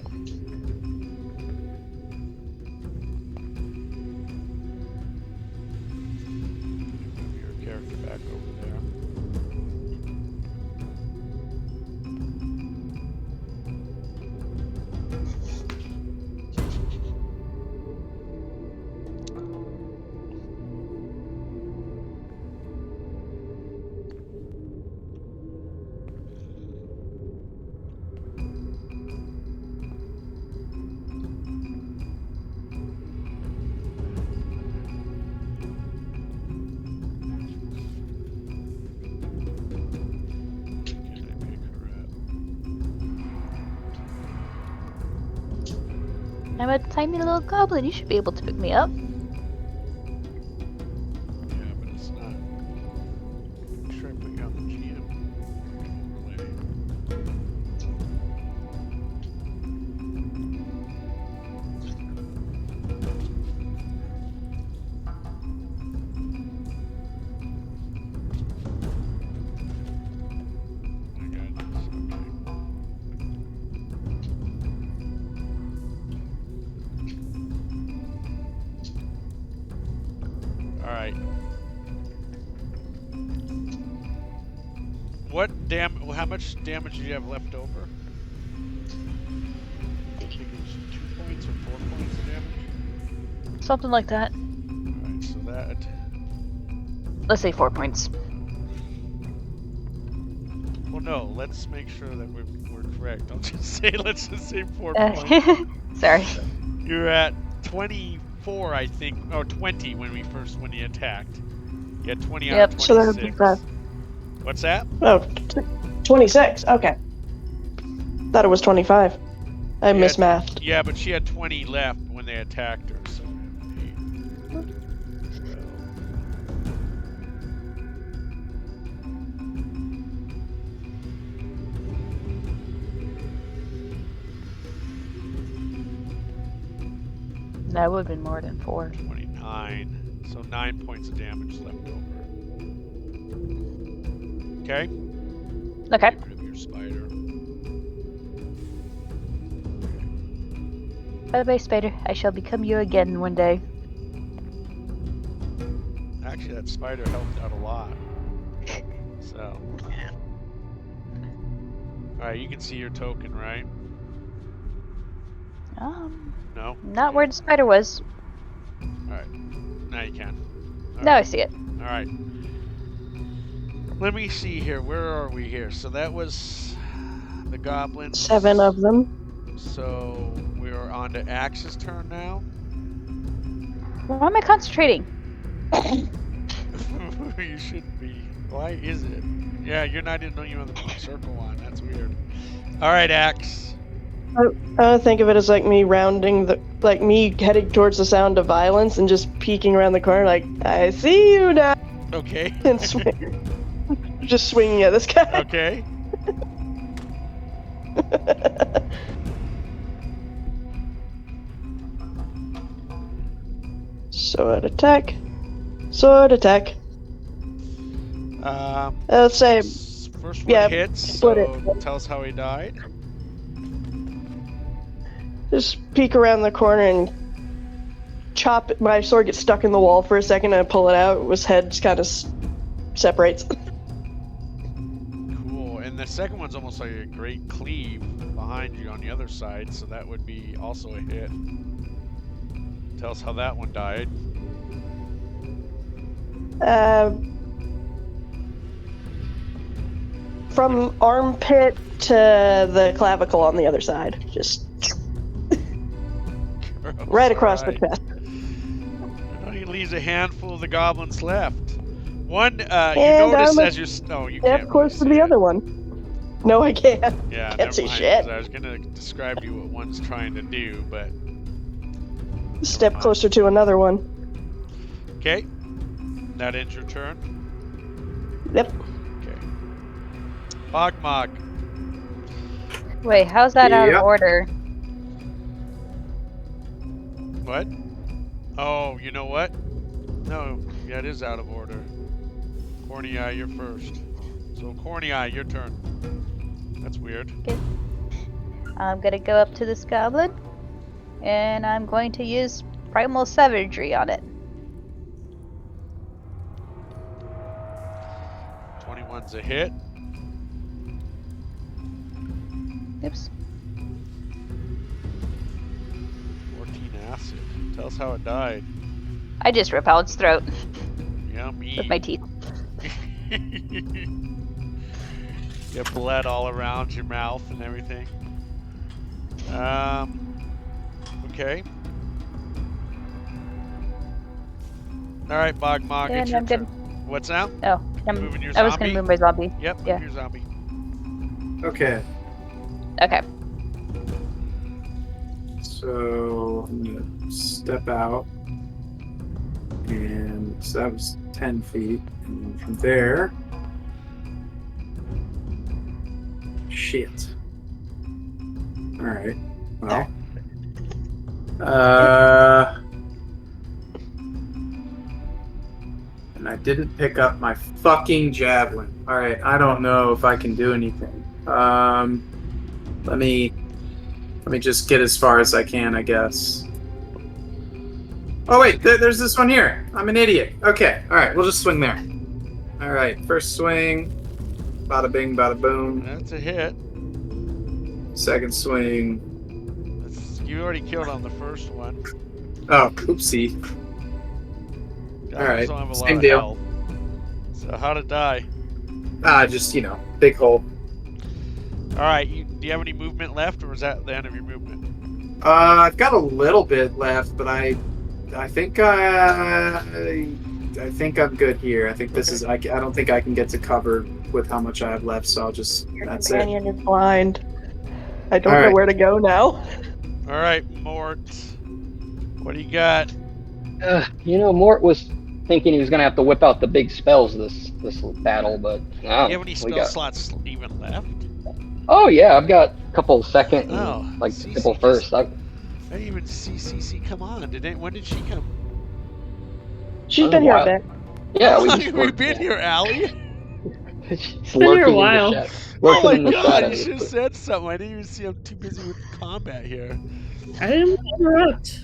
B: I'm a tiny little goblin. You should be able to pick me up.
A: Yeah, but it's not. Make sure I put you on the GM. Alright. How much damage do you have left over? I think it was 2 points or 4 points of damage.
B: Something like that.
A: Alright, so that.
B: Let's say 4 points.
A: Well, no, let's make sure that we're correct. Let's just say 4 points.
B: Sorry.
A: You're at 24, I think, or 20 when you attacked. You had 20 out of 26.
D: So that would be five.
A: What's that?
D: Oh, 26. Okay. Thought it was 25. I mismathed.
A: Yeah, but she had 20 left when they attacked her. So.
B: That would have been more than 4.
A: 29. So 9 points of damage left over. Okay?
B: Okay.
A: Get rid of your spider.
B: By the way, Spider, I shall become you again one day.
A: Actually, that spider helped out a lot. So. Alright, you can see your token, right? No?
B: Not where the spider was.
A: Alright. Now you can.
B: Now I see it.
A: Alright. Let me see here. Where are we here? So that was the goblins.
D: 7 of them.
A: So we're on to Axe's turn now.
B: Why am I concentrating?
A: You shouldn't be. Why is it? Yeah, you're not even on the circle one. That's weird. Alright, Axe.
D: I think of it as like me me heading towards the sound of violence and just peeking around the corner like, I see you now.
A: Okay.
D: And just swinging at this guy.
A: Okay.
D: Sword attack. Sword attack. Let's say,
A: First one
D: yeah,
A: hits,
D: split
A: so
D: it.
A: tell us how he died.
D: just peek around the corner and chop it. My sword gets stuck in the wall for a second and I pull it out. His head just kind of separates.
A: Cool. And the second one's almost like a great cleave behind you on the other side, so that would be also a hit. Tell us how that one died.
D: From armpit to the clavicle on the other side. Just right across the chest.
A: He leaves a handful of the goblins left. One, you
D: And
A: notice
D: I'm
A: as you're... Oh, you
D: Step
A: can't
D: close
A: really
D: to the
A: see
D: other
A: it.
D: one. No, I can't.
A: Yeah,
D: Can't
A: never
D: see
A: mind,
D: shit.
A: 'cause I was going to describe to you what one's trying to do, but...
D: Step
A: mind.
D: closer to another one.
A: Okay. That ends your turn.
D: Yep.
A: Okay. Bogmog.
B: Wait, how's that out of
F: Yep.
B: order?
A: What? Oh, you know what? No, yeah, it is out of order. Corny Eye, you're first. So, Corny Eye, your turn. That's weird.
B: I'm gonna go up to this goblin, and I'm going to use Primal Savagery on it.
A: 21's a hit.
B: Oops.
A: 14 acid. Tell us how it died.
B: I just rip out its throat
A: Yummy.
B: with my teeth.
A: Get blood all around your mouth and everything. Okay. Alright, Bogmog,
B: And
A: it's your
B: I'm
A: turn.
B: gonna-
A: What's that?
B: Oh,
A: Moving your
B: I was gonna
A: zombie?
B: move my zombie.
A: Yep,
B: Yeah.
A: your zombie.
F: Okay.
B: Okay.
F: So So I'm gonna step out, and so that was 10 feet, and then from there, shit. All right. Well, and I didn't pick up my fucking javelin. All right. I don't know if I can do anything. Let me just get as far as I can, I guess. Oh wait, there's this one here. I'm an idiot. Okay, all right, we'll just swing there. All right, first swing, bada bing, bada boom.
A: That's a hit.
F: Second swing.
A: You already killed on the first one.
F: Oh, oopsie.
A: Goblins
F: All right,
A: don't have a lot
F: same
A: of
F: deal.
A: health. So how'd it die?
F: Just big hole.
A: All right, do you have any movement left, or is that the end of your movement?
F: I've got a little bit left, but I think I think I'm good here. I think this is. I don't think I can get to cover with how much I have left, so I'll just. That's it.
D: Companion is blind. I don't
F: All
D: know
F: right.
D: where to go now.
A: All right, Mort. What do you got?
E: Mort was thinking he was gonna have to whip out the big spells this battle, but
A: Do you have any spell slots even left?
E: Oh yeah, I've got a couple second and a
A: CC
E: couple first.
A: I didn't even see CC come on. When did she come?
D: She's been here a bit.
E: Yeah,
A: How long have you been here, Allie?
E: She's
H: Been here a
E: lurking
H: while.
E: in the
A: Oh my
E: in the
A: god, you
E: shadows.
A: should have said something. I didn't even see. I'm too busy with combat here.
H: I didn't interrupt.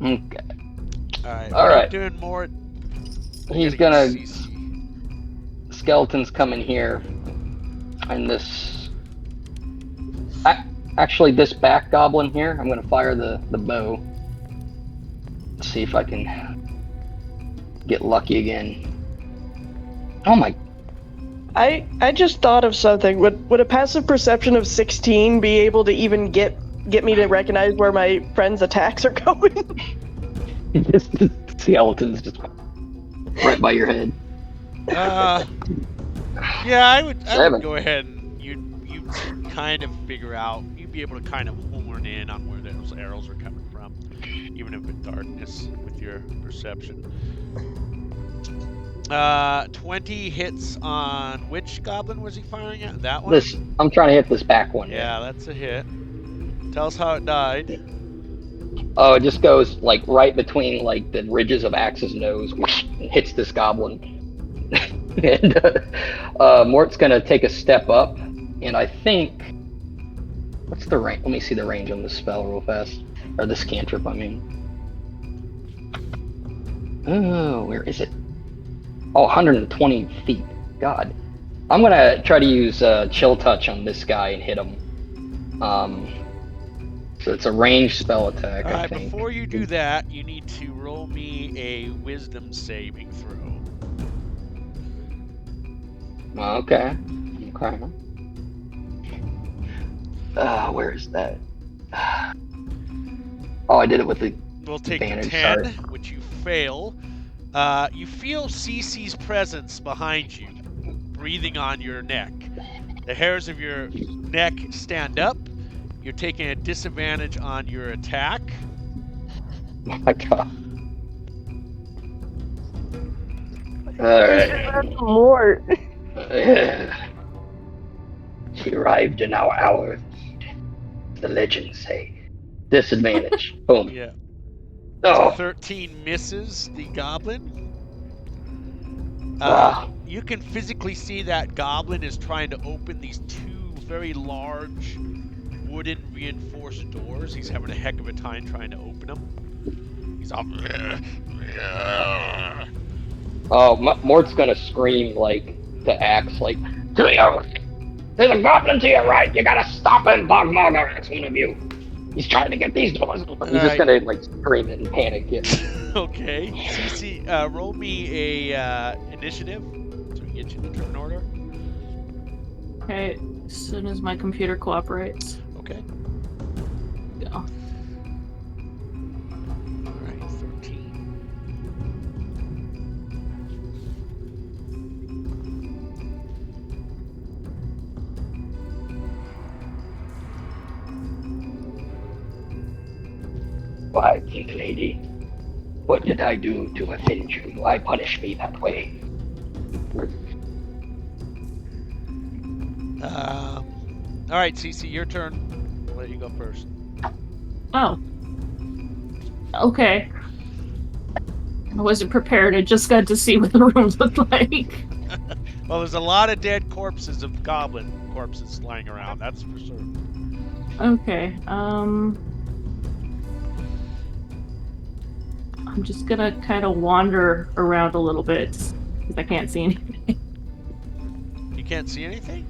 E: Okay.
A: Alright,
E: All
A: what are
E: right.
A: you doing, Mort?
E: He's
A: Gotta
E: gonna.
A: get CC.
E: Skeletons coming here, and this. Actually, this back goblin here, I'm gonna fire the bow. See if I can get lucky again. Oh my!
D: I just thought of something. Would a passive perception of 16 be able to even get me to recognize where my friend's attacks are going?
E: The skeletons just right by your head.
A: Yeah, I would
E: 7.
A: go ahead and you kind of figure out. You'd be able to kind of hone in on where those arrows are coming from, even if in darkness with your perception. 20 hits on which goblin was he firing at? That one?
E: I'm trying to hit this back one.
A: Yeah, that's a hit. Tell us how it died.
E: Oh, it just goes like right between like the ridges of Axe's nose, and hits this goblin. And Mort's gonna take a step up, and I think what's the range? Let me see the range on this spell real fast, or this cantrip. I mean, oh, where is it? Oh, 120 feet. God, I'm gonna try to use Chill Touch on this guy and hit him. So it's a ranged spell attack.
A: Alright,
E: I think.
A: before you do that, you need to roll me a wisdom saving throw.
E: Okay. Where is that? Oh, I did it with the.
A: We'll take the
E: advantage,
A: 10,
E: sorry.
A: which you fail. You feel CC's presence behind you, breathing on your neck. The hairs of your neck stand up. You're taking a disadvantage on your attack.
E: Oh my god. Alright.
D: Mort.
E: She arrived in our hour. The legends say. Disadvantage. Boom.
A: Yeah.
E: Oh.
A: 13 misses the goblin.
E: Ah.
A: You can physically see that goblin is trying to open these two very large wooden reinforced doors. He's having a heck of a time trying to open them. He's all.
E: Oh, Mort's gonna scream like the axe, like, to your, there's a goblin to your right. You gotta stop him, Bogmogger. It's one of you. He's trying to get these doors open. He's just gonna like scream it and panic. Yeah.
A: Okay. CC, roll me a initiative so we get you the turn order.
H: Okay, as soon as my computer cooperates.
A: Okay.
H: Go.
A: Alright, 13.
E: Why, King Lady? What did I do to offend you? Why punish me that way?
A: All right, Cece, your turn. I'll let you go first.
H: Oh. Okay. I wasn't prepared. I just got to see what the room looked like.
A: Well, there's a lot of dead corpses of goblin corpses lying around. That's for sure.
H: Okay. I'm just gonna kind of wander around a little bit because I can't see anything.
A: You can't see anything?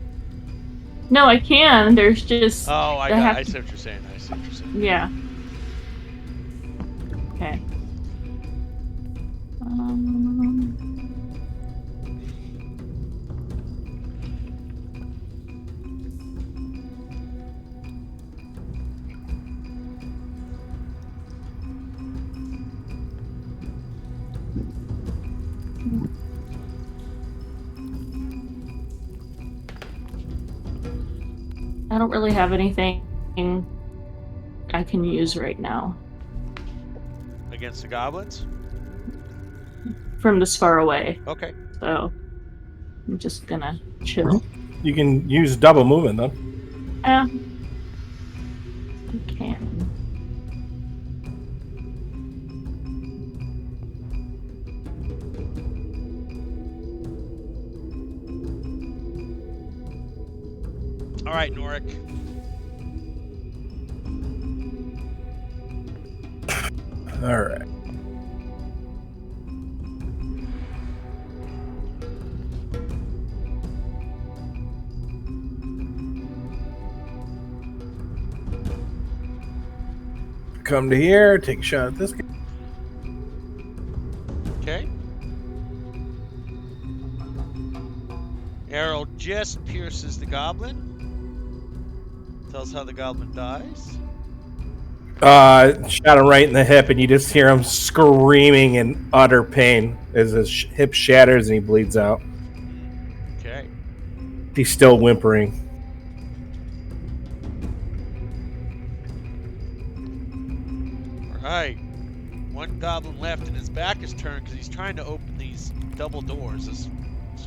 H: No, I can. There's just.
A: Oh,
H: I
A: I see what you're saying. I see what you're saying.
H: Yeah. Okay. I don't really have anything I can use right now
A: Against the goblins?
H: from this far away.
A: Okay.
H: So I'm just gonna chill.
C: You can use double movement though.
H: Yeah. I can.
A: All right, Norik.
C: All right. Come to here, take a shot at this guy.
A: Okay. Arrow just pierces the goblin. Tells how the goblin dies.
C: Shot him right in the hip, and you just hear him screaming in utter pain as his hip shatters and he bleeds out.
A: Okay.
C: He's still whimpering.
A: All right. One goblin left, and his back is turned because he's trying to open these double doors. He's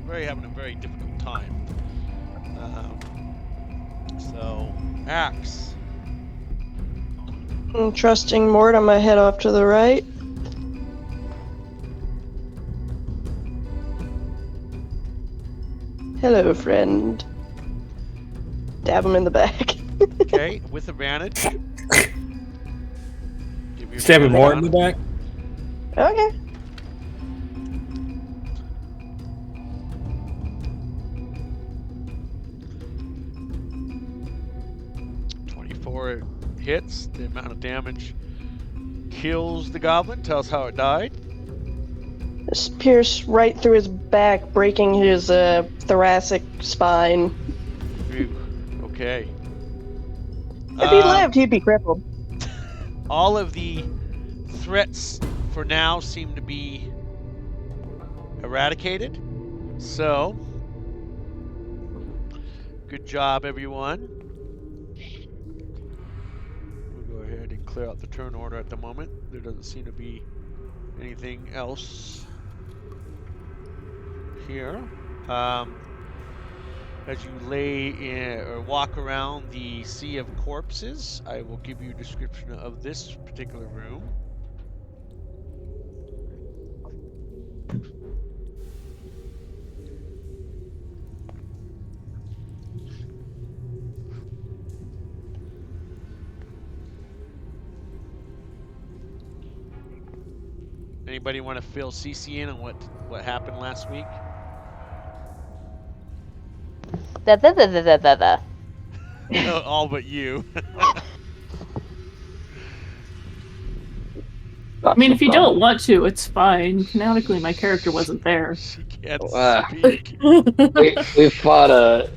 A: having a very difficult time. So, Axe.
D: I'm trusting Mort. I'm gonna head off to the right. Hello, friend. Dab him in the back.
A: Okay, with advantage.
C: Stabbing more in the back.
D: Okay.
A: Hits. The amount of damage kills the goblin. Tells how it died.
D: Just pierce right through his back, breaking his thoracic spine.
A: Ooh, okay.
D: If he lived, he'd be crippled.
A: All of the threats for now seem to be eradicated. So, good job, everyone. We'll go ahead and clear out the turn order at the moment. There doesn't seem to be anything else here. As you lay in or walk around the sea of corpses, I will give you a description of this particular room. Anybody want to fill CC in on what happened last week? All but you.
H: I mean, if you don't want to, it's fine. Canonically, my character wasn't there.
A: She can't speak.
E: we fought a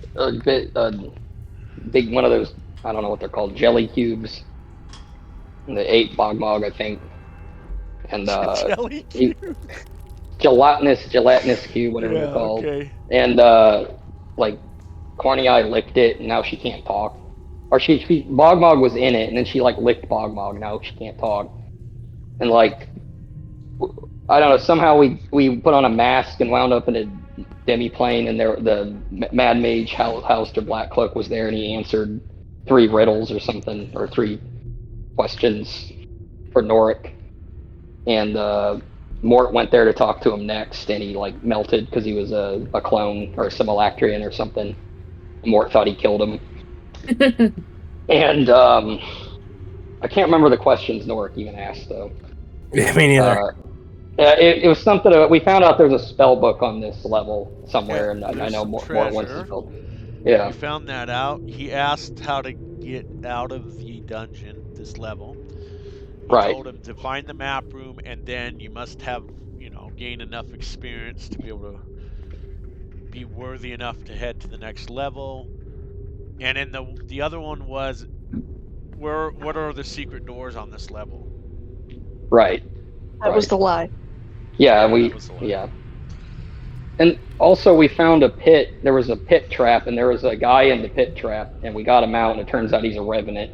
E: big one of those, I don't know what they're called, jelly cubes. And they ate Bogmog, I think. And
A: Jelly cube?
E: gelatinous cube, whatever they're called.
A: Okay.
E: And like Corny Eye licked it, and now she can't talk. Or she Bogmog was in it, and then she like licked Bogmog. Now she can't talk. and like, I don't know, somehow we put on a mask and wound up in a demi-plane, and the Mad Mage Halister Blackcloak was there, and he answered 3 riddles or something, or 3 questions for Norik, and Mort went there to talk to him next, and he like melted because he was a clone or a Simulacrian or something. Mort thought he killed him. And I can't remember the questions Norik even asked, though.
C: Yeah, me neither.
E: It was something. We found out there's a spell book on this level somewhere, and I
A: there's
E: know
A: some
E: Mort wants to
A: treasure.
E: build. Yeah.
A: You found that out. He asked how to get out of the dungeon, this level. You
E: Right.
A: told him to find the map room, and then you must have, gain enough experience to be able to be worthy enough to head to the next level. And then the other one was, what are the secret doors on this level?
E: Right.
D: That was the lie.
E: Yeah,
A: that was the lie.
E: yeah. And also we found a pit. There was a pit trap, and there was a guy in the pit trap, and we got him out, and it turns out he's a revenant,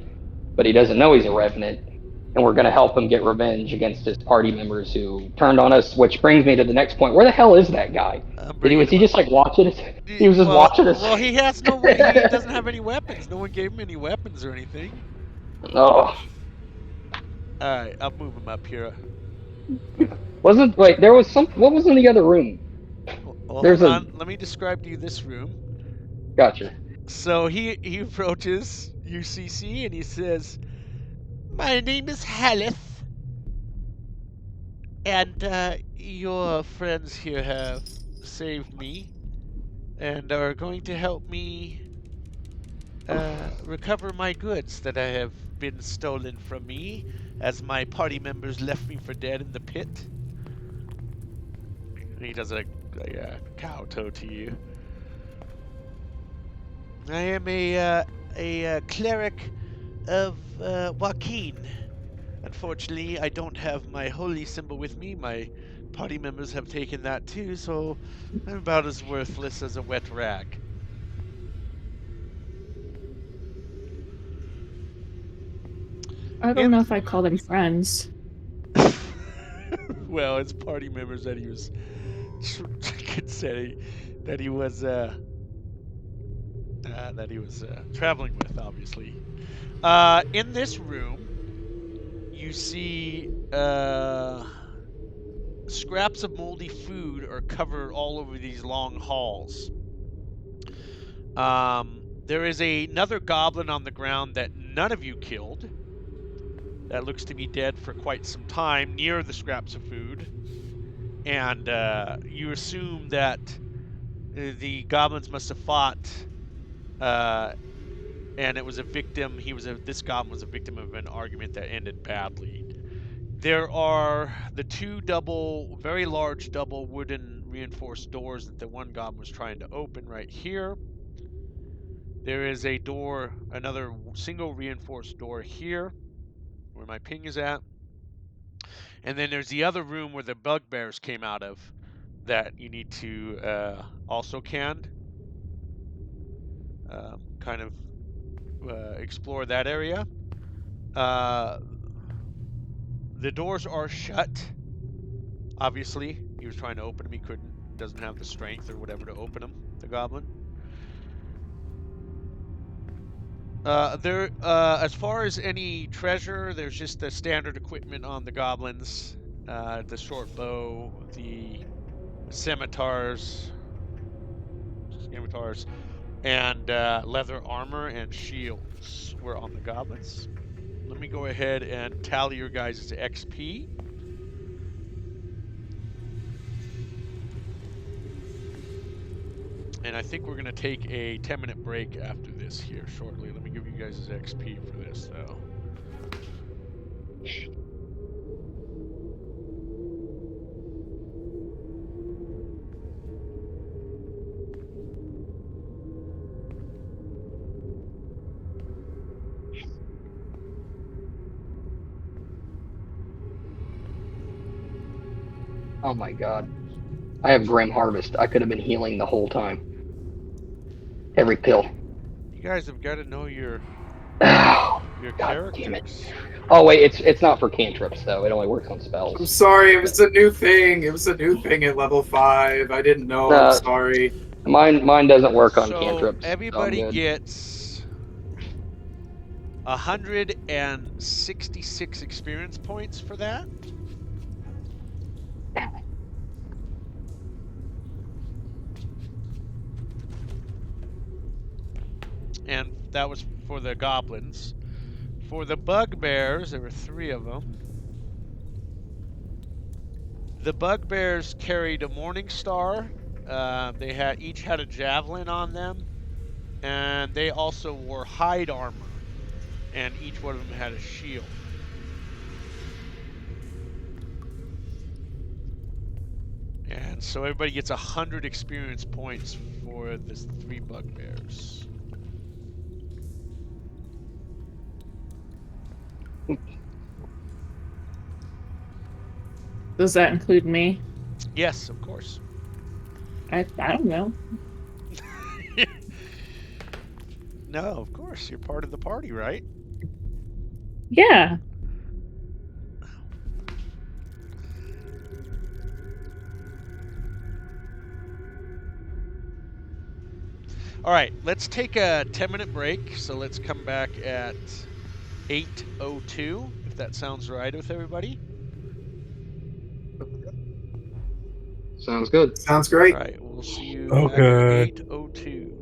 E: but he doesn't know he's a revenant, and we're going to help him get revenge against his party members who turned on us, which brings me to the next point. Where the hell is that guy? Was he just like watching us? He was just watching us.
A: Well, he has he doesn't have any weapons. No one gave him any weapons or anything.
E: Oh.
A: Alright, I'll move him up here.
E: There was what was in the other room?
A: Well, hold on. Let me describe to you this room.
E: Gotcha.
A: So he approaches UCC and he says, "My name is Haleth, and your friends here have saved me and are going to help me recover my goods that have been stolen from me, as my party members left me for dead in the pit." And he does a kowtow to you. "I am a cleric of Joaquin. Unfortunately, I don't have my holy symbol with me. My party members have taken that too, so I'm about as worthless as a wet rag."
H: I don't know if I call them friends.
A: Well, it's party members that he was that he was traveling with, obviously. In this room, you see scraps of moldy food are covered all over these long halls. There is another goblin on the ground that none of you killed, that looks to be dead for quite some time, near the scraps of food. And you assume that the goblins must have fought, and it was a victim. This goblin was a victim of an argument that ended badly. There are the 2 very large double wooden reinforced doors that the one goblin was trying to open right here. There is a door, another single reinforced door here, where my ping is at. And then there's the other room where the bugbears came out of, that you need to also kind of explore that area. The doors are shut. Obviously, he was trying to open them. He couldn't. Doesn't have the strength or whatever to open them, the goblin. As far as any treasure, there's just the standard equipment on the goblins. The short bow, the scimitars, and leather armor and shields were on the goblins. Let me go ahead and tally your guys' XP. And I think we're going to take a 10-minute break after this here shortly. Let me give you guys' XP for this, though.
E: Oh my god. I have Grim Harvest. I could have been healing the whole time. Every pill.
A: You guys have got to know your Your
E: God damn it.
A: characters.
E: Oh wait, it's not for cantrips though. It only works on
F: I'm
E: spells.
F: sorry, it was a new thing. It was a new thing at level 5. I didn't know. I'm sorry.
E: Mine doesn't work on
A: So
E: cantrips. So I'm
A: everybody
E: good.
A: gets 166 experience points for that. And that was for the goblins. For the bugbears, there were 3 of them. The bugbears carried a morning star. They each had a javelin on them, and they also wore hide armor, and each one of them had a shield. And so everybody gets 100 experience points for the 3 bugbears.
H: Does that include me?
A: Yes, of course.
H: I don't know.
A: No, of course. You're part of the party, right?
H: Yeah.
A: All right, let's take a 10-minute break. So let's come back at 8:02, if that sounds right with everybody.
E: Sounds good.
F: Sounds
A: All
F: great.
A: right, we'll see you
C: Oh,
A: back at
C: good.
A: 8:02.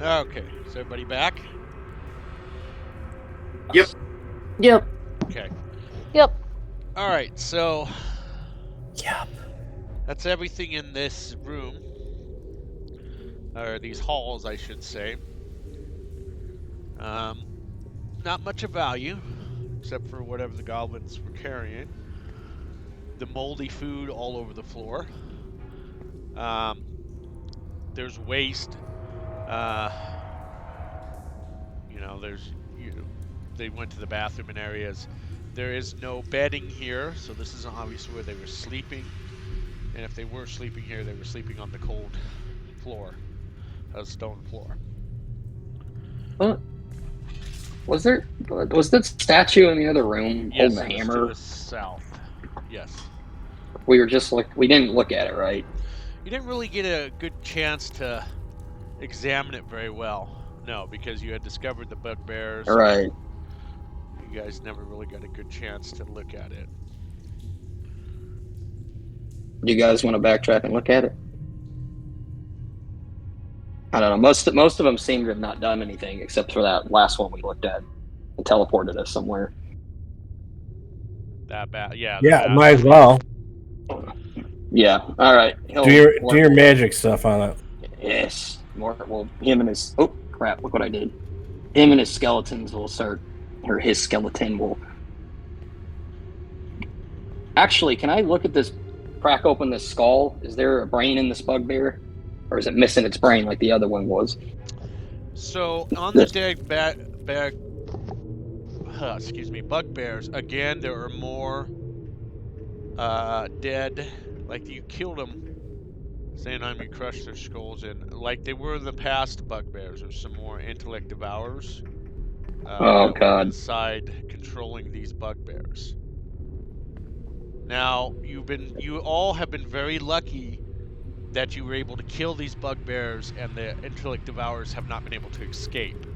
A: Okay, is everybody back?
F: Yep.
H: Yep.
A: Okay.
B: Yep.
A: All right, so
C: Yep.
A: that's everything in this room, or these halls, I should say. Not much of value. except for whatever the goblins were carrying. The moldy food all over the floor. There's waste. They went to the bathroom in areas. There is no bedding here, so this isn't obviously where they were sleeping. And if they were sleeping here, they were sleeping on the cold floor, a stone floor.
E: Well, was the statue in the other room
A: Yes,
E: holding a
A: it was
E: hammer?
A: to the south. Yes.
E: We didn't look at it, right?
A: You didn't really get a good chance to examine it very well. No, because you had discovered the bugbears.
E: Right.
A: You guys never really got a good chance to look at it.
E: Do you guys want to backtrack and look at it? I don't know. Most of them seem to have not done anything except for that last one we looked at. It teleported us somewhere.
A: That bad, yeah.
C: Yeah, might as well.
E: Yeah. All right.
C: Do your magic stuff on it.
E: Yes. Him and his. Oh crap! Look what I did. Him and his skeletons will start, or his skeleton will. Actually, can I look at this? Crack open this skull. Is there a brain in this bugbear, or is it missing its brain like the other one was?
A: So on the dead bugbears. Again, there are more dead. Like you killed them. Saying you crushed their skulls in, like they were in the past bugbears. There's some more intellect devourers.
E: Oh God!
A: Inside controlling these bugbears. Now you all have been very lucky that you were able to kill these bugbears, and the intellect devourers have not been able to escape.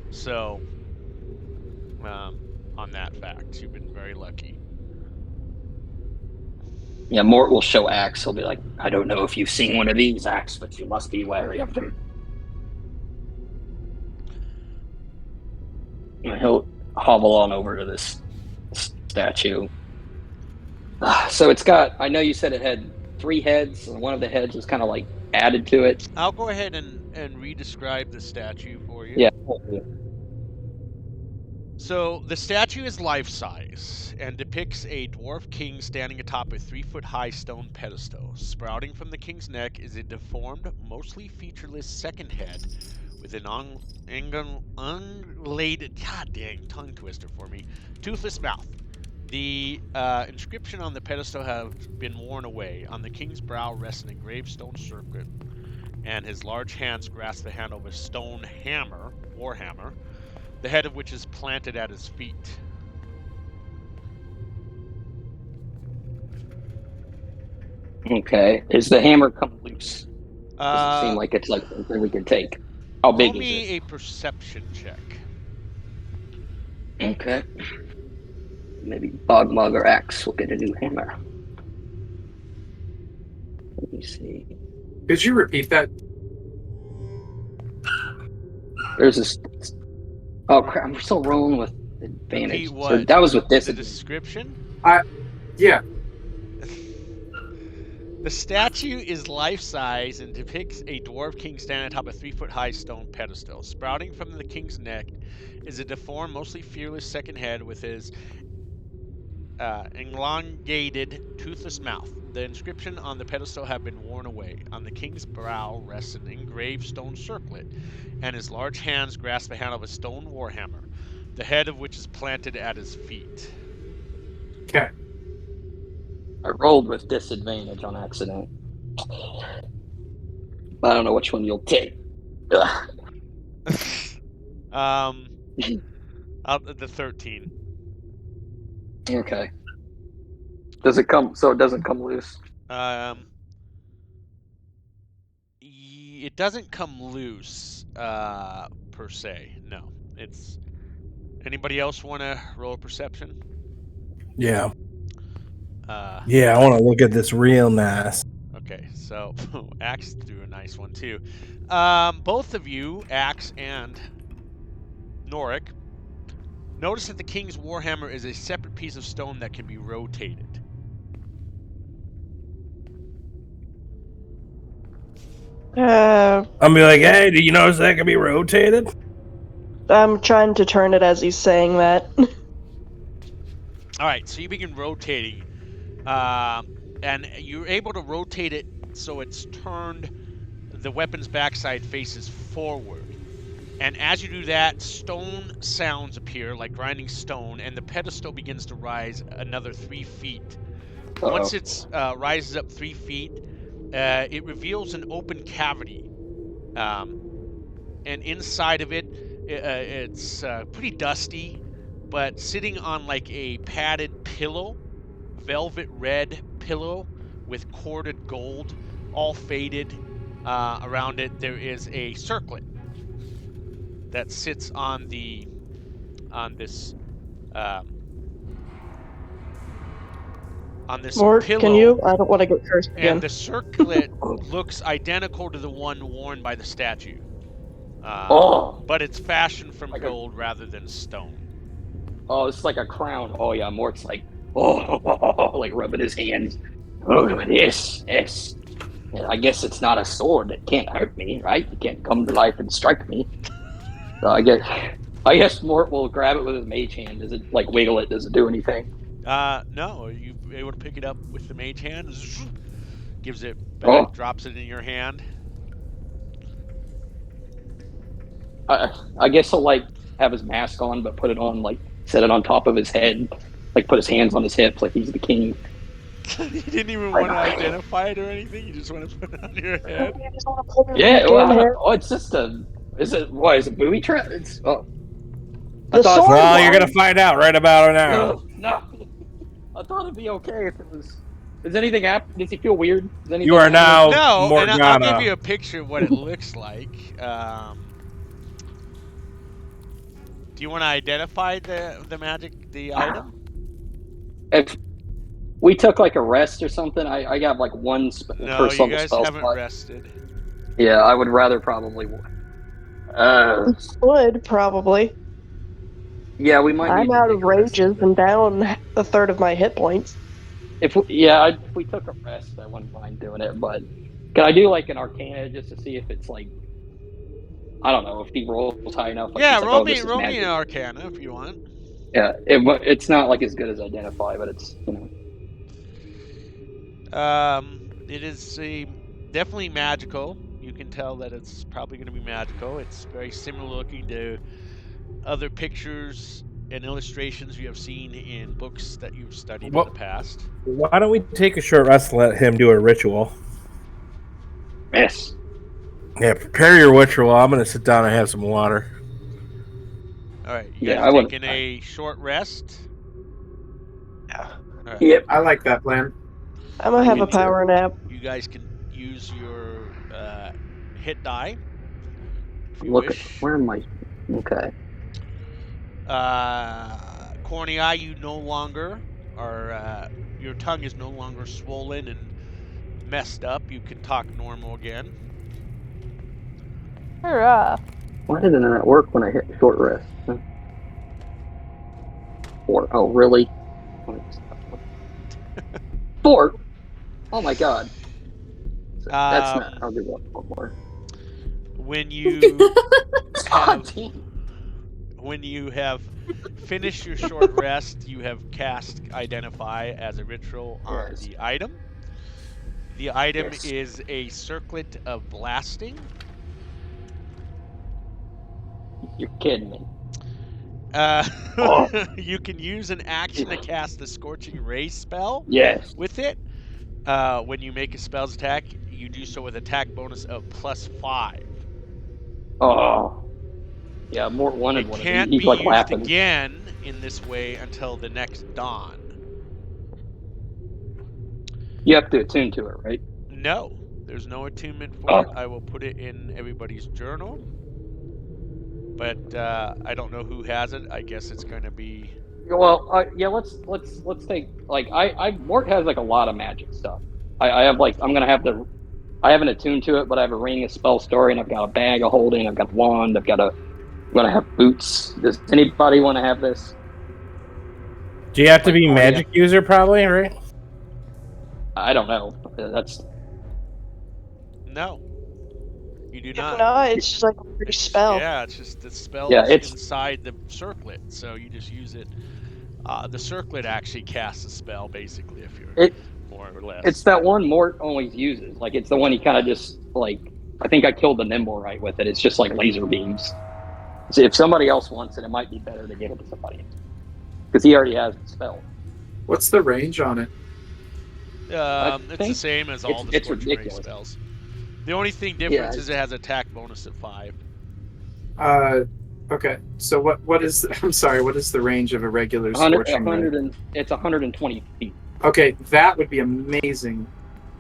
A: So, on that fact, you've been very lucky.
E: Yeah, Mort will show Axe. He'll be like, I don't know if you've seen one of these, Axe, but you must be wary of them. And he'll hobble on over to this statue. So it's got, I know you said it had 3 heads, and one of the heads was kind of like added to it.
A: I'll go ahead and re-describe the statue for you.
E: Yeah.
A: So the statue is life-size and depicts a dwarf king standing atop a 3-foot-high stone pedestal. Sprouting from the king's neck is a deformed, mostly featureless second head with an ungulated, god dang, tongue twister for me, toothless mouth. The inscription on the pedestal has been worn away. On the king's brow rests an engraved stone circlet, and his large hands grasp the handle of a stone hammer, warhammer, the head of which is planted at his feet.
E: Okay. Is the hammer come loose? Does it seem like it's like something we could take? How big is it?
A: Roll me a perception check.
E: Okay. Maybe Bogmug or Axe will get a new hammer. Let me see.
F: Could you repeat that?
E: There's this. Oh crap! I'm still rolling with advantage.
A: Repeat
E: So
A: what?
E: that was with
A: The
E: disadvantage.
A: description?
F: Yeah.
A: The statue is life-size and depicts a dwarf king standing atop a 3-foot-high stone pedestal. Sprouting from the king's neck is a deformed, mostly fearless second head with his elongated, toothless mouth. The inscription on the pedestal have been worn away. On the king's brow rests an engraved stone circlet, and his large hands grasp the handle of a stone warhammer, the head of which is planted at his feet.
F: Okay.
E: I rolled with disadvantage on accident. I don't know which one you'll take. Ugh.
A: Out the 13.
E: Okay. Does it come? So it doesn't come loose.
A: It doesn't come loose per se. No, it's. Anybody else want to roll a perception?
C: Yeah. Yeah, I want to look at this real nice.
A: Okay, so Axe threw a nice one too. Both of you, Axe and Norik, notice that the king's warhammer is a separate piece of stone that can be rotated.
C: I'm be like, hey, do you notice that can be rotated?
D: I'm trying to turn it as he's saying that.
A: All right, so you begin rotating, and you're able to rotate it so it's turned. The weapon's backside faces forward. And as you do that, stone sounds appear, like grinding stone, and the pedestal begins to rise another 3 feet. Once it rises up 3 feet, it reveals an open cavity. And inside of it, it's pretty dusty, but sitting on like a padded pillow, velvet red pillow with corded gold, all faded. Around it, there is a circlet that sits on this
D: Mort,
A: pillow.
D: can you? I don't want to get cursed again.
A: And the circlet looks identical to the one worn by the statue. But it's fashioned from
E: Like
A: gold rather than stone.
E: Oh, it's like a crown. Oh yeah, Mort's like, like rubbing his hands. Oh, yes. I guess it's not a sword that can't hurt me, right? You can't come to life and strike me. So I guess Mort will grab it with his mage hand. Does it like wiggle it? Does it do anything?
A: No, you able to pick it up with the mage hand? Gives it back, drops it in your hand.
E: I guess he'll like have his mask on, but put it on like set it on top of his head, like put his hands on his hips, like he's the king.
A: You didn't even want to identify it or anything. You just want to put it on your head.
E: Yeah, well, it's just is it booby trap? It's
C: Well, you're gonna find out right about now.
E: No, I thought it'd be okay if it was. Does anything happen? Does he feel weird?
C: You are now
A: no,
C: Morgana.
A: And I'll give you a picture of what it looks like. Do you want to identify the magic, the item?
E: If we took like a rest or something, I got like one
A: No,
E: first
A: you
E: level
A: guys
E: spell
A: haven't
E: slot.
A: rested.
E: Yeah, I would rather probably.
D: Would probably.
E: Yeah, we might.
D: I'm out of rages and down a third of my hit points.
E: If we took a rest, I wouldn't mind doing it. But can I do like an Arcana just to see if it's like, I don't know, if he rolls high enough? Like
A: Yeah,
E: like,
A: roll
E: this is
A: me
E: magic.
A: an Arcana if you want.
E: Yeah, it's not like as good as Identify, but it's
A: It is definitely magical. You can tell that it's probably going to be magical. It's very similar looking to other pictures and illustrations you have seen in books that you've studied in the past.
C: Why don't we take a short rest and let him do a ritual?
E: Yes.
C: Yeah, prepare your ritual. I'm going to sit down and have some water.
A: All right, you guys taking a short rest?
D: Yeah.
A: Right.
F: Yep, I like that plan.
D: I'm gonna have a power nap.
A: You guys can use your hit die. If you
E: Look,
A: wish.
E: where am I? Okay.
A: Corny Eye, you no longer are. Your tongue is no longer swollen and messed up. You can talk normal again.
B: Hurrah!
E: Why didn't that work when I hit short rest? Four. Oh, really? 4. Oh my god. That's not. I'll do one more.
A: When you have finished your short rest, you have cast Identify as a ritual on the item. The item is a circlet of blasting.
E: You're kidding me.
A: You can use an action to cast the Scorching Ray spell.
E: Yes.
A: With it, when you make a spell's attack, you do so with attack bonus of +5.
E: Oh. Yeah, Mort wanted one.
A: It can't
E: He's
A: be
E: like
A: used
E: laughing.
A: again in this way until the next dawn.
E: You have to attune to it, right?
A: No, there's no attunement for it. I will put it in everybody's journal. But I don't know who has it. I guess it's going to be.
E: Well, yeah. Let's take like Mort has like a lot of magic stuff. I have like I haven't attuned to it, but I have a ring, a spell story, and I've got a bag of holding. I've got a wand. I'm gonna have boots. Does anybody want to have this?
C: Do you have to be magic user, probably, right?
E: I don't know. That's
A: no. You do
D: If
A: not.
D: not, it's just like a pretty spell.
A: Yeah, it's just the spell
E: it's
A: inside the circlet, so you just use it The circlet actually casts a spell, basically, if you're
E: It
A: more or less.
E: it's that one Mort always uses. Like it's the one he kind of just like. I think I killed the nimble right with it. It's just like laser beams. So if somebody else wants it, it might be better to give it to somebody else because he already has the spell.
F: What's the range on it?
A: It's the
E: think
A: same as all the
E: it's
A: Scorching Ray
E: ridiculous.
A: spells. The only thing difference is it has attack bonus at 5.
F: Okay. So what is? I'm sorry. What is the range of a regular
E: 100,
F: scorching ray?
E: it's 120 feet.
F: Okay, that would be amazing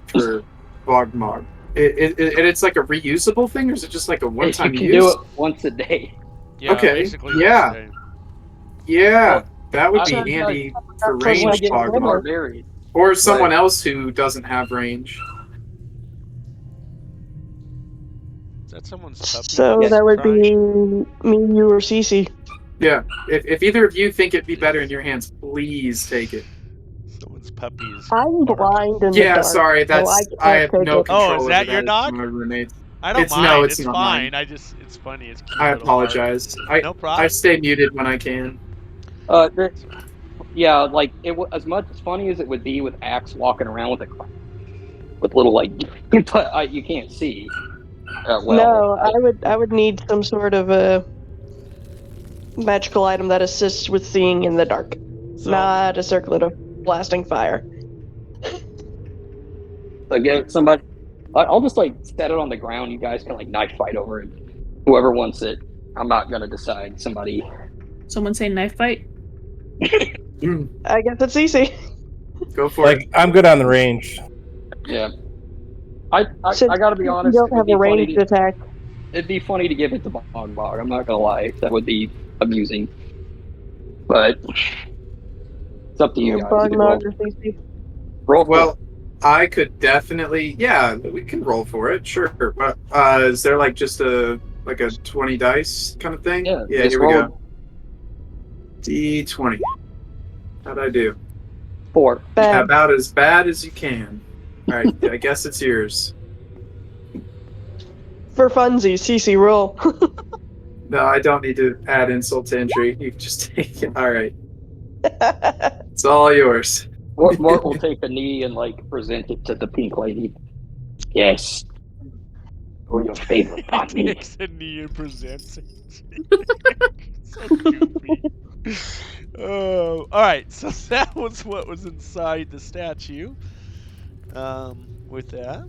F: for Bogmog. It's like a reusable thing, or is it just like a one-time
E: You can
F: use?
E: do it once a day.
A: Yeah,
F: Okay,
A: basically
F: yeah.
A: once a day.
F: Yeah, that would be
E: I-
F: handy for
D: That's
E: I want
F: range
E: to get more
F: Bogmog,
E: barbarian.
F: or someone else who doesn't have range.
A: Is that someone's puppy?
D: So
E: Yes,
D: that would
A: crying?
D: be me, you, or Cece.
F: Yeah, if either of you think it'd be better in your hands, please take it.
A: Someone's puppy is
D: I'm
A: barking.
D: blind in the
F: Yeah,
D: dark.
F: sorry, that's
D: I
F: I
D: can't
F: have
D: take
F: no
D: it.
F: control
A: Oh, is that
F: over
A: your
F: It's
A: dog?
F: my roommates.
A: I don't
F: It's-
A: mind.
F: no,
A: it's
F: it's not
A: fine.
F: mine.
A: It's funny. It's cute.
F: I
A: little heart.
F: apologize.
A: No
F: I
A: problem.
F: stay muted when I can.
E: Yeah, like as much as funny as it would be with Axe walking around with with little like, but you can't see.
D: No, I would need some sort of a magical item that assists with seeing in the dark,
A: So,
D: not a circlet of blasting fire.
E: So get somebody. I'll just like set it on the ground. You guys can like knife fight over it. Whoever wants it. I'm not gonna decide. Somebody.
H: Someone say knife fight.
D: I guess it's easy.
F: Go for it.
C: Like, I'm good on the range.
E: Yeah. I
D: Since
E: gotta be honest.
D: you don't
E: It would
D: have
E: be
D: a
E: funny
D: ranged
E: to,
D: attack.
E: it'd be funny to give it to Bog. I'm not gonna lie. That would be amusing. But it's up to you guys. You can roll,
D: Bogmog or Cece.
E: roll for it.
F: Well, I could definitely, yeah, we can roll for it, sure. But is there like just a 20 dice kind of thing?
E: Yeah,
F: Yeah,
E: just
F: here we
E: roll
F: go. D20. How'd I do?
E: 4.
D: Bad.
F: About as bad as you can. All right, I guess it's yours.
D: For funsies, Cece, roll.
F: No, I don't need to add insult to injury. You can just take it. All right, it's all yours.
E: Mort will take a knee and like present it to the pink lady. Yes. Or your favorite
A: he
E: puppy.
A: takes a knee and presents it. So goofy. Oh, all right. So that was what was inside the statue. With that,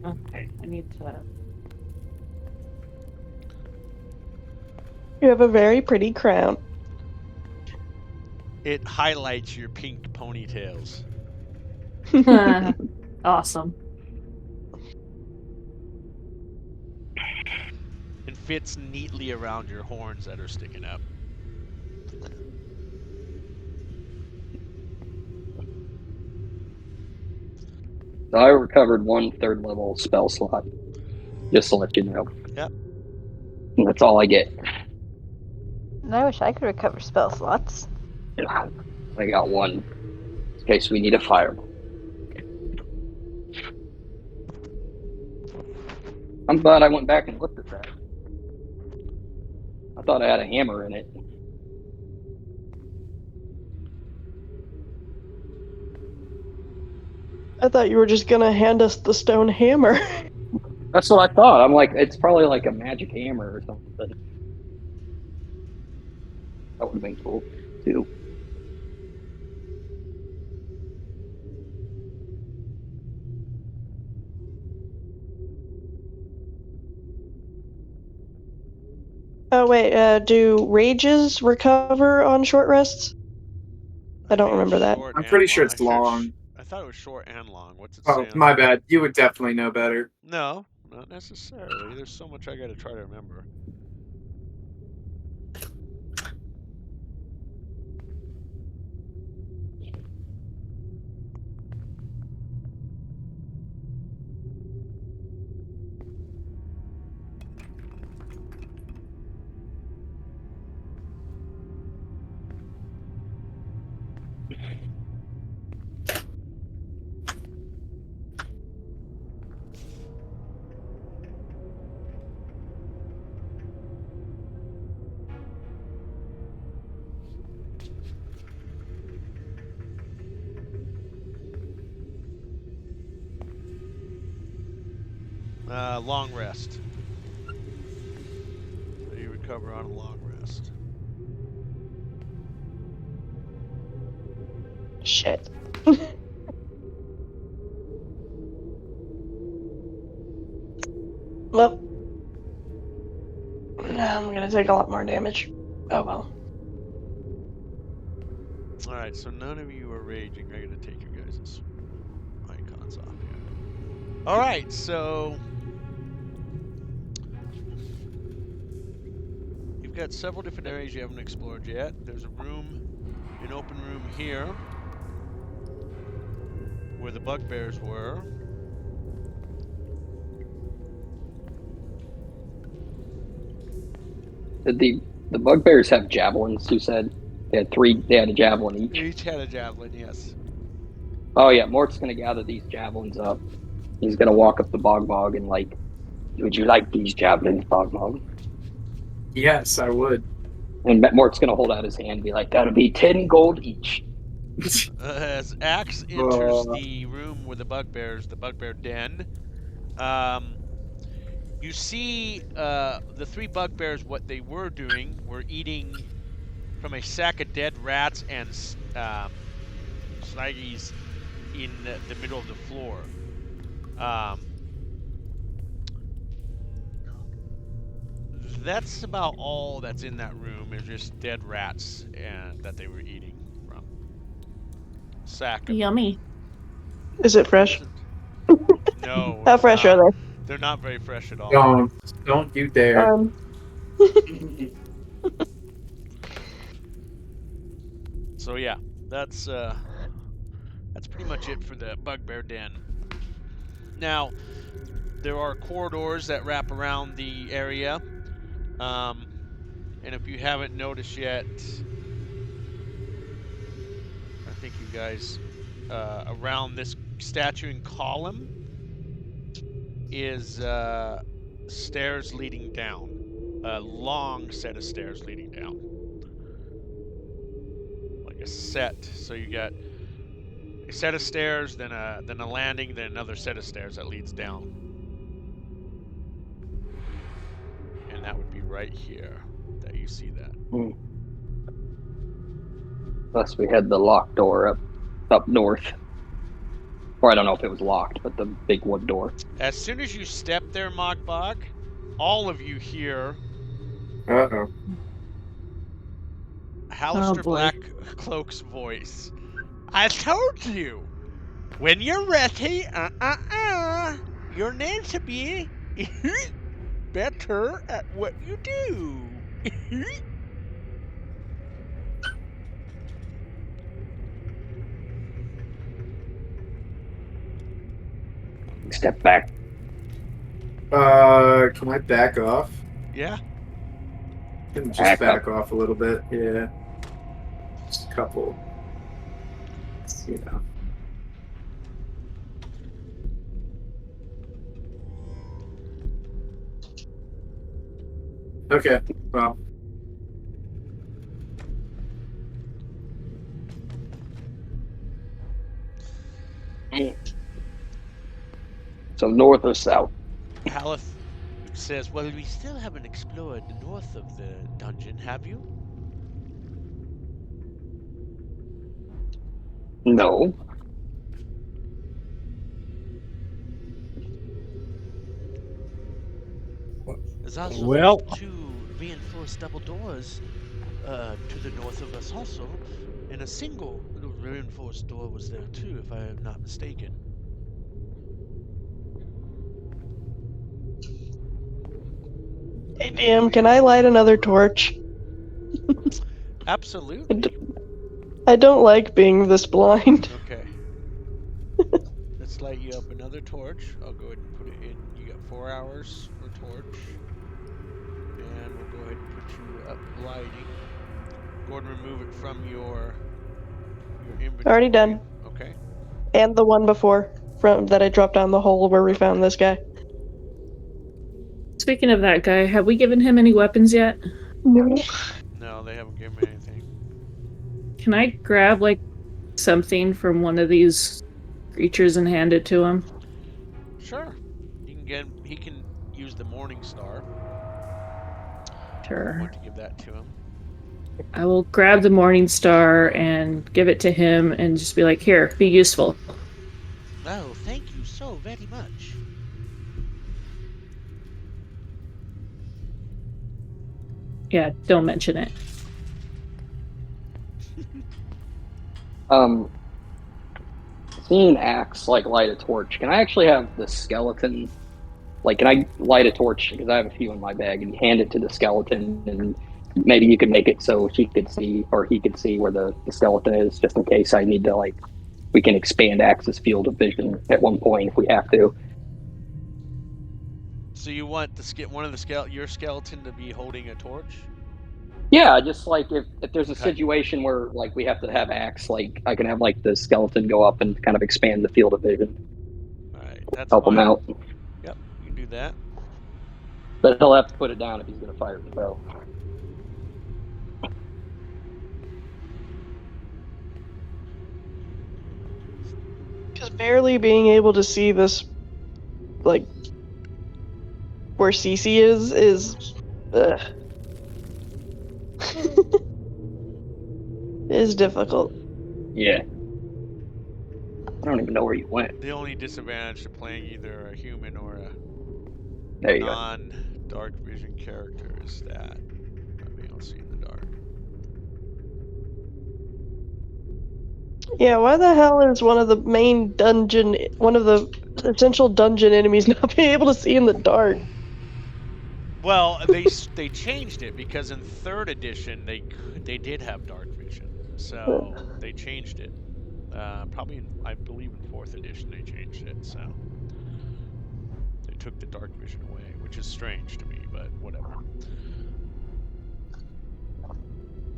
H: Okay, I need to.
D: You have a very pretty crown.
A: it highlights your pink ponytails.
H: Awesome.
A: And fits neatly around your horns that are sticking up.
E: So I recovered 1 3rd level spell slot. Just to let you know.
A: Yep.
E: And that's all I get.
B: I wish I could recover spell slots.
E: I got 1 in case we need a fireball. I'm glad I went back and looked at that. I thought I had a hammer in it.
D: I thought you were just gonna hand us the stone hammer.
E: That's what I thought. I'm like, it's probably like a magic hammer or something. That would have been cool, too.
D: Oh wait, do rages recover on short rests? I don't
A: think it's
D: remember that.
A: short
F: I'm
A: and
F: pretty sure
A: long.
F: it's long.
A: I thought it was short and long. What's it
F: Oh,
A: say?
F: my bad. You would definitely know better.
A: No, not necessarily. There's so much I gotta try to remember. Long rest. So you recover on a long rest.
D: Shit. Well, I'm gonna take a lot more damage. Oh well.
A: Alright, so none of you are raging. I'm going to take your guys' icons off here. Alright, so you've got several different areas you haven't explored yet. There's a room, an open room here, where the bugbears were.
E: Did the bugbears have javelins? You said they had three. They had a javelin each.
A: Each had a javelin, yes.
E: Oh yeah, Mort's gonna gather these javelins up. He's gonna walk up the bog and like, would you like these javelins, bog?
F: Yes, I would.
E: And Mort's gonna hold out his hand and be like, that'll be 10 gold each.
A: As Axe enters the room with the bugbear den, you see the three bugbears, what they were doing were eating from a sack of dead rats and snaggies in the middle of the floor. That's about all that's in that room, is just dead rats and that they were eating from. Sack of
H: Yummy.
D: Is it fresh?
A: No.
D: How fresh are they?
A: They're not very fresh at all.
F: Don't you dare.
A: So yeah, that's pretty much it for the bugbear den. Now, there are corridors that wrap around the area, and if you haven't noticed yet, I think you guys around this statue and column is stairs leading down, a long set of stairs leading down. A set, so you got a set of stairs, then a landing, then another set of stairs that leads down, and that would be right here that you see that.
E: Plus we had the locked door up north, or I don't know if it was locked, but the big wood door.
A: As soon as you step there, Mogbog, all of you hear Hallister Blackcloak's voice. I told you! When you're ready, you're meant to be better at what you do.
E: Step back.
F: Can I back off?
A: Yeah.
F: Can just back off a little bit, yeah. Just a couple. You know. Okay, well.
E: So north or south?
A: Haleth says, well, we still haven't explored the north of the dungeon, have you?
E: No.
A: There's also
C: Well,
A: two reinforced double doors to the north of us also, and a single reinforced door was there too, if I am not mistaken.
D: Hey, DM, can I light another torch?
A: Absolutely.
D: I don't like being this blind.
A: Okay. Let's light you up another torch. I'll go ahead and put it in. You got 4 hours for torch. And we'll go ahead and put you up lighting. Go ahead and remove it from your inventory.
D: Already done.
A: Okay.
D: And the one before, that I dropped down the hole where we found this guy.
H: Speaking of that guy, have we given him any weapons yet?
A: No, they haven't given me anything.
H: Can I grab, like, something from one of these creatures and hand it to him?
A: Sure. You can he can use the Morning Star. I
H: Sure.
A: want to give that to him.
H: I will grab the Morning Star and give it to him and just be like, here, be useful.
A: Oh, thank you so very much.
H: Yeah, don't mention it.
E: Seeing Axe like light a torch, can I actually have the skeleton? Like, can I light a torch because I have a few in my bag and hand it to the skeleton, and maybe you could make it so she could see or he could see where the skeleton is, just in case I need to like. We can expand Axe's field of vision at one point if we have to.
A: So you want one of your skeleton to be holding a torch?
E: Yeah, just like if there's a
A: Okay.
E: situation where like we have to have Axe, like I can have like the skeleton go up and kind of expand the field of vision,
A: All right, that's
E: help
A: fine.
E: him out.
A: Yep, you can do that.
E: But he'll have to put it down if he's going to fire the bow.
D: Because barely being able to see this, like, where Cece is is difficult.
E: Yeah. I don't even know where you went.
A: The only disadvantage to playing either a human or a
E: There you go.
A: non-dark vision character is that not being able to see in the dark.
D: Yeah, why the hell is one of the essential dungeon enemies not being able to see in the dark?
A: Well, they changed it because in 3rd edition they did have dark vision, so they changed it. Probably I believe in 4th edition they changed it, so they took the dark vision away, which is strange to me, but whatever.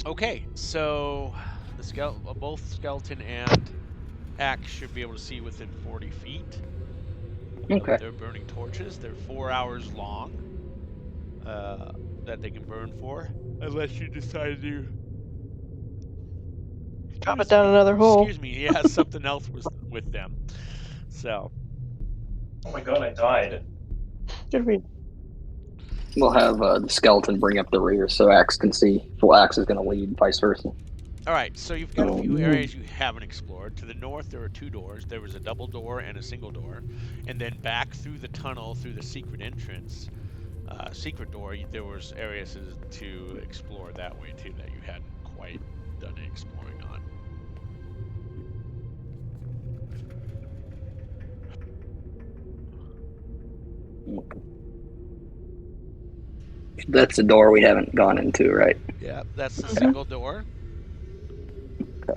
A: Okay, so both skeleton and Axe should be able to see within 40 feet.
E: Okay.
A: They're burning torches. They're 4 hours long. That they can burn for, unless you decide to
D: Drop it down another hole.
A: Excuse me, he has something else with them. So.
G: Oh my god, I died.
D: Should we?
E: We'll have the skeleton bring up the rear so Axe can see. Well, Axe is going to lead, vice versa.
A: All right, so you've got a few areas you haven't explored. To the north, there are 2 doors. There was a double door and a single door. And then back through the tunnel, through the secret entrance, secret door, there was areas to explore that way, too, that you hadn't quite done any exploring on.
E: That's the door we haven't gone into, right?
A: Yeah, that's the single door.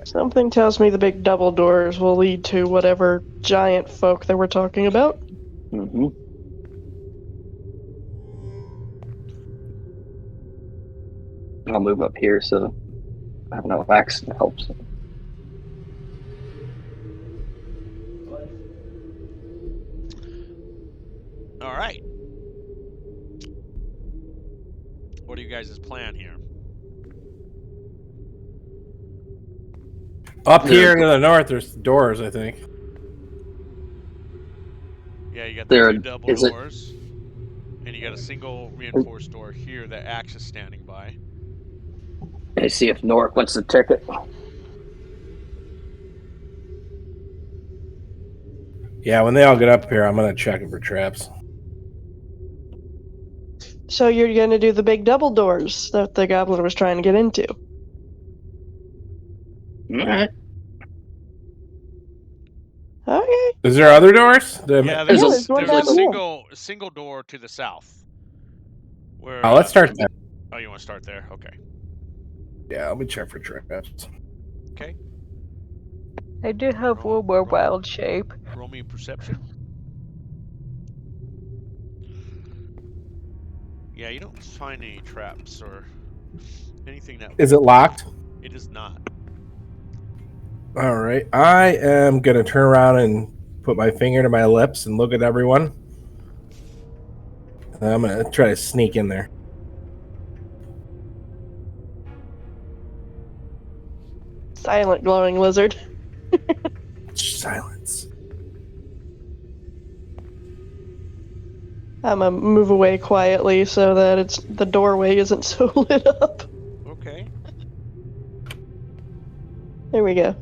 D: Something tells me the big double doors will lead to whatever giant folk that we're talking about.
E: Mm-hmm. I'll move up here so I don't know if Axe helps.
A: All right. What are you guys' plan here?
C: Up here to the north, there's doors, I think.
A: Yeah, you got the 2 double doors, and you got a single reinforced door here that Axe is standing by.
E: I see if Norik wants the ticket.
C: Yeah, when they all get up here, I'm going to check it for traps.
D: So you're going to do the big double doors that the goblin was trying to get into.
E: Alright.
D: Okay.
C: Is there other doors?
A: Yeah,
E: there's
A: there's
D: one
A: a
D: down
A: single door to the south. Where,
C: Oh, let's start there.
A: Oh, you want to start there? Okay.
C: Yeah, let me check for traps.
A: Okay.
B: I do have one more wild shape.
A: Roll me a perception. Yeah, you don't find any traps or anything that...
C: Is it locked?
A: It is not.
C: All right. I am going to turn around and put my finger to my lips and look at everyone. And I'm going to try to sneak in there.
D: Silent glowing lizard.
C: Silence.
D: I'm gonna move away quietly so that the doorway isn't so lit up.
A: Okay.
D: There we go.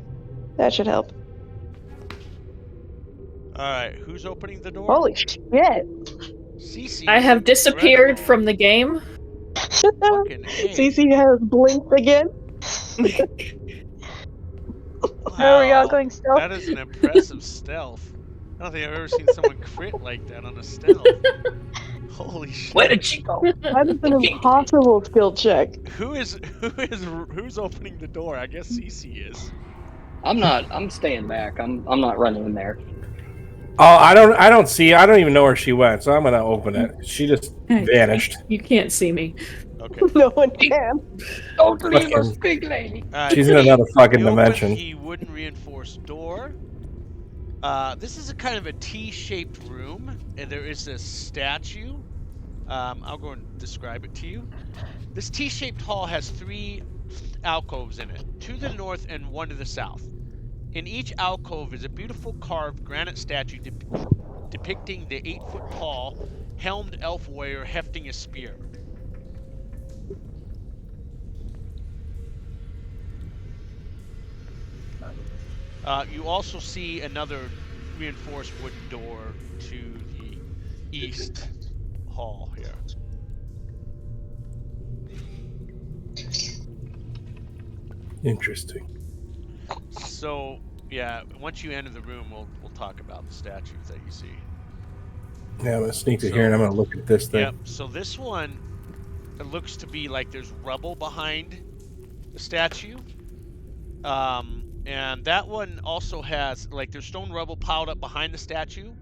D: That should help.
A: All right. Who's opening the door?
D: Holy shit!
A: Cece.
H: I have disappeared
A: incredible.
H: from the game.
A: Fucking A.
D: Cece has blinked again.
B: Are we all
A: Wow,
B: going stealth?
A: that is an impressive stealth. I don't think I've ever seen someone crit like that on a stealth. Holy shit.
E: Where did she go?
D: That is an impossible skill check.
A: Who's opening the door? I guess Cece is.
E: I'm staying back. I'm not running in there.
C: Oh, I don't even know where she went, so I'm gonna open it. She just vanished.
H: You can't see me.
A: Okay.
D: No one can.
E: Don't leave us, big lady.
C: She's in another fucking
A: You open
C: dimension.
A: the wooden reinforced door. This is a kind of a T-shaped room, and there is a statue. I'll go and describe it to you. This T-shaped hall has 3 alcoves in it, 2 to the north and 1 to the south. In each alcove is a beautiful carved granite statue depicting the 8-foot-tall, helmed elf warrior hefting a spear. You also see another reinforced wooden door to the east hall here.
C: Interesting.
A: So, yeah, once you enter the room, we'll talk about the statues that you see.
C: Yeah, I'm gonna sneak to here and I'm gonna look at this thing.
A: Yep. So this one, it looks to be like there's rubble behind the statue. And that one also has, like, there's stone rubble piled up behind the statue.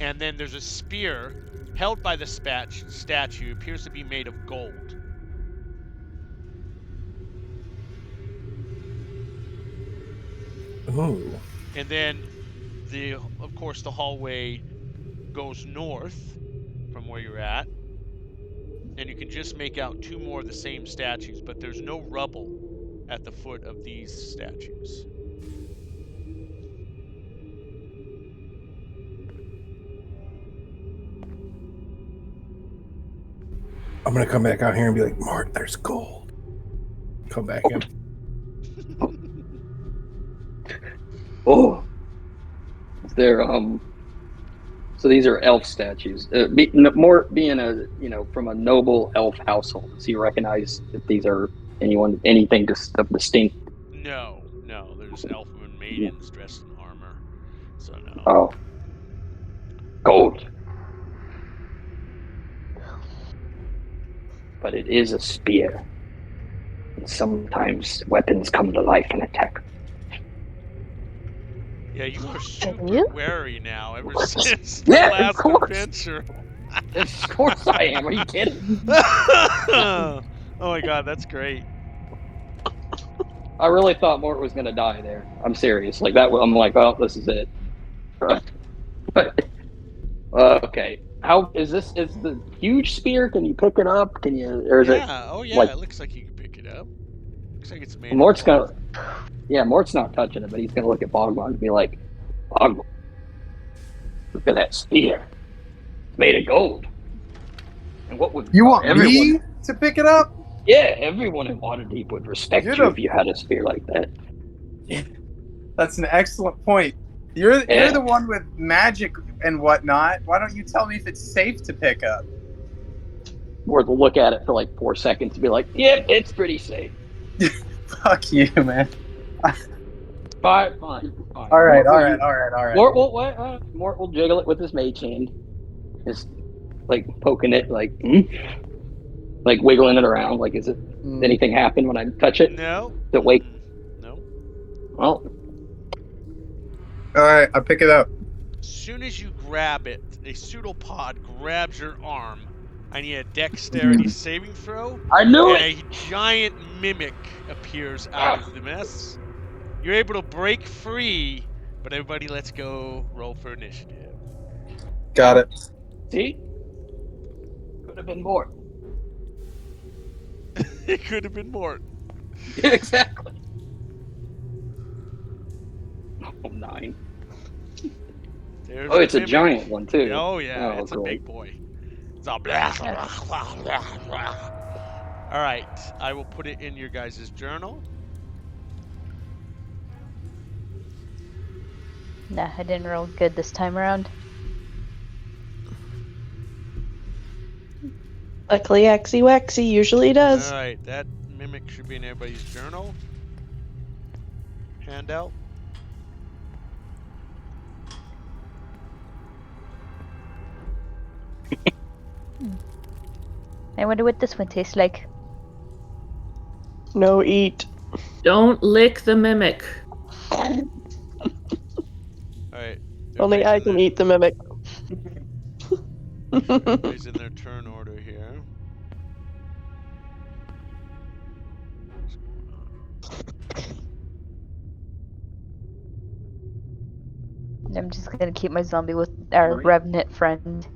A: And then there's a spear held by the statue, appears to be made of gold.
C: Ooh.
A: And then, of course, the hallway goes north from where you're at. And you can just make out 2 more of the same statues, but there's no rubble at the foot of these statues.
C: I'm gonna come back out here and be like, Mart, there's gold. Come back in.
E: Oh, they're So these are elf statues. Being from a noble elf household. Does he recognize that these are anything distinct?
A: No. There's elf and maidens dressed in armor. So no.
E: Oh, gold. But it is a spear. And sometimes weapons come to life and attack.
A: Yeah, you are super wary now ever since the
E: Yeah,
A: last
E: of course.
A: adventure.
E: Of course I am. Are you kidding?
A: Oh my god, that's great.
E: I really thought Mort was gonna die there. I'm serious. Like that. I'm like, oh, this is it. Okay. How is this? Is the huge spear? Can you pick it up? Can you? Or is it?
A: Oh yeah,
E: like-
A: it looks like you can pick it up. Looks like it's made.
E: Mort's
A: of
E: gonna. Yeah, Mort's not touching it, but he's gonna look at Bogmon and be like, Bogmon, look at that spear. It's made of gold. And what would
F: You want
E: everyone?
F: me to pick it up?
E: Yeah, everyone in Waterdeep would respect
F: You're
E: you
F: the-
E: if you had a spear like that.
F: That's an excellent point. You're
E: Yeah.
F: the one with magic and whatnot. Why don't you tell me if it's safe to pick up?
E: Mort will look at it for like 4 seconds and be like, "Yep, it's pretty safe."
F: Fuck you, man.
E: Fine.
F: All right.
E: Mort will jiggle it with his mage hand, just like poking it, like wiggling it around. Like, is it anything happen when I touch it?
A: No.
E: Does it wake?
A: No.
E: Well,
F: All right, I'll pick it up.
A: As soon as you grab it, a pseudopod grabs your arm. I need a dexterity saving throw.
E: I knew it.
A: And a giant mimic appears out of the mess. You're able to break free, but everybody, let's go roll for initiative.
F: Got it.
E: See, could have been more.
A: It could have been more.
E: Exactly. Oh, 9.
A: There's
E: Oh, it's a
A: mimic.
E: giant one too.
A: Oh yeah,
E: Oh,
A: it's a
E: cool.
A: big boy. It's all blah, blah, blah, blah, blah. All right, I will put it in your guys' journal.
B: Nah, I didn't roll good this time around.
D: Luckily, Axie Waxie usually does.
A: All right, that mimic should be in everybody's journal. Handout.
B: I wonder what this one tastes like.
D: No eat.
H: Don't lick the mimic.
A: All right.
D: Only I can eat the mimic.
A: Everybody's in their turn order here.
B: I'm just gonna keep my zombie with our revenant friend.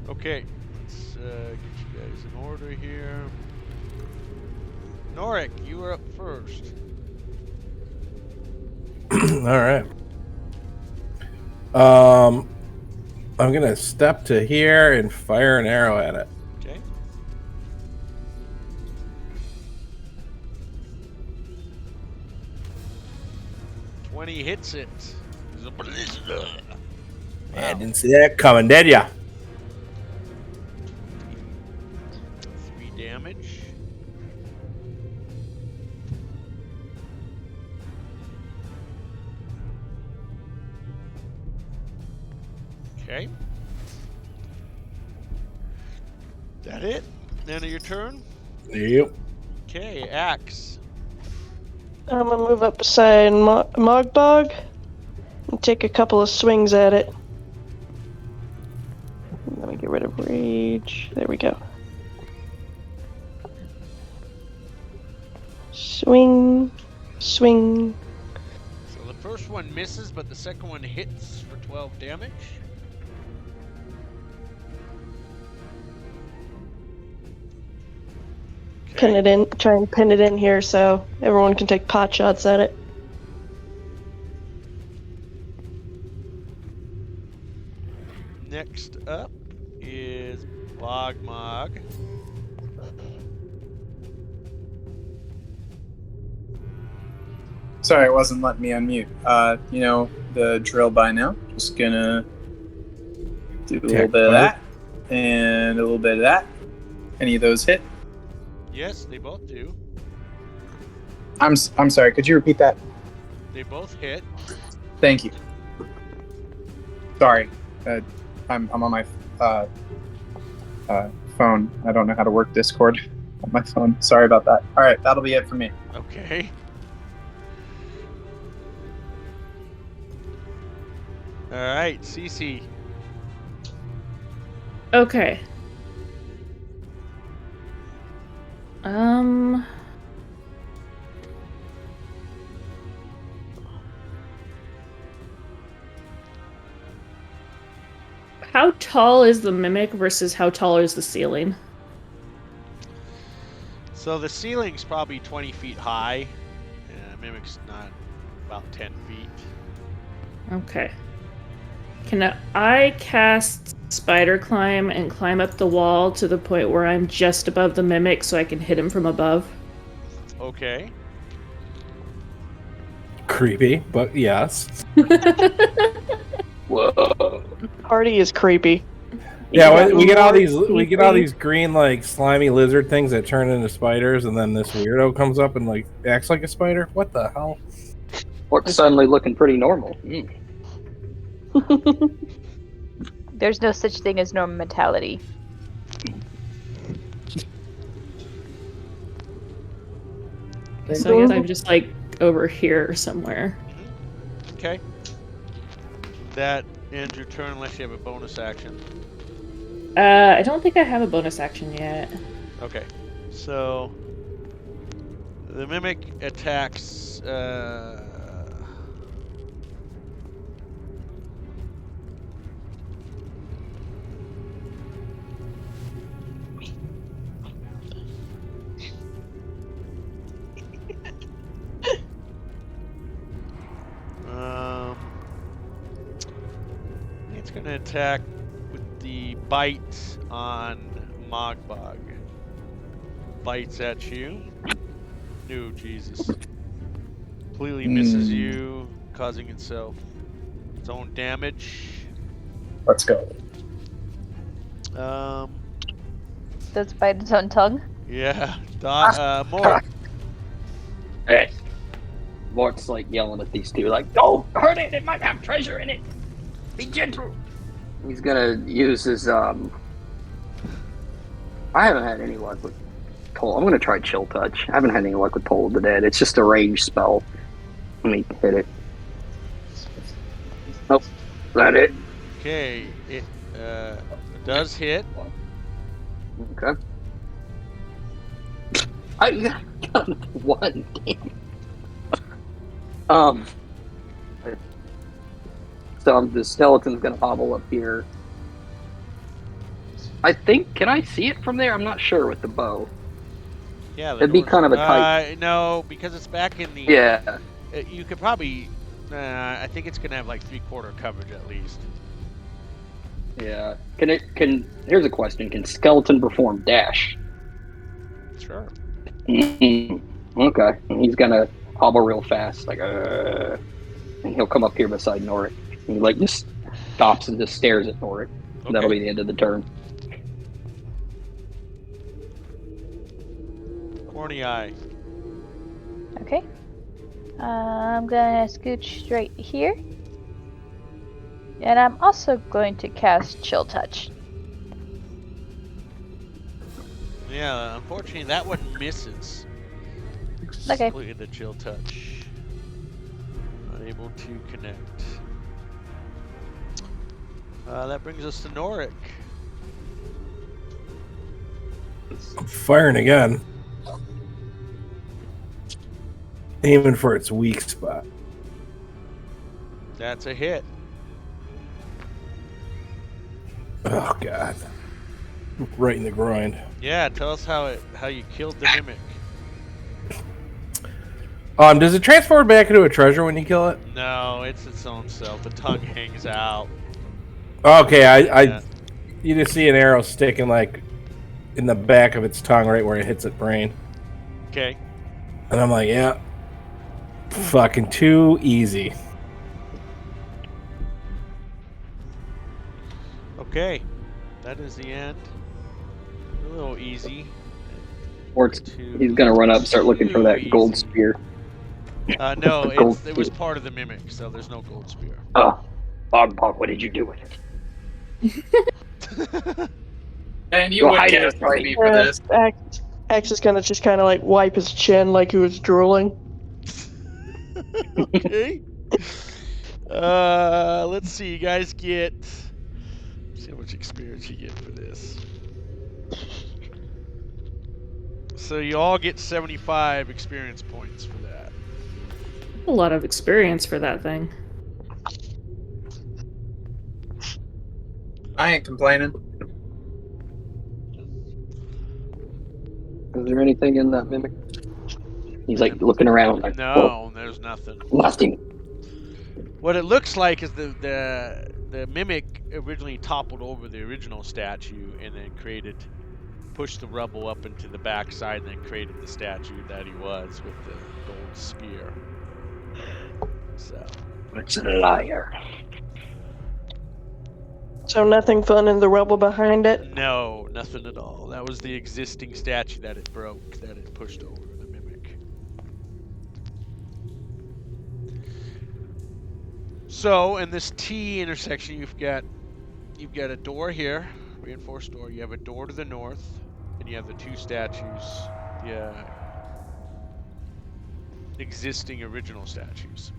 A: Okay, let's get you guys in order here. Norik, you are up first.
C: All right. I'm gonna step to here and fire an arrow at it.
A: Okay. He hits it.
C: I didn't see that coming, did ya?
A: 3 damage. Okay. That it? End of your turn?
C: Yep.
A: Okay, Axe.
D: I'm gonna move up beside Mogbog and take a couple of swings at it. Let me get rid of rage. There we go. Swing, swing.
A: So the first one misses, but the second one hits for 12 damage.
D: Pin it in. Try and pin it in here so everyone can take pot shots at it.
A: Next up is Bogmog.
F: Sorry, it wasn't letting me unmute. You know the drill by now. Just gonna do a little bit of that and a little bit of that. Any of those hit?
A: Yes, they both do.
F: I'm sorry. Could you repeat that?
A: They both hit.
F: Thank you. Sorry, I'm on my phone. I don't know how to work Discord on my phone. Sorry about that. All right, that'll be it for me.
A: Okay. All right, Cece.
H: Okay. How tall is the mimic versus how tall is the ceiling?
A: So the ceiling's probably 20 feet high, and Mimic's not about 10 feet.
H: Okay. Can I cast Spider Climb and climb up the wall to the point where I'm just above the mimic so I can hit him from above?
A: Okay.
C: Creepy, but yes.
E: Whoa.
D: Party is creepy.
C: Yeah, we get all these green like slimy lizard things that turn into spiders, and then this weirdo comes up and like acts like a spider. What the hell?
E: Orc's suddenly looking pretty normal.
B: There's no such thing as normal mentality.
H: So I guess I'm just like over here somewhere.
A: Okay. That ends your turn unless you have a bonus action.
H: I don't think I have a bonus action yet.
A: Okay. So the mimic attacks. It's going to attack with the bite on Mogbog. Bites at you. No, Jesus. Completely misses you, causing itself its own damage.
F: Let's go.
B: Does it bite its own tongue?
A: Yeah. Mort.
E: Hey. Mort's like yelling at these two, like, "Don't hurt it! It might have treasure in it. Be gentle." He's gonna use his I haven't had any luck with Toll. I'm gonna try Chill Touch. I haven't had any luck with Toll of the Dead. It's just a ranged spell. Let me hit it. Nope. Is that it?
A: Okay. It does hit.
E: Okay. I got one. So the skeleton's gonna hobble up here. I think. Can I see it from there? I'm not sure with the bow.
A: Yeah.
E: It'd be kind of a tight.
A: No, because it's back in the.
E: Yeah.
A: You could probably. I think it's gonna have like 3/4 coverage at least.
E: Yeah. Here's a question. Can skeleton perform dash?
A: Sure.
E: Okay. And he's gonna hobble real fast, like and he'll come up here beside Norik. And he like just stops and just stares at Norik.
A: Okay.
E: That'll be the end of the turn.
A: Corny eye.
B: Okay. I'm gonna scooch right here. And I'm also going to cast Chill Touch.
A: Yeah, unfortunately that one misses.
B: Okay.
A: Look at the Chill Touch. Unable to connect. That brings us to Norik.
C: I'm firing again. Aiming for its weak spot.
A: That's a hit.
C: Oh god. Right in the groin.
A: Yeah, tell us how you killed the mimic.
C: Does it transform back into a treasure when you kill it?
A: No, it's its own self. The tongue hangs out.
C: Okay, you just see an arrow sticking like in the back of its tongue, right where it hits its brain.
A: Okay.
C: And I'm like, yeah, fucking too easy.
A: Okay, that is the end. A little easy.
E: He's gonna run up, start looking for that gold spear.
A: No, it was part of the mimic, so there's no gold spear.
E: Oh, Bogbog, what did you do with it?
F: And you would get me for this.
D: Axe is gonna just kind of like wipe his chin like he was drooling.
A: Okay. Let's see. You guys get. Let's see how much experience you get for this. So you all get 75 experience points for that.
H: A lot of experience for that thing.
F: I ain't complaining.
E: Is there anything in that mimic? He's like looking around. Like,
A: no, there's nothing.
E: Nothing.
A: What it looks like is the mimic originally toppled over the original statue and then pushed the rubble up into the backside and then created the statue that he was with the gold spear. So.
E: It's a liar.
D: So nothing fun in the rubble behind it?
A: No, nothing at all. That was the existing statue that it broke, that it pushed over the mimic. So in this T intersection, you've got a door here reinforced door. You have a door to the north, and you have the two statues. The existing original statues.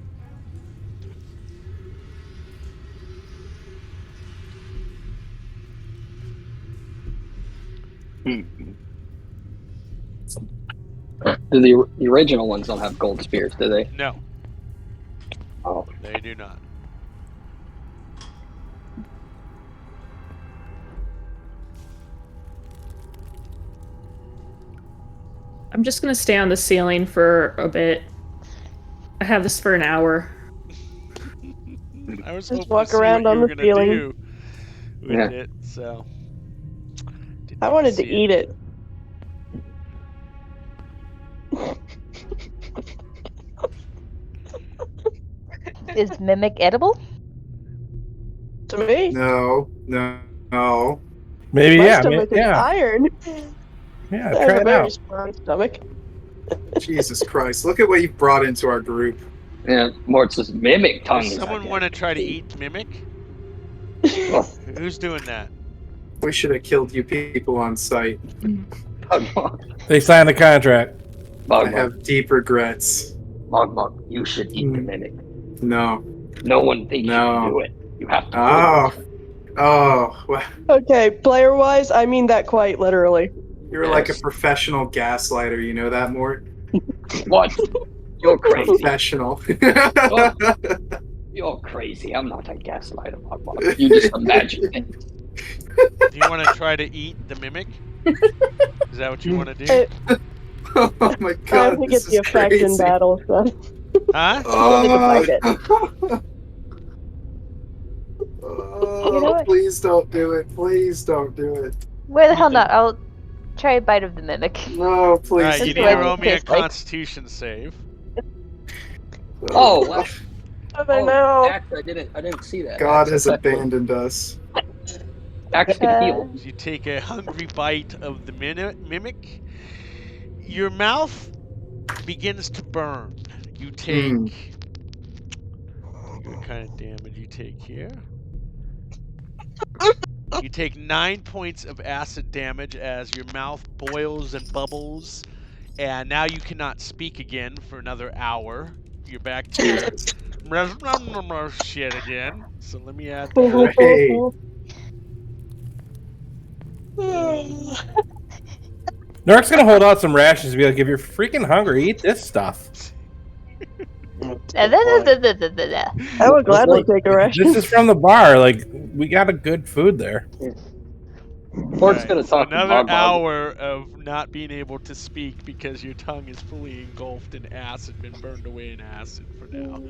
E: Do the original ones don't have gold spears, do they?
A: No,
E: Oh,
A: they do not.
H: I'm just gonna stay on the ceiling for a bit. I have this for an hour.
A: I was
D: Just
A: hoping
D: walk
A: to see
D: around
A: what
D: on
A: you were
D: the
A: gonna
D: ceiling.
A: do with
E: Yeah.
A: it, so. Didn't
D: I
A: get
D: wanted to
A: see
D: eat it.
B: Is mimic edible?
D: To me,
F: No.
C: Maybe,
D: my
C: yeah.
D: stomach is
C: Yeah.
D: iron.
C: Yeah,
D: I have
C: try
D: a
C: it
D: very
C: out.
D: strong stomach.
F: Jesus Christ! Look at what you've brought into our group.
E: yeah. Mort says mimic tongue.
A: Does
E: is
A: someone
E: like
A: want to
E: a-
A: try to eat Mimic?
E: Oh,
A: Who's doing that?
F: We should have killed you people on sight.
E: Bogmog,
C: They signed the contract.
F: I have deep regrets.
E: Bogmog, you should eat the
F: Mm.
E: mimic.
F: No.
E: No one thinks you
F: No.
E: can do it. You have to.
F: Oh. Oh. Well,
D: Okay, player wise, I mean that quite literally.
F: you're like a
E: Yes.
F: professional gaslighter. You know that, Mort?
E: What? You're crazy.
F: Professional.
E: You're crazy. I'm not a gaslighter, Bogmog. You just imagine things.
A: Do you want to try to eat the Mimic? Is that what you want to do?
F: Oh my
D: I
F: god,
D: have to
F: this
D: get the
F: is
D: effect
F: crazy.
D: in battle, so.
A: Huh?
F: Oh,
B: You know what?
F: please don't do it. Please don't do it.
B: Where the hell not? I'll try a bite of the mimic.
F: No, please.
A: Alright, you
B: Just
A: need
B: the way
A: to
B: it
A: roll me a
B: tastes like.
A: Constitution save.
E: Oh, wow.
D: I know.
E: Axe, I didn't see that.
F: God
E: Axe,
F: has
E: that's excellent.
F: abandoned us.
E: Axe can heal.
A: You take a hungry bite of the Mimic. Your mouth begins to burn. You take. What kind of damage you take here? You take 9 points of acid damage as your mouth boils and bubbles, and now you cannot speak again for another hour. You're back to shit again. So let me add that.
F: Hey.
C: Nork's gonna hold out some rations and be like, if you're freaking hungry, eat this stuff.
D: I would gladly take a ration.
C: This is from the bar. Like, we got a good food there.
E: Mort's
A: Right,
E: gonna
A: so
E: talk to
A: another
E: Bogmog.
A: hour of not being able to speak because your tongue is fully engulfed in acid, been burned away in acid for now.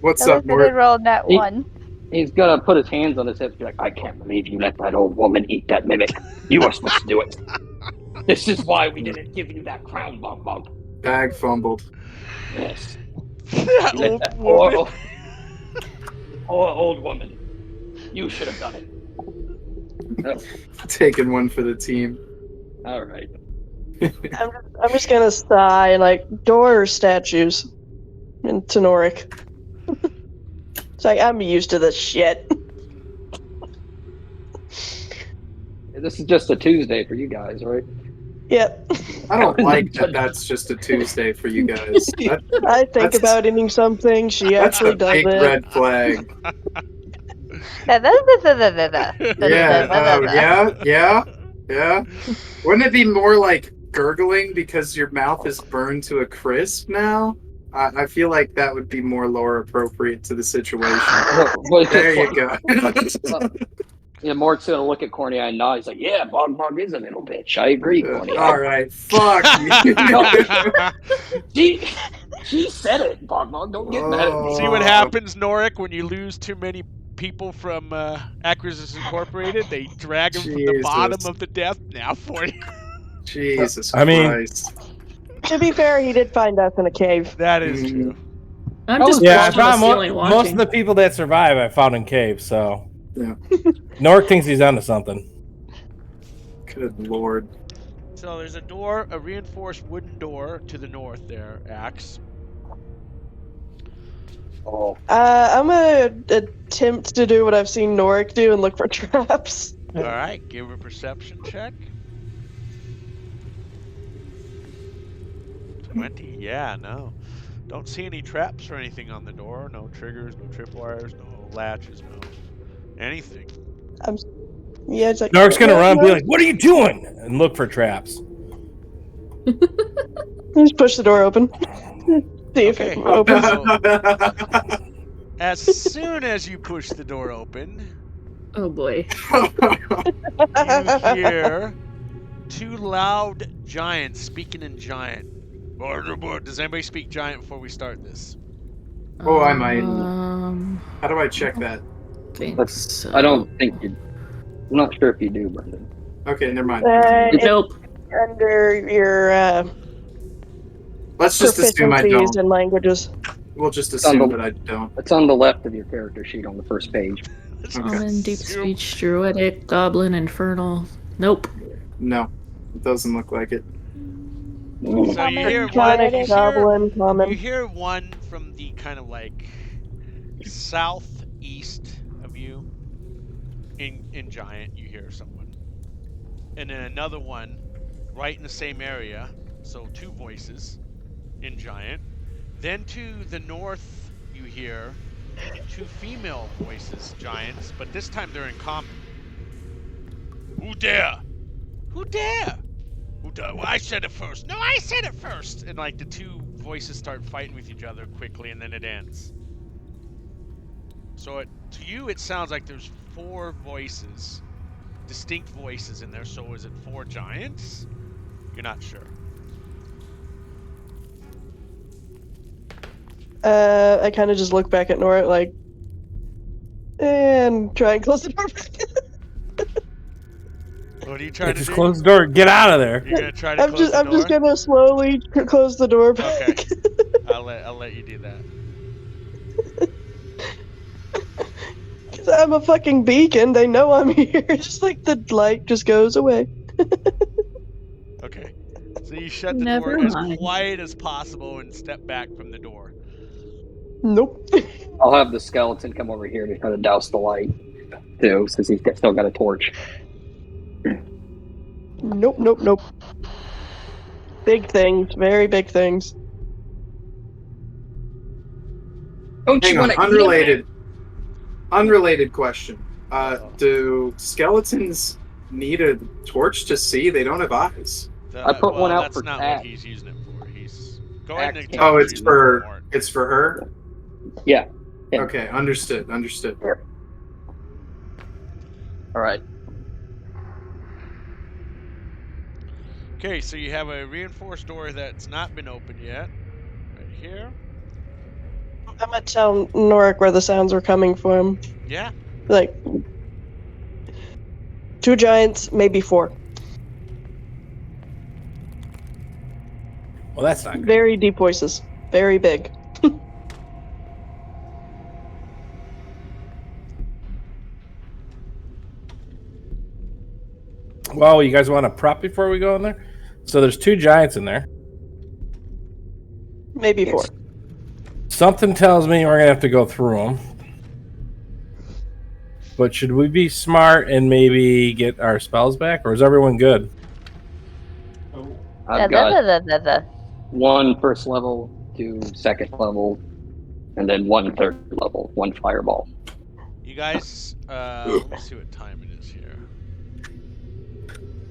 F: What's
B: At
F: up,
B: least I did
F: Mort?
B: roll that
E: He-
B: one.
E: He's gonna put his hands on his hips and be like, I can't believe you let that old woman eat that mimic. You were supposed to do it. This is why we didn't give you that crown, Bogmog.
F: Bag fumbled.
E: Yes.
A: That
E: You let
A: old
E: that
A: woman.
E: poor old woman. You should have done it.
F: Taking one for the team.
E: All right.
D: I'm just gonna sigh and like door statues in Tenoric. It's like I'm used to this shit.
E: This is just a Tuesday for you guys, right?
D: Yep.
F: I don't like that that's just a Tuesday for you guys.
D: I think
F: That's-
D: about eating something. She
F: That's
D: actually
F: a
D: does
F: big
D: it.
F: red flag. Yeah. Wouldn't it be more like gurgling because your mouth is burned to a crisp now? I feel like that would be more lore appropriate to the situation. There you go.
E: Yeah, Mort's gonna look at Corny Eye and nod. He's like, "Yeah, Bogmog is a little bitch. I agree, Corny Eye."
F: All right, fuck you.
E: She said it, Bogmog. Don't get mad at me.
A: See what happens, Norik, when you lose too many people from Acquisitions Incorporated? They drag them from the bottom
F: Jesus.
A: of the death now for you.
F: Jesus
C: I mean-
F: Christ.
D: To be fair, he did find us in a cave.
A: That is
F: Mm.
A: true.
H: I'm just
C: Yeah, I
H: watching the
C: found
H: ceiling
C: most
H: watching.
C: of the people that survive I found in caves, so.
F: Yeah.
C: Nork thinks he's onto something.
F: Good lord.
A: So there's a door, a reinforced wooden door to the north there, Axe.
E: Oh,
D: I'm gonna attempt to do what I've seen Norik do and look for traps.
A: All right, give a perception check. 20. Yeah, no. Don't see any traps or anything on the door. No triggers, no tripwires, no latches, no anything.
D: Yeah, it's like
C: Nark's gonna
D: no,
C: run and
D: no.
C: be like, "What are you doing?" and look for traps.
D: Just push the door open. See if it
A: Okay.
D: opens.
A: As soon as you push the door open,
H: Oh boy.
A: you hear two loud giants speaking in giant. Does anybody speak giant before we start this?
F: Oh, I might. How do I check that?
H: Think so.
E: I don't think you. I'm not sure if you do, Brendan.
F: Okay, never mind.
H: Nope.
D: Under your
F: Let's just assume I
D: proficiencies
F: don't.
D: in languages.
F: We'll just assume that I don't.
E: It's on the left of your character sheet on the first page.
H: Common, deep speech, druidic, goblin, infernal. Nope.
F: No, it doesn't look like it.
A: So you hear
D: Draconic, goblin,
A: you
D: common.
A: hear one from the kind of like southeast of you in giant. You hear someone, and then another one right in the same area. So two voices in giant. Then to the north, you hear two female voices, giants, but this time they're in common. Who dare? Who dare? Who dare? Well, I said it first. No, I said it first. And like the two voices start fighting with each other quickly, and then it ends. So to you, it sounds like there's four voices, distinct voices in there. So is it four giants? You're not sure.
D: I kind of just look back at Nora like, and try and close the door back.
A: What are you trying to
C: Just
A: do?
C: close the door. Get out of there.
A: You're gonna try to close the
D: I'm
A: door?
D: just gonna slowly close the door back.
A: Okay. I'll let you do that.
D: Cause I'm a fucking beacon. They know I'm here. Just like the light just goes away.
A: Okay. So you shut the
H: Never
A: door as
H: mind.
A: quiet as possible and step back from the door.
D: Nope.
E: I'll have the skeleton come over here to try to douse the light, too, since he's still got a torch.
D: Nope. Big things. Very big things.
E: Don't
F: Hang
E: you
F: on,
E: want to
F: unrelated question. Do skeletons need a torch to see? They don't have eyes.
E: I put one out
A: that's
E: for
A: not
E: Tat.
A: what he's using it for. He's go ahead and
E: Axe.
A: attempt
F: Oh,
A: to
F: it's
A: use it
F: for
A: more.
F: it's for her.
E: Yeah. Yeah.
F: Okay, understood.
E: All right.
A: Okay, so you have a reinforced door that's not been opened yet. Right here.
D: I'm gonna tell Norik where the sounds are coming from.
A: Yeah.
D: Like 2 giants, maybe 4.
C: Well, that's not good.
D: Very deep voices. Very big.
C: Well, you guys want to prep before we go in there? So there's 2 giants in there.
D: Maybe 4.
C: Something tells me we're gonna have to go through them. But should we be smart and maybe get our spells back, or is everyone good?
E: I've got 1 first level, 2 second level, and then 1 third level, 1 fireball.
A: You guys, let me see what time it is here.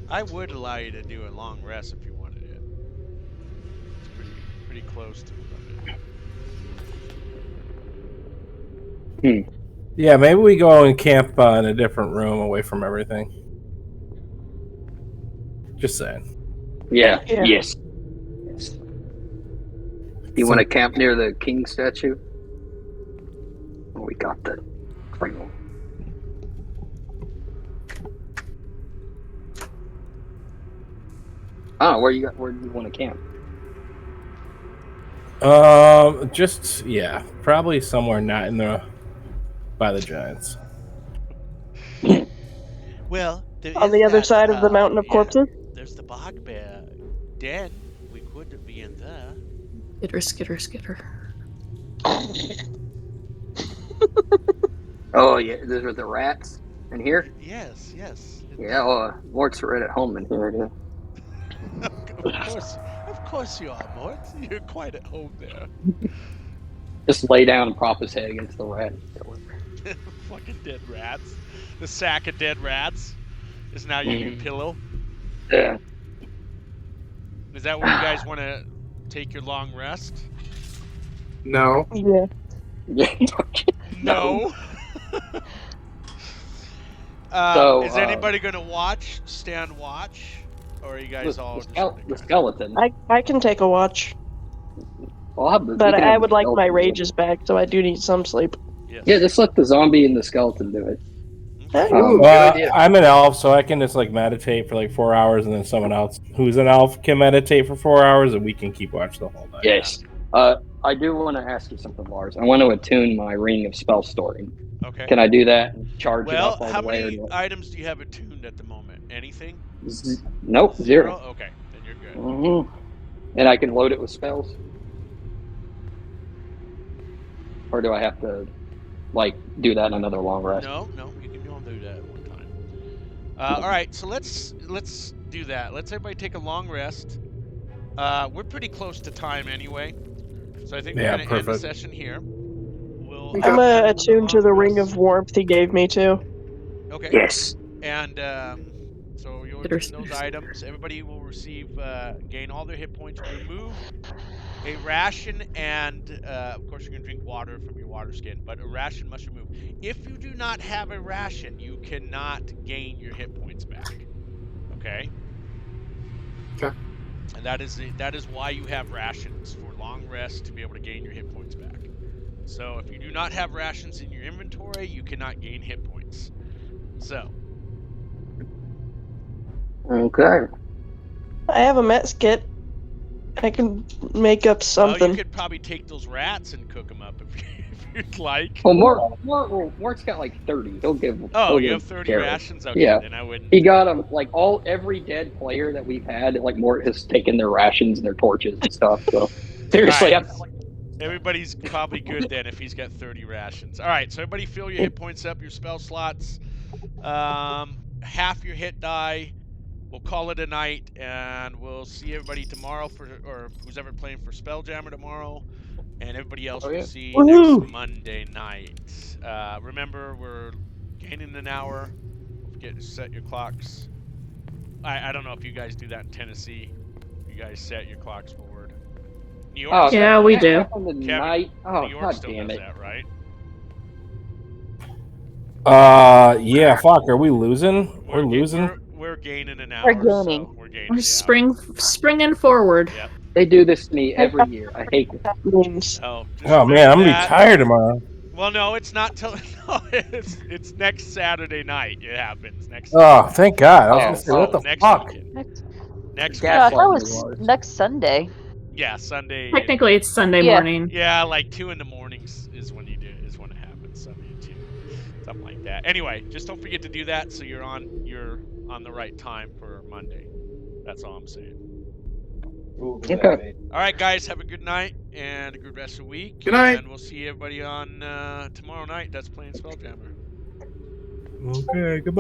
A: I would allow you to do a long rest if you wanted it. It's pretty close to it.
C: Yeah, maybe we go and camp in a different room away from everything. Just saying.
E: Yeah.
D: Yeah.
E: Yes. You want to camp near the king statue? Oh, we got the Kringle. Oh, where do you want to camp?
C: Just probably somewhere not in the by the giants.
A: Well,
D: On the other side of the mountain of corpses?
A: There's the bugbear den. We could be in there.
H: Skitter.
E: Oh yeah, those are the rats. In here?
A: Yes, yes.
E: Yeah, well, Mort's right at home in here. Yeah.
A: Of course you are, Mort. You're quite at home there.
E: Just lay down and prop his head against the rat.
A: Fucking dead rats. The sack of dead rats is now your new pillow.
E: Yeah.
A: Is that where you guys want to take your long rest?
F: No.
D: Yeah.
E: Yeah.
A: No.
E: So,
A: is anybody going to stand watch? Or are you guys all just
E: the skeleton.
D: I can take a watch, but I would like my rages back, so I do need some sleep.
A: Yes.
E: Yeah, just let the zombie and the skeleton do it.
F: Ooh, good idea.
C: I'm an elf, so I can just like meditate for like 4 hours, and then someone else who's an elf can meditate for 4 hours, and we can keep watch the whole night.
E: Yes. I do want to ask you something, Lars. I want to attune my ring of spell storing.
A: Okay.
E: Can I do that and charge it
A: Well,
E: up all
A: how
E: the way?
A: many items do you have attuned at the moment? Anything?
E: Nope, zero.
A: Okay, then you're good.
E: Mm-hmm. And I can load it with spells? Or do I have to, like, do that in another long rest?
A: No, you can all do that at one time. All right, so let's do that. Let's everybody take a long rest. We're pretty close to time anyway, so I think we're going to end the session here.
D: I'm attuned to the ring of warmth he gave me too.
A: Okay.
E: Yes.
A: And so you'll attune those items. Everybody will receive, gain all their hit points. Remove a ration, and of course you're going to drink water from your water skin, but a ration must remove. If you do not have a ration, you cannot gain your hit points back. Okay?
F: Okay.
A: And that is why you have rations, for long rest, to be able to gain your hit points back. So if you do not have rations in your inventory, you cannot gain hit points. So.
E: Okay.
D: I have a mess kit. I can make up something.
A: Well, you could probably take those rats and cook them up if you'd like.
E: Well, Mort's got like 30. He'll give.
A: Oh,
E: you
A: have 30 rations? Okay,
E: yeah.
A: Then I wouldn't.
E: He got them, like, every dead player that we've had, like, Mort has taken their rations and their torches and stuff, so. Seriously,
A: right. Everybody's probably good then if he's got 30 rations. All right, so everybody fill your hit points up, your spell slots. Half your hit die. We'll call it a night, and we'll see everybody tomorrow or who's ever playing for Spelljammer tomorrow, and everybody else we'll see next Monday night. Remember, we're gaining an hour. Don't forget to set your clocks. I don't know if you guys do that in Tennessee. You guys set your clocks forward. New York.
H: Yeah, we do.
A: Kevin,
E: night. Oh,
A: New York
E: God
A: still
E: damn
A: does
E: it.
A: that, right?
C: Yeah, fuck, are we losing? We're losing?
A: We're gaining an hour.
B: We're gaining.
A: So we're gaining.
H: We're springing forward.
A: Yep.
E: They do this to me every year. I hate it.
A: Oh
C: man, I'm gonna be tired tomorrow.
A: Well, no, it's not till it's next Saturday night. It happens next.
C: Oh, thank God! I was gonna say, what the
A: next
C: fuck?
A: Weekend. Next.
B: I thought it was next Sunday.
A: Yeah, Sunday.
H: Technically, it's Sunday morning.
A: Yeah, like 2 in the mornings is when it happens. Sunday at 2, something like that. Anyway, just don't forget to do that so you're on the right time for Monday. That's all I'm saying.
E: Okay.
A: All right, guys, have a good night and a good rest of the week.
F: Good night.
A: And we'll see everybody on tomorrow night. That's playing Spelljammer.
C: Okay, goodbye.